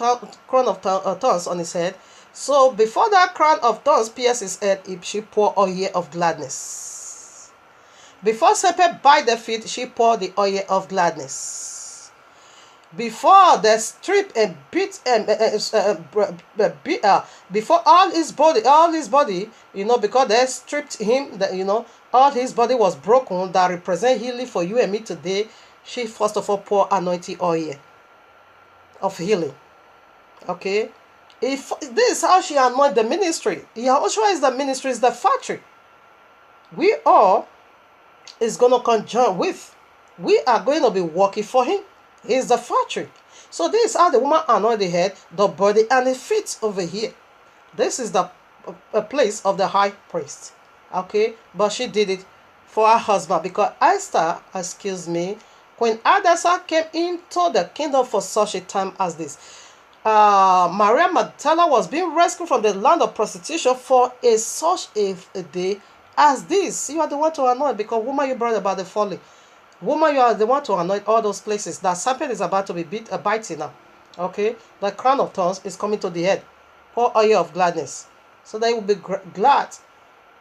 of thorns on his head. So before that crown of thorns pierced his head, she poured oil of gladness. Before serpent bite the feet, she poured the oil of gladness. Before they strip and beat and before all his body, because they stripped him, all his body was broken. That represent healing for you and me today. She first of all poured anointing oil of healing. Okay, if this is how she anointed the ministry. Yahushua is the ministry, is the factory. We all is gonna conjoin with. We are going to be working for him. He is the factory. So this is how the woman anointed the head, the body, and the feet over here. This is the place of the high priest. Okay, but she did it for her husband because Queen Adasa came into the kingdom for such a time as this. Maria Magdala was being rescued from the land of prostitution for such a day as this. You are the one to anoint, because woman, you brought about the folly. Woman, you are the one to anoint all those places. That serpent is about to be biting now. Okay, the crown of thorns is coming to the head. Pour oil of gladness, so they will be glad.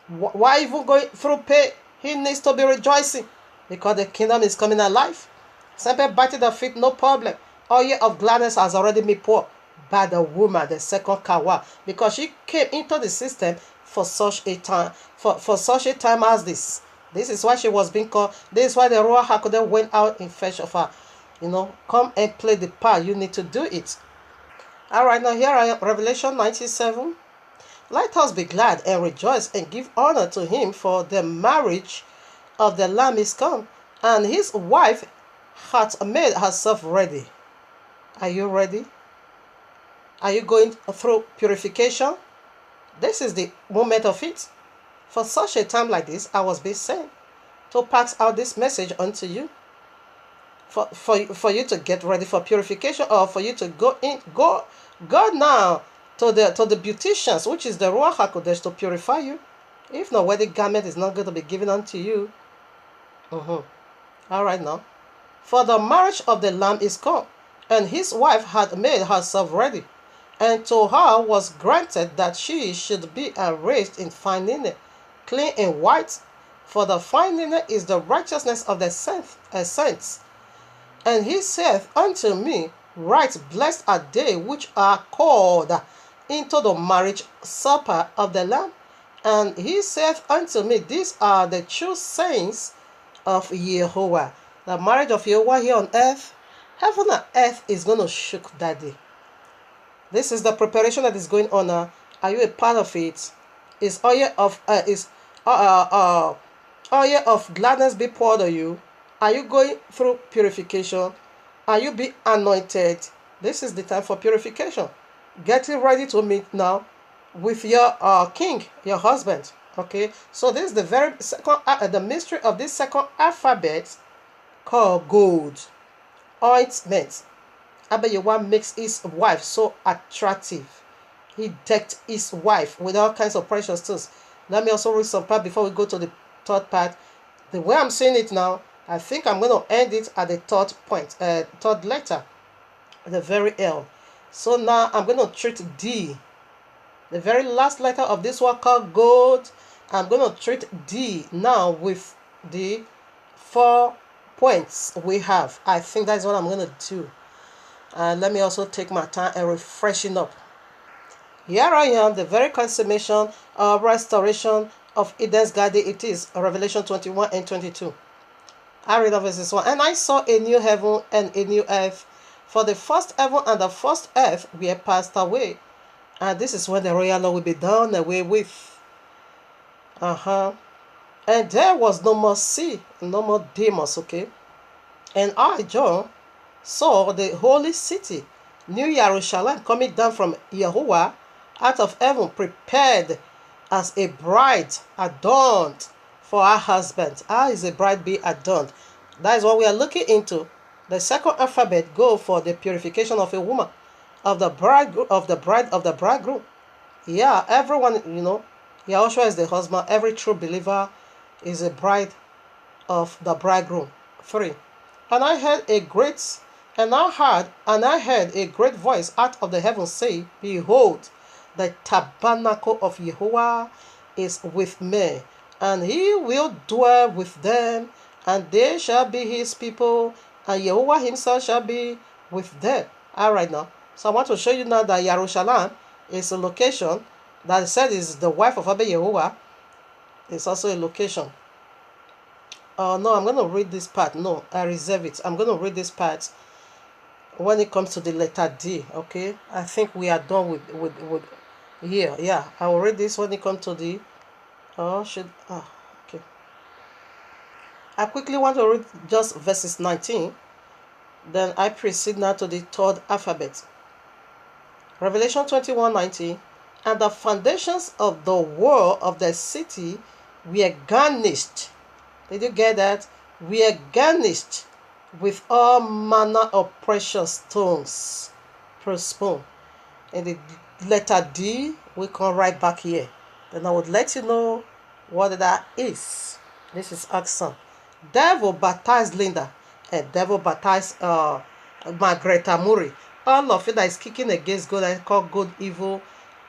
Why even going through pain? He needs to be rejoicing because the kingdom is coming alive. Serpent biting the feet, no problem. Oil of gladness has already been poured by the woman, the second Kawa, because she came into the system for such a time, for such a time as this. This is why she was being called. This is why the Ruach HaKodesh went out in fetch of her. Come and play the part. You need to do it. All right, now here I am, Revelation 97. Let us be glad and rejoice and give honor to him, for the marriage of the Lamb is come, and his wife hath made herself ready. Are you ready? Are you going through purification? This is the moment of it. For such a time like this, I was being sent to pass out this message unto you. For you to get ready for purification, or for you to go now to the beauticians, which is the Ruach HaKodesh, to purify you. If not, wedding garment is not going to be given unto you. All right now. For the marriage of the Lamb is come, and his wife had made herself ready. And to her was granted that she should be arrayed in fine linen, clean and white, for the fine linen is the righteousness of the saints. And he saith unto me, Right, blessed are they which are called into the marriage supper of the Lamb. And he saith unto me, These are the true saints of Yahuwah. The marriage of Yahuwah here on earth, heaven and earth is going to shook that day. This is the preparation that is going on now. Are you a part of it? Is oil of gladness be poured on you? Are you going through purification? Are you being anointed? This is the time for purification. Getting ready to meet now with your king, your husband. Okay, so this is the very second, the mystery of this second alphabet called gold. Ointment. Abba Yahuwah makes his wife so attractive. He decked his wife with all kinds of precious things. Let me also read some part before we go to the third part. The way I'm saying it now, I think I'm going to end it at the third point, third letter, the very L. So now I'm going to treat D, the very last letter of this one called gold. I'm going to treat D now with the 4 points we have. I think that's what I'm going to do. Let me also take my time and refreshing up. Here I am, the very consummation of restoration of Eden's garden. It is Revelation 21 and 22. I read of verses 1. And I saw a new heaven and a new earth, for the first heaven and the first earth were passed away. And this is when the royal law will be done away with. And there was no more sea, no more demons, okay? And I, John, saw the holy city, New Jerusalem, coming down from Yahuwah out of heaven, prepared as a bride adorned for her husband. How is a bride be adorned? That is what we are looking into. The second alphabet go for the purification of a woman, of the bridegroom. Yeah, everyone, Yahushua is the husband. Every true believer is a bride of the bridegroom. 3. And I heard a great voice out of the heavens say, Behold, the tabernacle of Yahuwah is with men, and he will dwell with them, and they shall be his people, and Yahuwah himself shall be with them. All right now. So I want to show you now that Jerusalem is a location that said is the wife of Abba Yahuwah. It's also a location. No, I'm going to read this part. No, I reserve it. I'm going to read this part when it comes to the letter D. Okay, I think we are done with here. Yeah, I will read this when it comes to the okay. I quickly want to read just verses 19. Then I proceed now to the third alphabet. Revelation 21:19. And the foundations of the wall of the city were garnished. Did you get that? We are garnished with all manner of precious stones. Per spoon. And the letter D, we come right back here. Then I would let you know what that is. This is Axon. Devil baptized Linda. And devil baptized Margareta Murray. All of it that is kicking against God and called good evil.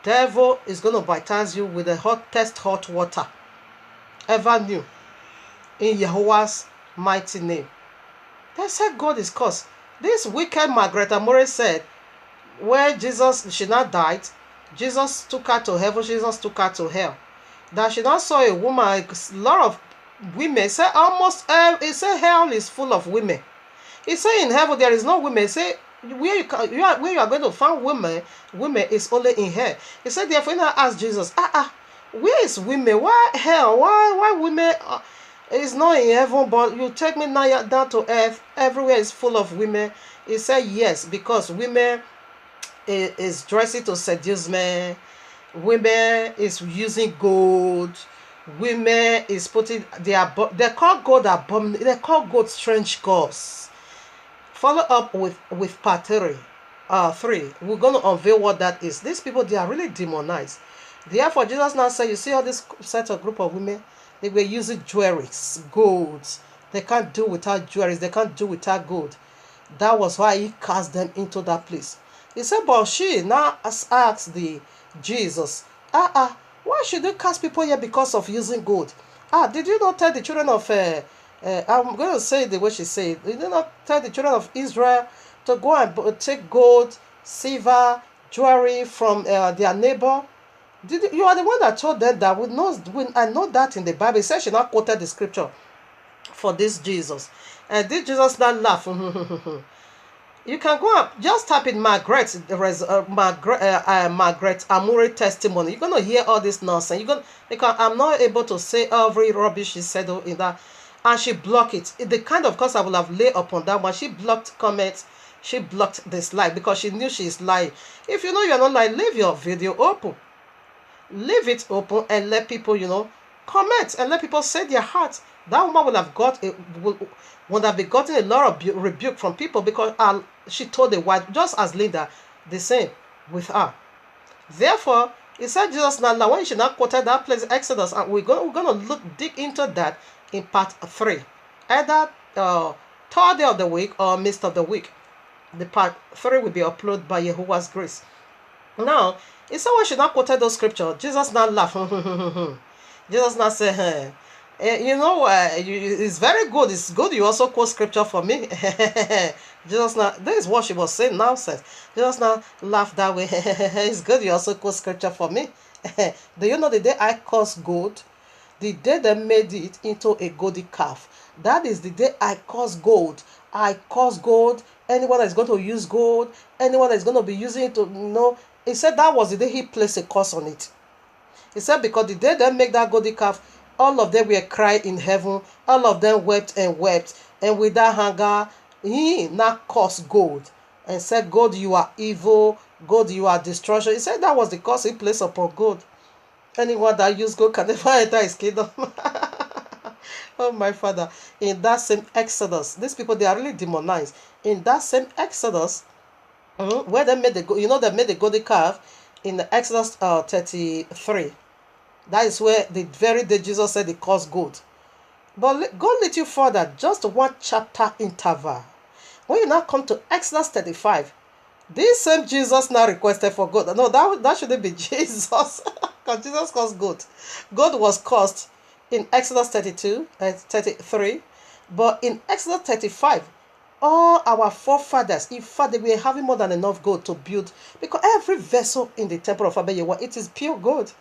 Devil is going to baptize you with the hottest hot water ever knew. In Yahuah's mighty name. They said God is cursed. This wicked Margareta Murray said, when she not died, Jesus took her to heaven, Jesus took her to hell. That she not saw a woman, a lot of women. He said hell is full of women. He said in heaven there is no women. He said Where where you are going to find women is only in hell. He said, therefore, now ask Jesus, where is women? Why hell? Why women is not in heaven, but you take me now down to earth? Everywhere is full of women. He said, yes, because women is dressing to seduce men. Women is using gold. Women is putting they call God abominable. They call God strange gods. Follow up with part 3. We're going to unveil what that is. These people, they are really demonized. Therefore, Jesus now said, you see all this set of group of women, they were using jewelries, golds. They can't do without jewelries. They can't do without gold. That was why he cast them into that place. He said, but she now asked the Jesus, why should they cast people here because of using gold? Did you not tell the children of I'm going to say it the way she said. Did you not tell the children of Israel to go and take gold, silver, jewelry from their neighbor? You are the one that told them that. I know that in the Bible. It says she not quoted the scripture for this Jesus. And this Jesus not laugh. You can go up, just type in Margaret Amuri testimony. You're gonna hear all this nonsense. Because I'm not able to say every rubbish she said in that, and she blocked it. The kind of course I will have laid upon that one. She blocked comments. She blocked this lie because she knew she is lying. If you know you're not lying, leave your video open. Leave it open and let people, comment and let people say their heart. That woman would have been gotten a lot of rebuke from people because she told the wife, just as Linda, the same with her. Therefore, he said Jesus now when she now quoted that place Exodus, and we're gonna look dig into that in part 3, either third day of the week or midst of the week. The part 3 will be uploaded by Yahuah's grace. Now, he said when she now quoted those scriptures, Jesus now laughed. Jesus now said, it's very good. It's good you also quote scripture for me. Jesus now, this is what she was saying now says. Jesus now laughed that way. It's good you also quote scripture for me. Do you know the day I caused gold? The day they made it into a golden calf. That is the day I caused gold. I caused gold. Anyone that is going to use gold, anyone that is going to be using it to, he said that was the day he placed a curse on it. He said because the day they make that golden calf, all of them were crying in heaven. All of them wept and wept. And with that hunger, he now cursed gold and said, God, you are evil. God, you are destruction. He said that was the curse he placed upon gold. Anyone that used gold can never enter his kingdom. Oh, my Father. In that same Exodus, these people, they are really demonized. In that same Exodus, where they made they made the golden calf in the Exodus 33. That is where the very day Jesus said he caused gold. But go a little further, just one chapter interval. When you now come to Exodus 35, this same Jesus now requested for gold. No, that shouldn't be Jesus. Because Jesus caused gold. Gold was caused in Exodus 33. But in Exodus 35, all our forefathers, in fact, they were having more than enough gold to build. Because every vessel in the temple of Abba Yahuwah, it is pure gold.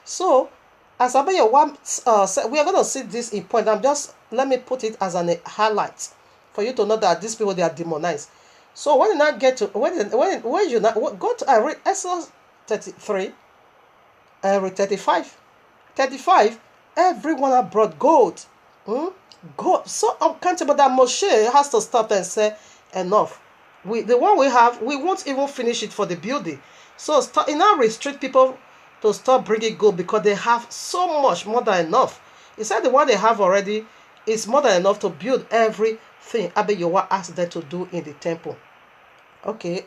So, as Abba Yahuwah said, we are going to see this in point. Let me put it as a highlight for you to know that these people, they are demonized. So when you now get to, when you now go to, I read Exodus 33, I read 35. 35, everyone have brought gold. Gold, so uncountable that Moshe has to stop and say, enough. The one we have, we won't even finish it for the building. So it now restrict people to stop bringing gold because they have so much more than enough. He said the one they have already is more than enough to build everything Abba Yahuwah asked them to do in the temple. Okay.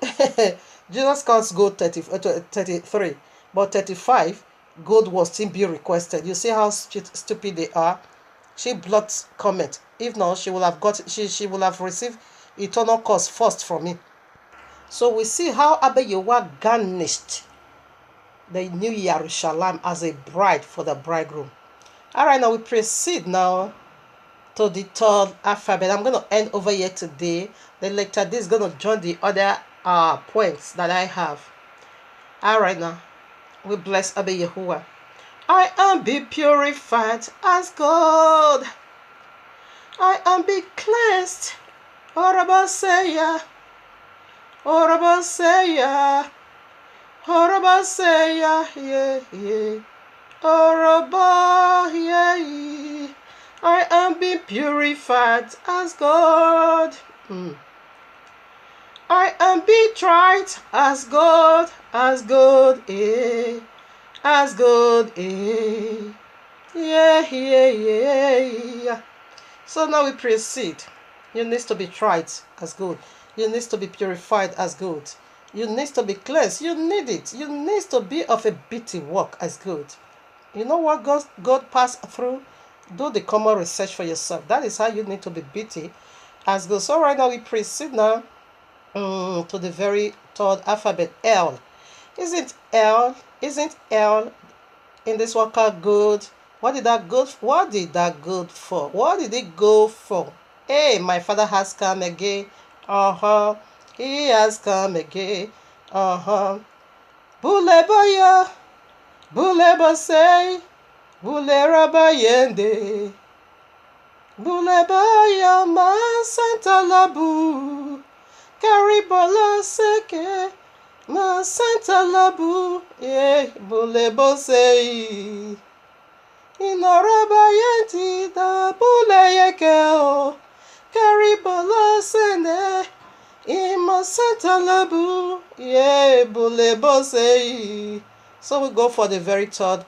Jesus calls gold 33, but 35, gold was still being requested. You see how stupid they are? She blocked comment. If not, she will have received eternal cost first from me. So we see how Abba Yahuwah garnished the new Jerusalem as a bride for the bridegroom. Alright, now we proceed now to the third alphabet. I'm going to end over here today. Then later this is going to join the other points that I have. Alright, now we bless Abba Yahuwah. I am be purified as gold. I am be cleansed. Orabasaya. Orabaseya, Orabaseya, yeah, yeah. Oraba, yeah, yeah. I am being purified as God. I am being tried as God, eh, as God, eh. Yeah, yeah, yeah, yeah. So now we proceed. You need to be tried as good. You need to be purified as good. You need to be cleansed. You need it. You need to be of a bitty work as good. You know what God passed through? Do the common research for yourself. That is how you need to be bitty as good. So right now we proceed now to the very third alphabet, L. Isn't L in this one called good? What did that good? What did that good for? What did it go for? Hey, my father has come again. He has come again. Bulebaya, buleba say, bulera yende, bulebaya ma santa labu, karibola seke, ma santa labu, bulebo say. Inorabayenti da buleyekeo, karibola sene, ima santa labu, bulebo say. So we go for the very third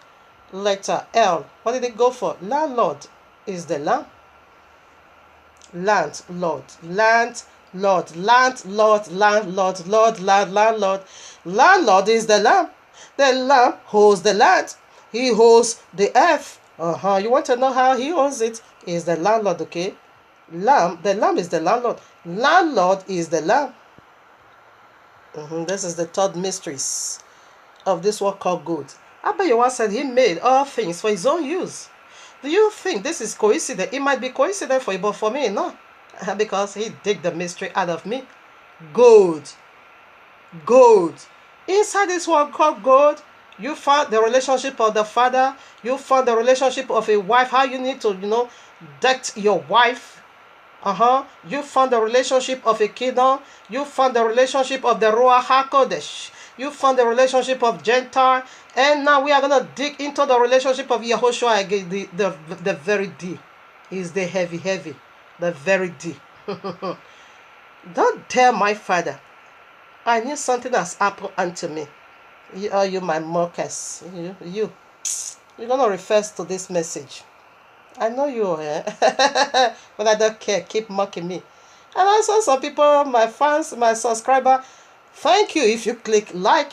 letter, L. What did it go for? Landlord is the lamb. Landlord, landlord, landlord, landlord, lord, land, landlord. Landlord is the lamb. The lamb holds the land. He holds the earth. You want to know how he holds it? Is the landlord, okay? The lamb is the landlord. Landlord is the lamb. This is the third mysteries of this work called good. Abba Yahuwah said he made all things for his own use. Do you think this is coincident? It might be coincident for you, but for me, no. Because he dig the mystery out of me. Gold. Gold. Inside this one called gold, you found the relationship of the father. You found the relationship of a wife. How you need to, deck your wife. You found the relationship of a kingdom. You found the relationship of the Ruach HaKodesh. You found the relationship of Gentile. And now we are going to dig into the relationship of Yahushua again. The very D is the heavy. The very D. Don't tell my father. I knew something has happened unto me. You my mockers. You're going to refer to this message. I know you, but I don't care. Keep mocking me. And also some people, my fans, my subscriber, thank you if you click like.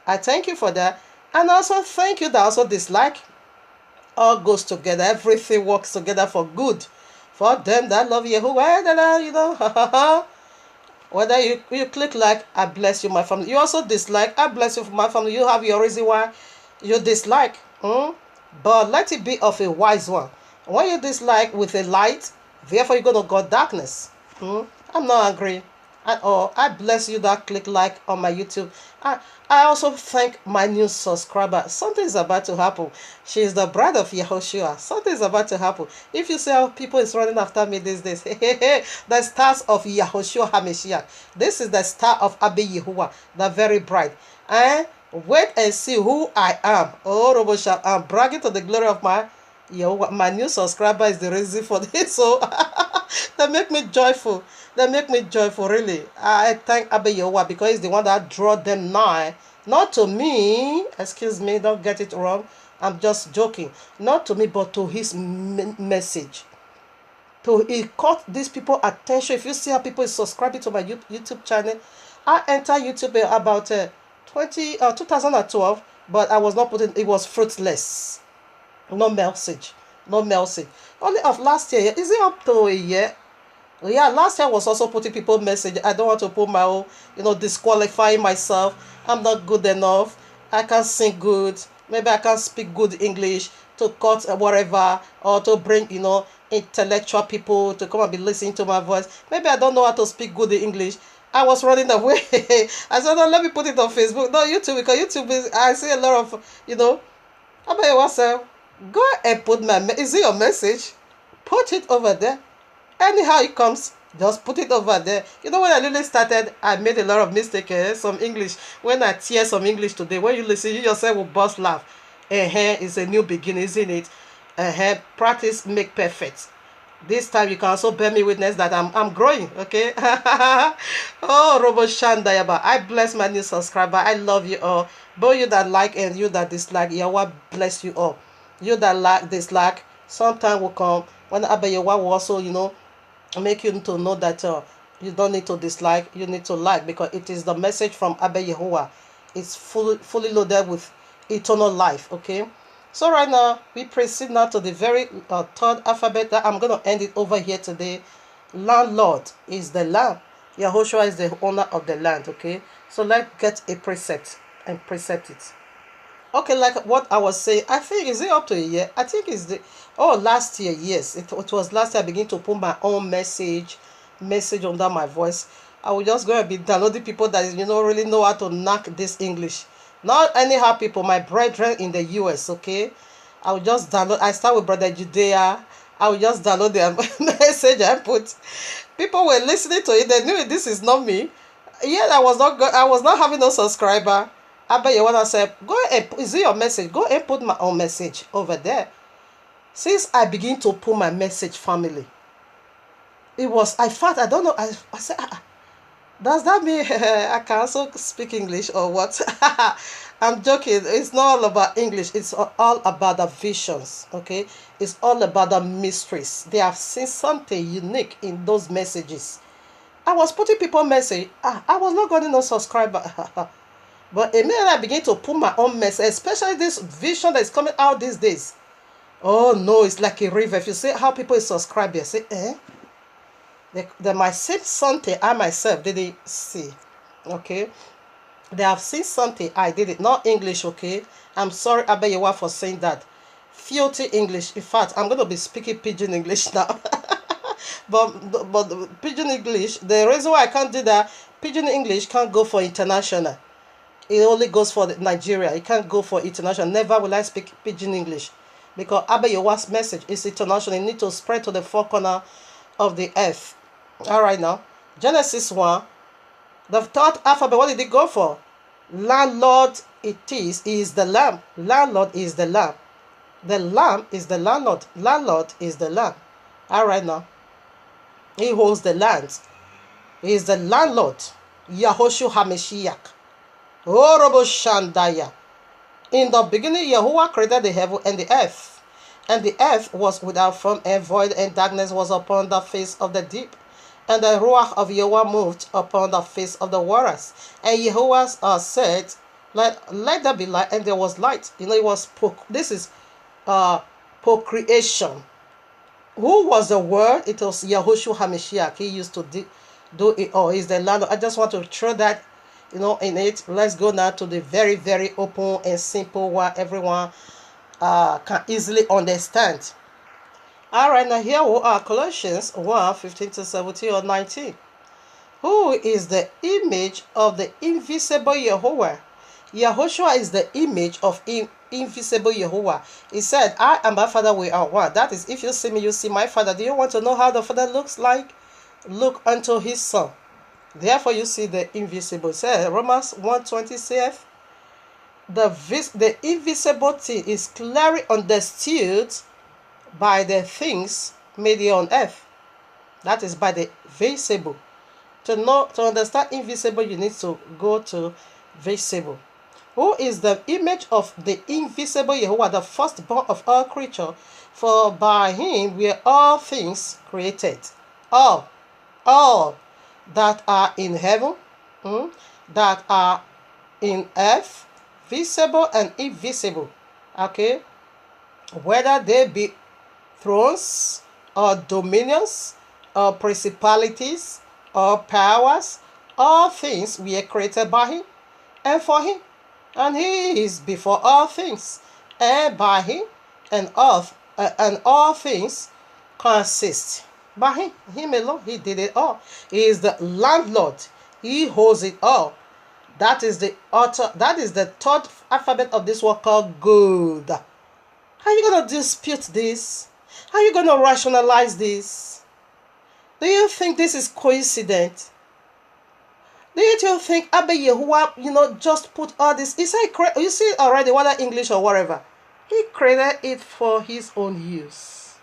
I thank you for that. And also thank you that also dislike. All goes together. Everything works together for good. For them that love Yahuwah, whether you click like, I bless you, my family. You also dislike, I bless you for my family. You have your reason why you dislike. But let it be of a wise one. When you dislike with a light, therefore you're going to go darkness. I'm not angry at all. I bless you that click like on my YouTube. I also thank my new subscriber. Something is about to happen. She is the bride of Yahushua. Something is about to happen. If you see how people is running after me these days, the stars of Yahushua HaMashiach. This is the star of Abba Yahuwah, the very bride. Wait and see who I am. Robosha, I'm bragging to the glory of my Yahuwah. My new subscriber is the reason for this. So that make me joyful. Really. I thank Abba Yahuwah because he's the one that draw them nigh. Not to me. Excuse me, don't get it wrong. I'm just joking. Not to me, but to his message. He caught these people attention. If you see how people is subscribing to my YouTube channel, I entered YouTube about 2012, but I was not putting, it was fruitless. No message. Only of last year. Is it up to a year? Yeah, last year I was also putting people message. I don't want to put my own, disqualifying myself. I'm not good enough. I can't sing good. Maybe I can't speak good English to cut whatever, or to bring, intellectual people to come and be listening to my voice. Maybe I don't know how to speak good English. I was running away. I said, no, let me put it on Facebook. No, YouTube, because YouTube is, I see a lot of, I bet you what, go and put is it your message? Put it over there. Anyhow it comes, Just put it over there. You know, when I really started, I made a lot of mistakes. Some English. When I tear some English today, when you listen, you yourself will burst laugh. It's a new beginning, isn't it? Practice make perfect. This time you can also bear me witness that I'm growing, okay? Oh, Robo Shandayaba. I bless my new subscriber. I love you all. Both you that like and you that dislike, Yahweh bless you all. You that like, dislike, sometime will come when Abba Yahweh will also, make you to know that you don't need to dislike, you need to like, because it is the message from Abba Yehovah. It's fully loaded with eternal life, okay? So right now, we proceed now to the very third alphabet that I'm going to end it over here today. Landlord is the land. Yahushua is the owner of the land, okay? So let's get a precept and precept it. Okay, like what I was saying, I think, is it up to a year? I think it's last year, yes. It was last year I began to put my own message under my voice. I will just go and be downloading people that, really know how to knock this English. Not anyhow people, my brethren in the US, okay? I will just download, I start with Brother Judea. I will just download their message and put. People were listening to it, they knew this is not me. Yet I was not having no subscriber. Abba Yehovah said, go and, is it your message? Go and put my own message over there. Since I begin to put my message, family, I felt, I don't know, I said, does that mean I can also speak English or what? I'm joking. It's not all about English. It's all about the visions, okay? It's all about the mysteries. They have seen something unique in those messages. I was putting people message. I was not getting no subscriber. But immediately I begin to put my own message, especially this vision that is coming out these days. Oh no, it's like a river. If you see how people subscribe, they say, They might see something I myself didn't see. Okay? They have seen something I did it. Not English, okay? I'm sorry, Abba Yehovah, for saying that. Filthy English. In fact, I'm going to be speaking pidgin English now. but pidgin English, the reason why I can't do that, pidgin English can't go for international. It only goes for Nigeria. It can't go for international. Never will I speak pidgin English. Because Abba Yehovah's message is international. It needs to spread to the four corners of the earth. All right now. Genesis 1. The third alphabet, what did it go for? Landlord is the lamb. Landlord is the lamb. The lamb is the landlord. Landlord is the lamb. All right now. He holds the land. He is the landlord. Yahushua HaMashiach. Orobo Shandaya. In the beginning, Yahuwah created the heaven and the earth. And the earth was without form and void, and darkness was upon the face of the deep. And the Ruach of Yahuwah moved upon the face of the waters. And Yahuwah said, let there be light, and there was light. It was this is procreation. Who was the word? It was Yahushua HaMashiach. He used to do it all. He's the landlord. I just want to throw that, in it. Let's go now to the very, very open and simple one everyone can easily understand. All right, now here we are, Colossians 1:15-17 or 19. Who is the image of the invisible Yahuwah? Yahushua is the image of invisible Yahuwah. He said, I and my Father, we are one. That is, if you see me, you see my Father. Do you want to know how the Father looks like? Look unto his Son. Therefore, you see the invisible. Say, Romans 1:20 saith, the invisible thing is clearly understood by the things made here on earth. That is by the visible. To understand invisible, you need to go to visible. Who is the image of the invisible Yahuwah, the firstborn of all creatures? For by him were all things created. All that are in heaven, that are in earth, visible and invisible. Okay? Whether they be thrones or dominions or principalities or powers, all things were created by him and for him. And he is before all things, and by him and all things consist by him alone. He did it all. He is the landlord. He holds it all. That is the author. That is the third alphabet of this word called good. How are you going to dispute this? How are you going to rationalize this? Do you think this is coincidence? Do you think Abba Yahuwah, just put all this? He said, you see already, whether English or whatever, he created it for his own use.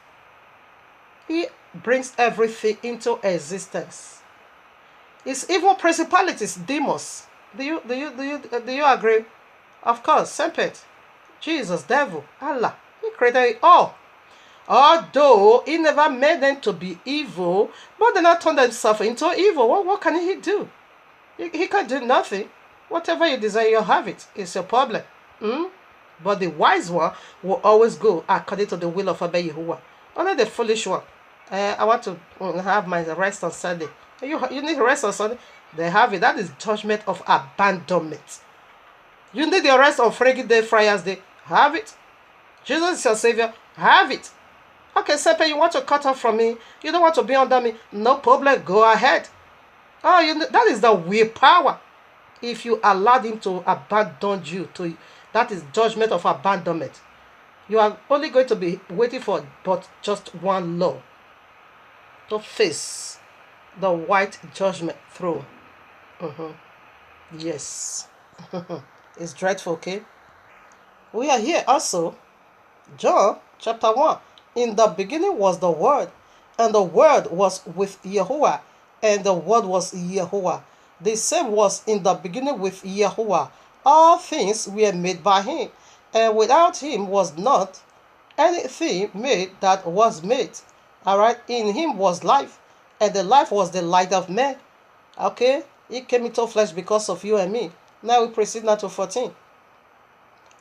He brings everything into existence. It's even principalities, demons. Do you agree? Of course, serpent, Jesus, devil, Allah. He created it all. Although he never made them to be evil, but they not turned themselves into evil. What can he do? He can do nothing. Whatever you desire, you have it. It's your problem. But the wise one will always go according to the will of Abba Yahuwah. Only the foolish one. I want to have my rest on Sunday. You need rest on Sunday? They have it. That is judgment of abandonment. You need your rest on Friday Day, Friars Day. Have it. Jesus is your Savior. Have it. Okay, Sepe, you want to cut off from me? You don't want to be under me? No problem. Go ahead. That is the willpower. If you allowed him to abandon you, that is judgment of abandonment. You are only going to be waiting for but just one law to face the white judgment throne. Yes. It's dreadful, okay? We are here also. John chapter 1. In the beginning was the Word, and the Word was with Yahuwah, and the Word was Yahuwah. The same was in the beginning with Yahuwah. All things were made by him, and without him was not anything made that was made. Alright, in him was life, and the life was the light of men. Okay, he came into flesh because of you and me. Now we proceed now to 14.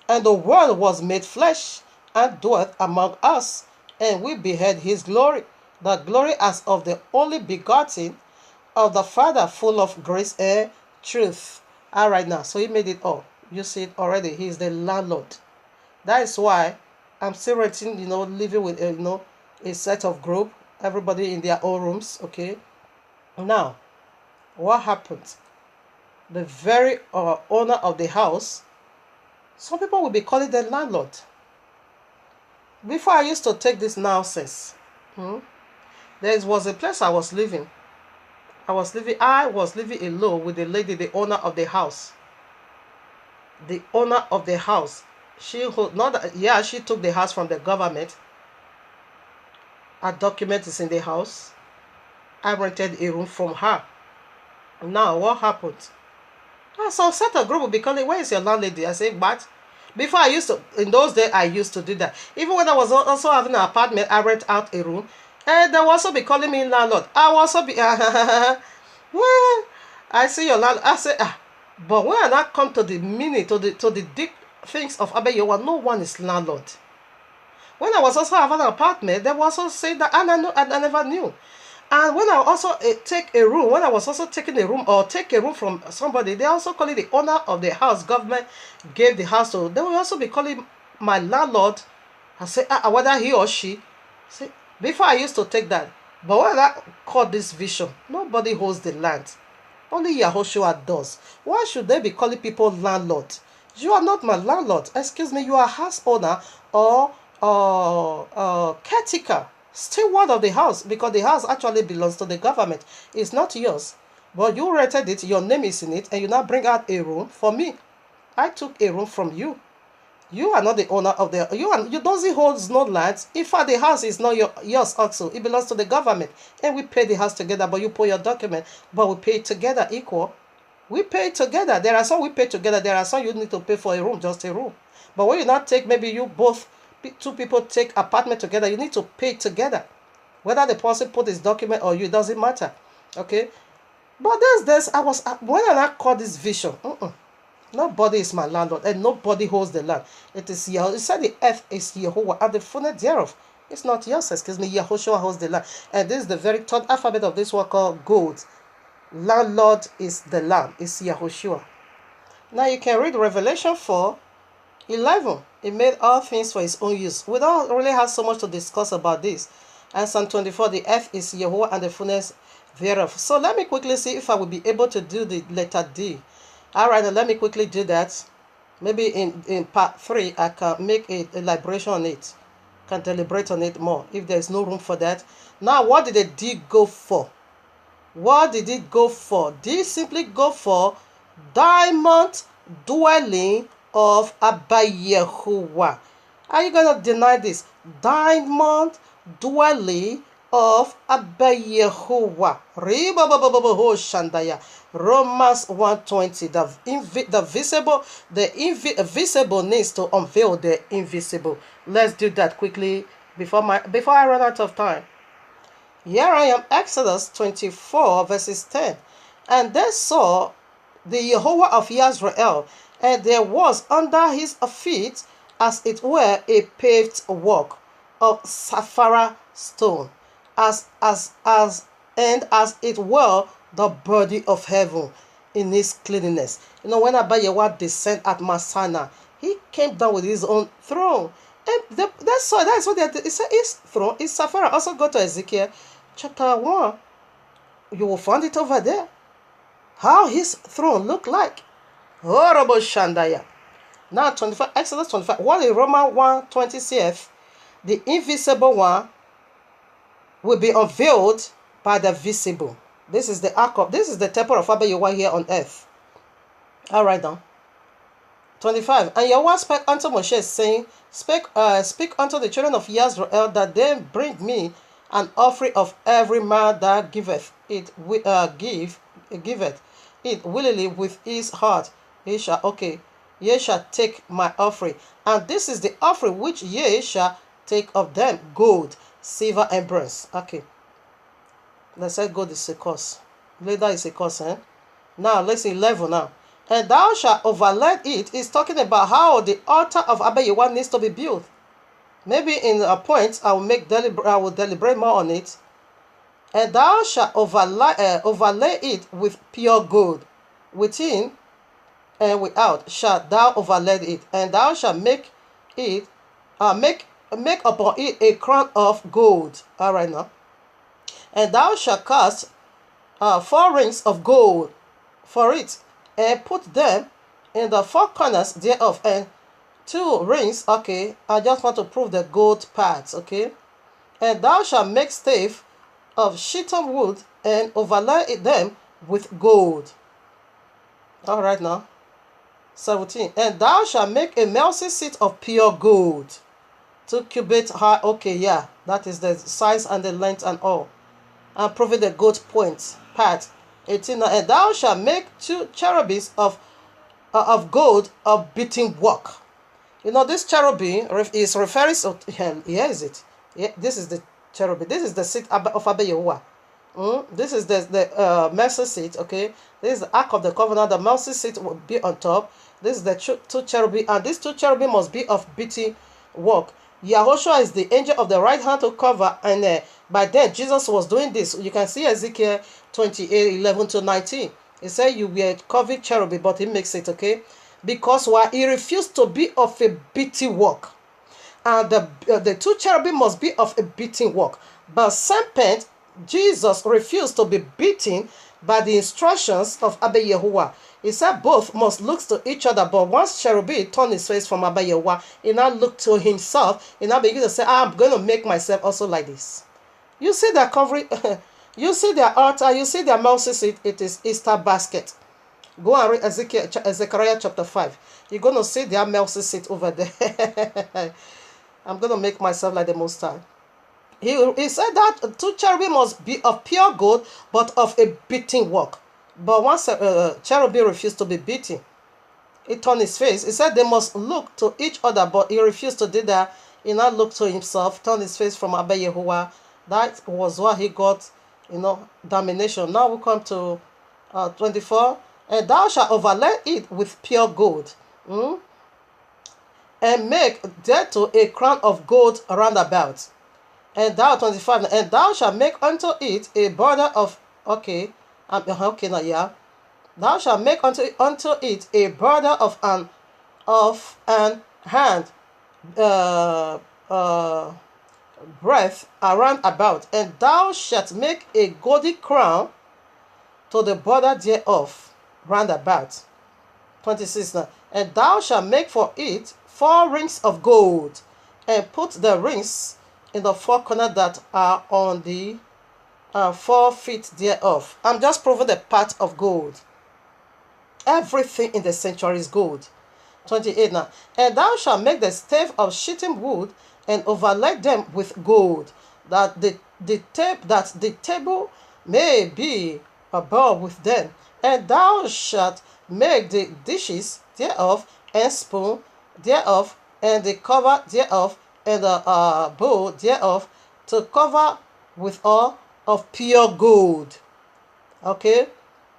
And the Word was made flesh, and dwelt among us, and we beheld his glory, the glory as of the only begotten of the Father, full of grace and truth. All right, now, so he made it all. You see it already. He is the landlord. That is why I'm still renting, living with, a set of group, everybody in their own rooms, okay? Now, what happened? The very owner of the house, some people will be calling the landlord. Before I used to take this nonsense, there was a place I was living. I was living alone with the lady, the owner of the house. The owner of the house. She took the house from the government. Her document is in the house. I rented a room from her. Now, what happened? So set a group will be calling, where is your landlady? I say, but before in those days, I used to do that. Even when I was also having an apartment, I rent out a room. And they will also be calling me landlord. I will also be, well, I see your landlord. I say, but when I now come to the meaning, to the deep things of Abba Yahuwah, no one is landlord. When I was also having an apartment, they will also say that, and I never knew. And when I also when I was also taking a room or take a room from somebody, they also call it the owner of the house. Government gave the house to. They will also be calling my landlord. I say, whether he or she. See, before I used to take that, but when I caught this vision, nobody holds the land. Only Yahushua does. Why should they be calling people landlord? You are not my landlord. Excuse me, you are house owner or caretaker. Steward of the house, because the house actually belongs to the government. It's not yours, but you rented it, your name is in it, and you now bring out a room for me. I took a room from you. You are not the owner of the you doesn't hold no lands. In fact, the house is not yours also. It belongs to the government, and we pay the house together. But you put your document, but we pay it together equal. We pay it together. There are some we pay together. There are some you need to pay for a room, just a room. But when you not take, maybe you both. Two people take apartment together, you need to pay together. Whether the person put his document or you, it doesn't matter. Okay? But there's when I call this vision, nobody is my landlord and nobody holds the land. It is Yahuwah. It said the earth is Yahuwah and the fullness thereof. It's not yours, excuse me. Yahushua holds the land. And this is the very third alphabet of this word called gold. Landlord is the land. It's Yahushua. Now you can read Revelation 4:11. He made all things for his own use. We don't really have so much to discuss about this. And Psalm 24, the earth is Yahuwah and the fullness thereof. So let me quickly see if I will be able to do the letter D. All right, let me quickly do that. Maybe in part 3, I can make a elaboration on it. can deliberate on it more if there's no room for that. Now, what did the deed go for? What did it go for? Did it simply go for diamond dwelling of Abba Yahuwah? Are you going to deny this? Diamond dwelling of Abba Yahuwah. Romans 1:20. The visible needs to unveil the invisible. Let's do that quickly before I run out of time. Here I am, Exodus 24, verses 10. And they saw the Yahuwah of Israel, and there was under his feet, as it were, a paved walk of sapphire stone, as it were the body of heaven in his cleanliness. You know, when Abba Yahuwah descended at Masana, he came down with his own throne. And that's what it said, his throne is sapphire. Also go to Ezekiel chapter 1. You will find it over there. How his throne looked like. Horrible Shandaya. Now 25, Exodus 25. What in Romans 1:20 saith, the invisible one will be unveiled by the visible. This is the ark of, this is the temple of Abba Yahuwah here on earth. All right now. 25. And Yahuwah spake unto Moshe, saying, speak unto the children of Israel, that they bring me an offering of every man that giveth it willingly with his heart. Ye shall take my offering. And this is the offering which ye shall take of them: gold, silver, and bronze. Okay. Let's say gold is a curse. Leather is a curse, eh? Now, let's see 11 now. And thou shalt overlay it. Is talking about how the altar of Abba Yahuwah needs to be built. Maybe in a point I will deliberate more on it. And thou shalt overlay it with pure gold, within and without shalt thou overlay it, and thou shalt make upon it a crown of gold. All right now. And thou shalt cast 4 rings of gold for it, and put them in the 4 corners thereof, and 2 rings. Okay, I just want to prove the gold parts. Okay. And thou shalt make staves of shittim wood, and overlay them with gold. All right now. 17. And thou shalt make a mercy seat of pure gold, 2 cubits high. Okay, yeah, that is the size and the length and all. And proving the gold point part. 18. And thou shalt make 2 cherubims of gold of beaten work. You know, this cherubim is referring to him. Here is it. Yeah, this is the cherubim. This is the seat of Abba Yahuwah. This is the mercy seat. Okay, this is the ark of the covenant. The mercy seat will be on top. This is the 2 cherubim, and these 2 cherubim must be of beaten work. Yahushua is the angel of the right hand to cover, and by then Jesus was doing this. You can see Ezekiel 28:11-19. He said you were covering cherubim, but he makes it, okay, because while he refused to be of a beaten work, and the 2 cherubim must be of a beaten work, but serpent Jesus refused to be beaten by the instructions of Abba Yahuwah. He said both must look to each other, but once cherubim turned his face from Abba Yahuwah, he now looked to himself. He now began to say, I'm going to make myself also like this. You see their covering, you see their altar, you see their mercy seat. It is Easter basket. Go and read Zechariah chapter 5. You're going to see their mercy seat over there. I'm going to make myself like the Most High. He said that 2 cherubim must be of pure gold, but of a beaten work. But once cherubim refused to be beaten, he turned his face. He said they must look to each other, but he refused to do that. He now looked to himself, turned his face from Abba Yahuwah. That was why he got, domination. Now we come to 24. And thou shalt overlay it with pure gold, and make thereto a crown of gold round about. And thou, 25, and thou shalt make unto it a border of, thou shalt make unto it a border of an hand breadth around about, and thou shalt make a golden crown to the border thereof round about. 26 now. And thou shalt make for it 4 rings of gold, and put the rings in the four corners that are on the 4 feet thereof. I'm just proving the part of gold. Everything in the sanctuary is gold. 28 now. And thou shalt make the staves of shittim wood and overlay them with gold, that the table may be above with them. And thou shalt make the dishes thereof, and spoon thereof, and the cover thereof, and the bowl thereof, to cover with all of pure gold. Okay,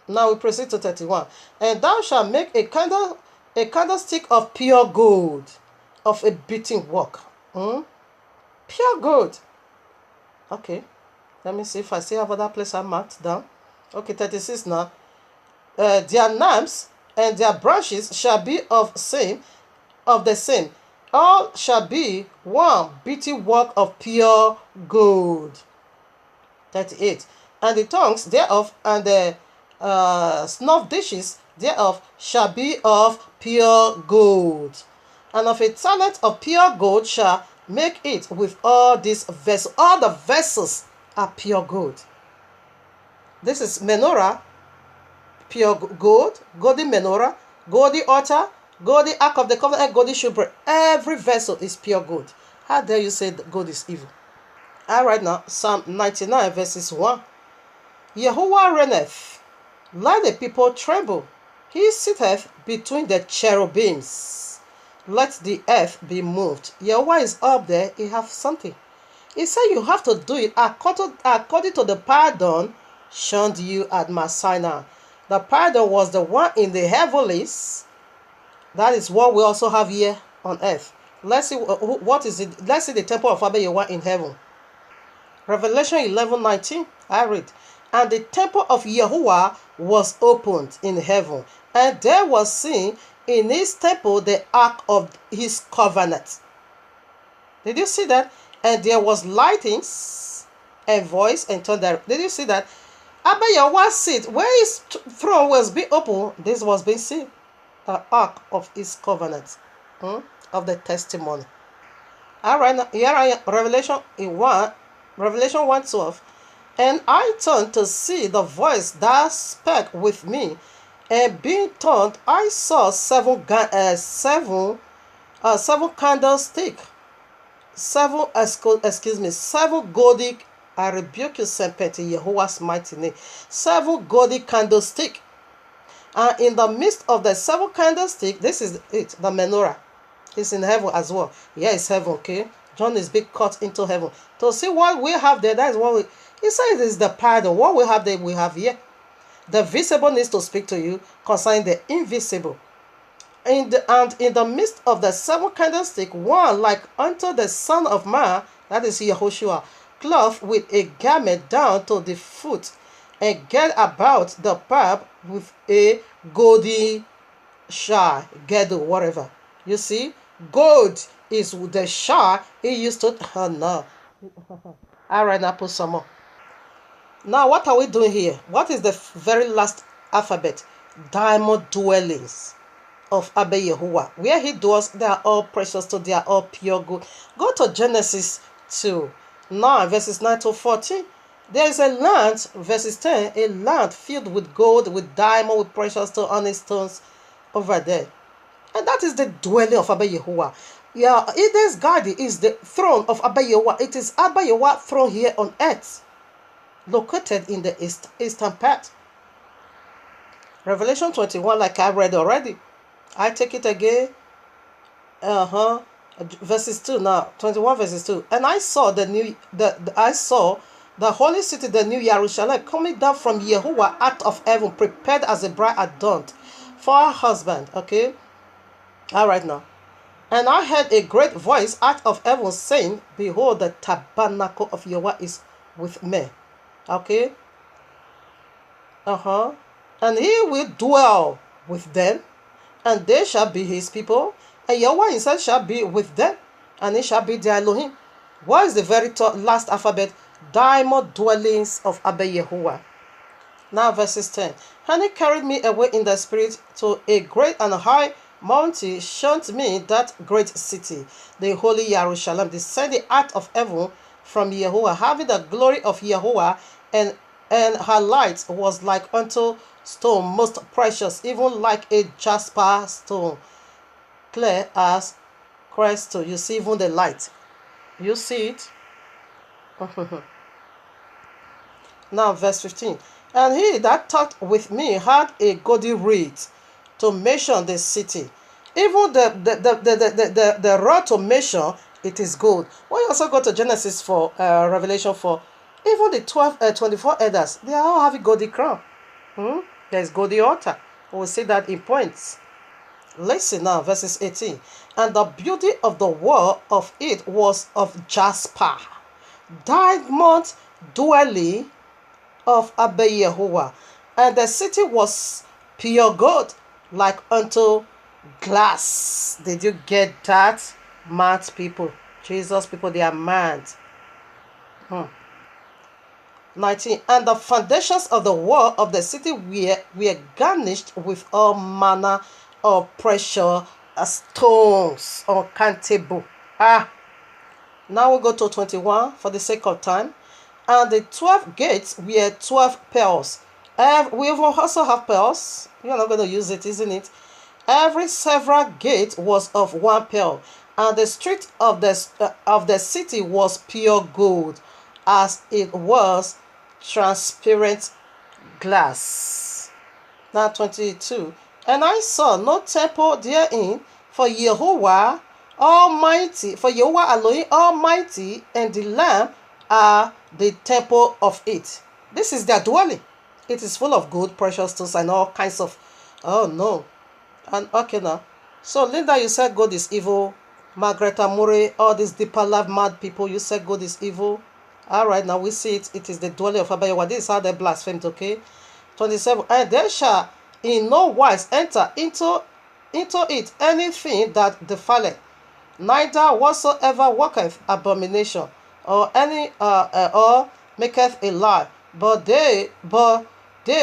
now we proceed to 31. And thou shalt make a candlestick of pure gold, of a beaten work. Pure gold. Okay, let me see if I still have other place I marked down. Okay, 36 now. Their names and their branches shall be of the same. All shall be one beaten work of pure gold. 38. And the tongues thereof and the snuff dishes thereof shall be of pure gold. And of a talent of pure gold shall make it with all these vessels. All the vessels are pure gold. This is menorah, pure gold, golden menorah, golden altar, golden ark of the covenant, and golden showbread. Every vessel is pure gold. How dare you say that gold is evil? All right now, Psalm 99 verses 1. Yahuwah reigneth, let the people tremble. He sitteth between the cherubims. Let the earth be moved. Yahuwah is up there. He have something. He said you have to do it according to the pardon shown you at Mount Sinai. The pardon was the one in the heavenlies. That is what we also have here on earth. Let's see what is it. Let's see the temple of Abba Yahuwah in heaven. Revelation 11:19. I read, and the temple of Yahuwah was opened in heaven, and there was seen in his temple the ark of his covenant. Did you see that? And there was lightnings and voice and thunder. Did you see that? Abba Yahuwah's seat, where his throne was being opened, this was being seen. The ark of his covenant, of the testimony. All right, now, here I am, Revelation 1:12. And I turned to see the voice that spake with me, and being turned, I saw seven candlesticks, seven golden. I rebuke you, serpent, in Yahuah's mighty name. 7 golden candlesticks. And in the midst of the 7 candlesticks, this is it, the menorah. It's in heaven as well. Yeah, it's heaven, okay? John is being caught into heaven. To see what we have there, that is what we... He says it's the pardon. What we have there, we have here. The visible needs to speak to you concerning the invisible. And in the midst of the 7 candlesticks, one like unto the Son of Man, that is Yahushua, clothed with a garment down to the foot, and get about the path with a golden shire, girdle, whatever. You see, gold is the shire he used to. Oh no! All right, now put some more. Now, what are we doing here? What is the very last alphabet? Diamond dwellings of Abba Yahuwah. Where he dwells, they are all precious, so they are all pure gold. Go to Genesis 2, 9, verses 9 to 14. There is a land, verses 10, a land filled with gold, with diamond, with precious stone, honest stones over there. And that is the dwelling of Abba Yahuwah. Yeah, Eden's garden is the throne of Abba Yahuwah. It is Abba Yahuwah's throne here on earth, located in the eastern part. Revelation 21, like I read already. I take it again. Verses 2 now. 21 verses 2. And I saw the holy city, the new Jerusalem, coming down from Yahuwah out of heaven, prepared as a bride adorned for her husband. Okay? All right now. And I heard a great voice out of heaven saying, behold, the tabernacle of Yahuwah is with men. Okay? And he will dwell with them, and they shall be his people, and Yahuwah himself shall be with them, and he shall be their Elohim. What is the very last alphabet? Diamond dwellings of Abba Yahuwah. Now verses 10. And he carried me away in the spirit to a great and high Monty showed me that great city, the holy Jerusalem, descending out of heaven from Yahuwah, having the glory of Yahuwah, and her light was like unto stone most precious, even like a jasper stone, clear as crystal. You see, even the light. You see it? Now, verse 15. And he that talked with me had a golden reed to measure the city. Even the rod to measure it is gold. When you also go to Genesis 4, Revelation 4, even the 24 elders, they all have a golden crown. There is golden altar. We'll see that in points. Listen now, verses 18. And the beauty of the wall of it was of jasper, diamond dwelling of Abba Yahuwah, and the city was pure gold, like unto glass. Did you get that? Mad people. Jesus people, they are mad. 19. And the foundations of the wall of the city were garnished with all manner of precious stones, uncountable. Now we go to 21 for the sake of time. And the 12 gates were 12 pearls. We also have pearls. You're not going to use it, isn't it? Every several gate was of one pearl, and the street of the city was pure gold, as it was transparent glass. Now 22. And I saw no temple therein, for Yahuwah Almighty, for Yahuwah Elohim Almighty, and the Lamb are the temple of it. This is their dwelling. It is full of gold, precious stones, and all kinds of. Oh no. And okay now. So Linda, you said God is evil. Margaret Amore, all these deeper love mad people, you said God is evil. Alright, now we see it. It is the dwelling of Abba Yahuwah. This is how they blasphemed, okay? 27. And there shall in no wise enter into it anything that defileth, neither whatsoever worketh abomination, or any or maketh a lie, but they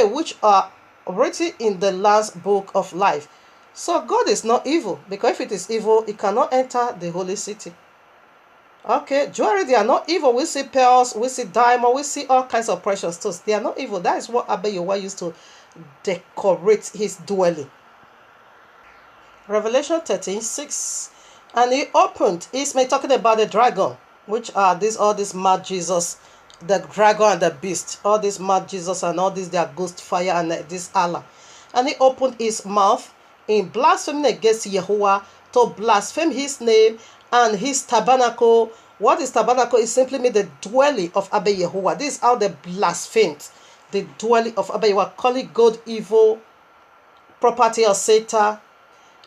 which are written in the last book of life. So God is not evil, because if it is evil, it cannot enter the holy city. Okay, jewelry, they are not evil. We see pearls, we see diamond, we see all kinds of precious stones. They are not evil. That is what Abba Yahuwah used to decorate his dwelling. Revelation 13:6. And he opened, he's talking about the dragon, which are all these mad Jesus, the dragon and the beast, all these mad Jesus and all these their ghost fire and this Allah. And he opened his mouth in blasphemy against Yahuwah, to blaspheme his name and his tabernacle. What is tabernacle? It simply means the dwelling of Abba Yahuwah. This is how they blasphemed the dwelling of Abba Yahuwah, calling God evil, property of Satan,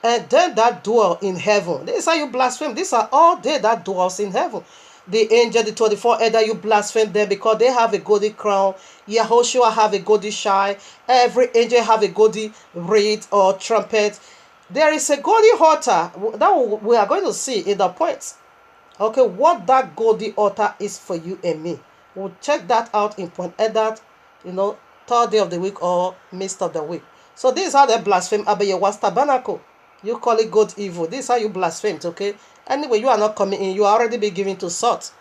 and them that dwell in heaven. This is how you blaspheme. These are all they that dwells in heaven. The angel, the 24 elder, you blaspheme them because they have a golden crown. Yahushua have a golden shine. Every angel have a golden reed or trumpet. There is a golden altar that we are going to see in the points. Okay, what that golden altar is for you and me. We'll check that out in point that, third day of the week or midst of the week. So this is how they blaspheme Abba Yahuwah's tabernacle. You call it God evil. This is how you blasphemed, okay? Anyway, you are not coming in. You are already be given to salt.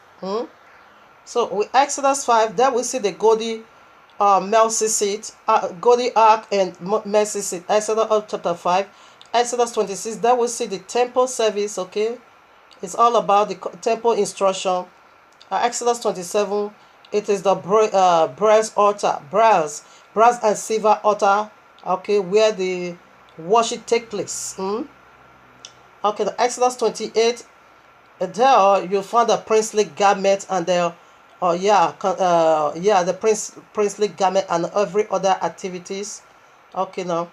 So with Exodus 5, there we see the golden mercy seat, golden ark and mercy seat. Exodus chapter 5. Exodus 26, there we see the temple service, okay? It's all about the temple instruction. Exodus 27, it is the brass altar, brass and silver altar, okay, where the worship take place. Okay, the Exodus 28, there you find the princely garment and the princely garment and every other activities. Okay, now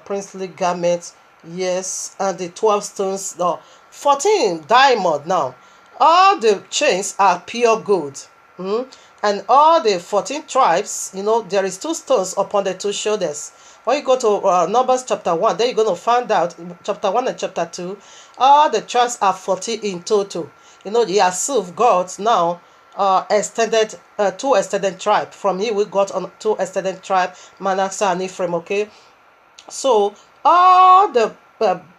princely garment, yes, and the 12 stones, the 14 diamond. Now all the chains are pure gold, and all the 14 tribes, there is 2 stones upon the 2 shoulders. When you go to Numbers chapter 1, then you're going to find out chapter 1 and chapter 2, all the tribes are 40 in total. The Yasuf got now extended 2 extended tribe. From here we got on 2 extended tribe, Manasseh and Ephraim, okay? So all the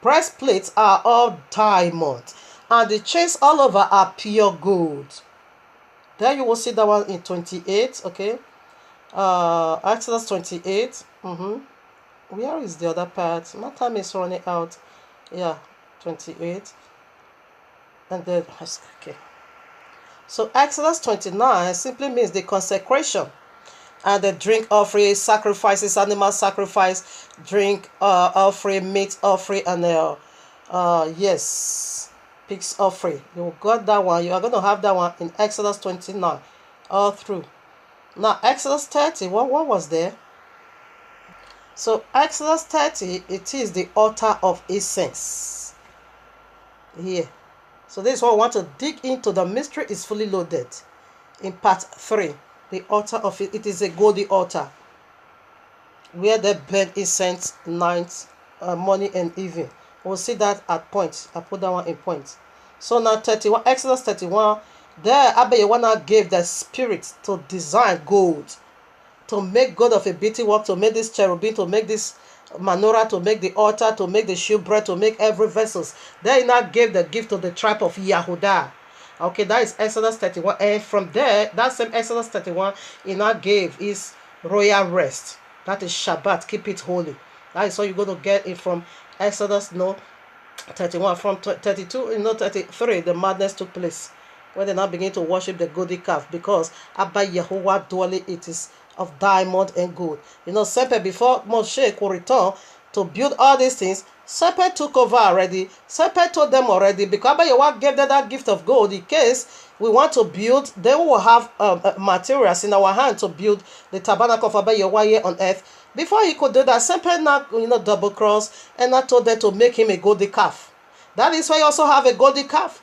breastplates are all diamond, and the chains all over are pure gold. There you will see that one in 28. Okay, Exodus 28. Where is the other part? My time is running out. Yeah, 28. And then, okay. So Exodus 29 simply means the consecration and the drink offering, sacrifices, animal sacrifice, drink offering, meat offering, and yes, pigs offering. You got that one. You are going to have that one in Exodus 29 all through. Now Exodus 30, what was there? So Exodus 30, it is the altar of incense. Here. So this is what I want to dig into. The mystery is fully loaded. In part 3, the altar of it is a golden altar where they burn incense night, morning and evening. We'll see that at points. I put that one in points. So now 31, Exodus 31, there Abba Yahuwah gave the spirit to design gold, to make gold of a beating work, to make this cherubim, to make this menorah, to make the altar, to make the shewbread, to make every vessels. Then he now gave the gift to the tribe of Yahudah. Okay, that is Exodus 31. And from there, that same Exodus 31, he now gave his royal rest. That is Shabbat. Keep it holy. That is what you're going to get it from Exodus 31. From 32, 33, the madness took place, when they now begin to worship the golden calf, because Abba Yahuwah dwelling it is of diamond and gold. Semper, before Moshe could return to build all these things, Semper took over already. Semper told them already, because Abba Yahuwah gave them that gift of gold. In case we want to build, they will have materials in our hand to build the tabernacle of Abba Yahuwah here on earth. Before he could do that, Semper now double cross and not told them to make him a golden calf. That is why you also have a golden calf.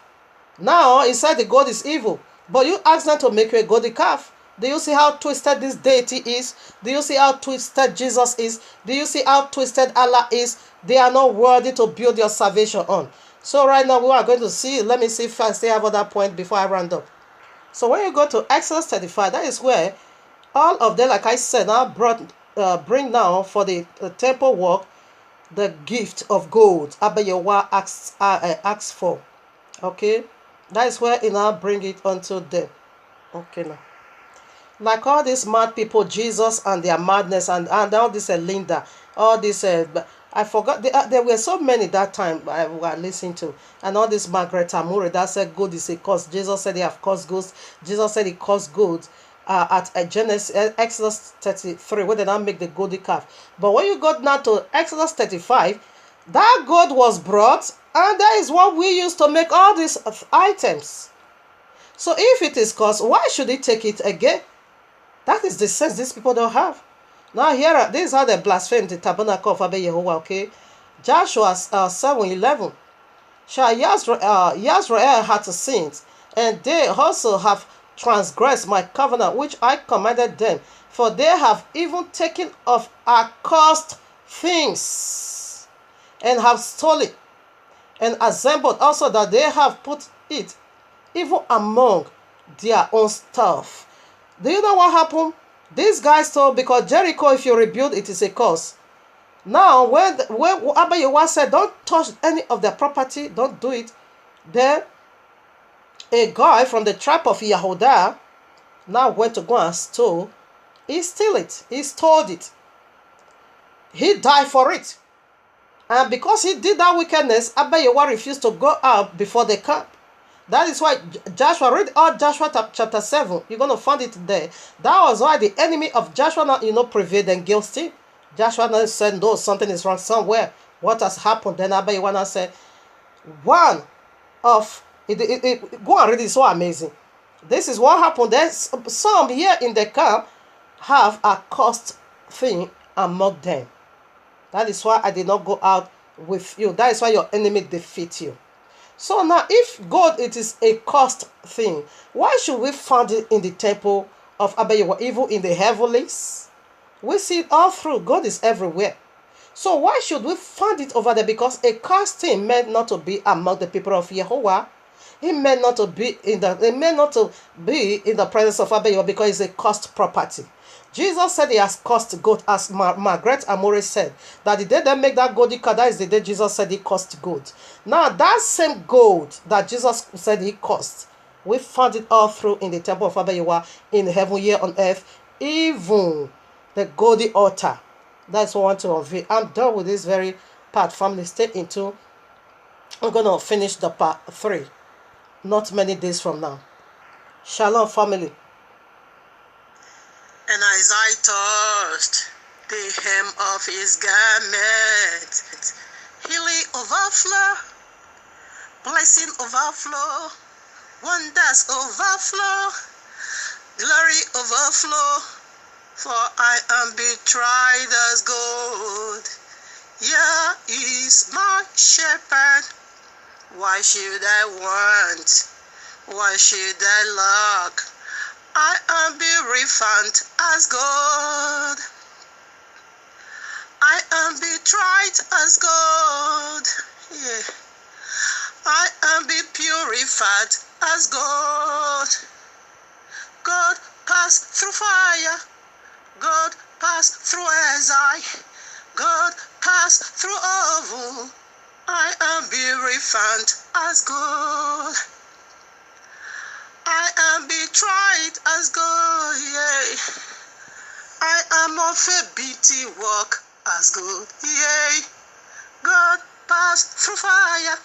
Now he said the God is evil, but you ask them to make you a golden calf. Do you see how twisted this deity is? Do you see how twisted Jesus is? Do you see how twisted Allah is? They are not worthy to build your salvation on. So right now we are going to see, let me see if I still have other point before I round up. So when you go to Exodus 35, that is where all of them, like I said, now bring now for the temple work the gift of gold Abba Yahuwah asks for. Okay, that is where he now bring it unto them. Okay, now. Like all these mad people, Jesus and their madness, and all this Linda, all this, I forgot, there were so many that time I was listening to, and all this Margaret Amore that said good is a curse. Jesus said they have caused ghosts. Jesus said he caused good at Exodus 33, where they now make the golden calf. But when you got now to Exodus 35, that gold was brought, and that is what we use to make all these items. So if it is cursed, why should he take it again? That is the sense these people don't have. Now here, this is how they blaspheme the tabernacle of Abba Yahuwah, okay? Joshua 7:11. Shall Yisrael had sinned, and they also have transgressed my covenant which I commanded them, for they have even taken of accursed things, and have stolen, and assembled also that they have put it even among their own stuff. Do you know what happened? These guys told, because Jericho, if you rebuild, it is a curse. Now, when Abba Yahuwah said, don't touch any of their property, don't do it, then a guy from the tribe of Yahudah now went to go and stole. He stole it. He stole it. He died for it. And because he did that wickedness, Abba Yahuwah refused to go out before the camp. That is why Joshua, read all Joshua chapter 7. You're going to find it there. That was why the enemy of Joshua now, prevailed against him. Joshua now said, no, something is wrong somewhere. What has happened? Then Abba Yahuwah said, go and read it, it's so amazing. This is what happened. There's some here in the camp have a cursed thing among them. That is why I did not go out with you. That is why your enemy defeat you. So now, if God, it is a cursed thing, why should we find it in the temple of Abba Yahuwah, even in the heavenlies? We see it all through. God is everywhere. So why should we find it over there? Because a cursed thing meant not to be among the people of Yahuwah. He meant not to be in the presence of Abba because it's a cursed property. Jesus said he has cursed goat, as Margaret Amore said, that the day they make that golden calf, that is the day Jesus said he cursed goat. Now, that same goat that Jesus said he cursed, we found it all through in the temple of Abba in heaven, here on earth, even the golden altar. That's what I want to reveal. I'm done with this very part, family. Stay into. I'm going to finish the part 3 not many days from now. Shalom, family. And as I touched the hem of his garment, healing overflow, blessing overflow, wonders overflow, glory overflow, for I am betrayed as gold. Yah is my shepherd. Why should I want? Why should I lack? I am be refined as gold. I am be tried as gold. Yeah. I am be purified as gold. God passed through fire. God passed through Ezai. God passed through oven. I am be refined as gold. I am betrayed as gold, yea. I am of a beating work as gold, yea. God passed through fire.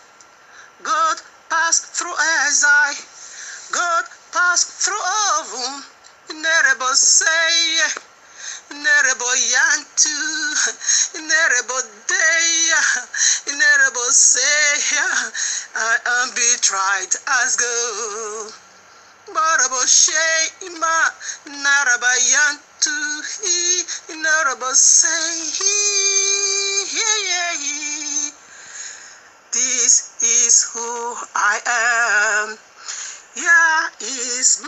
God passed through Ezai. God passed through oven. Nerebo say, Nerebo yantu, Nerebo day, Nerebo say, I am betrayed as gold. Barabo shema, Naraba yantu, Naraba say, this is who I am. Yeah, is my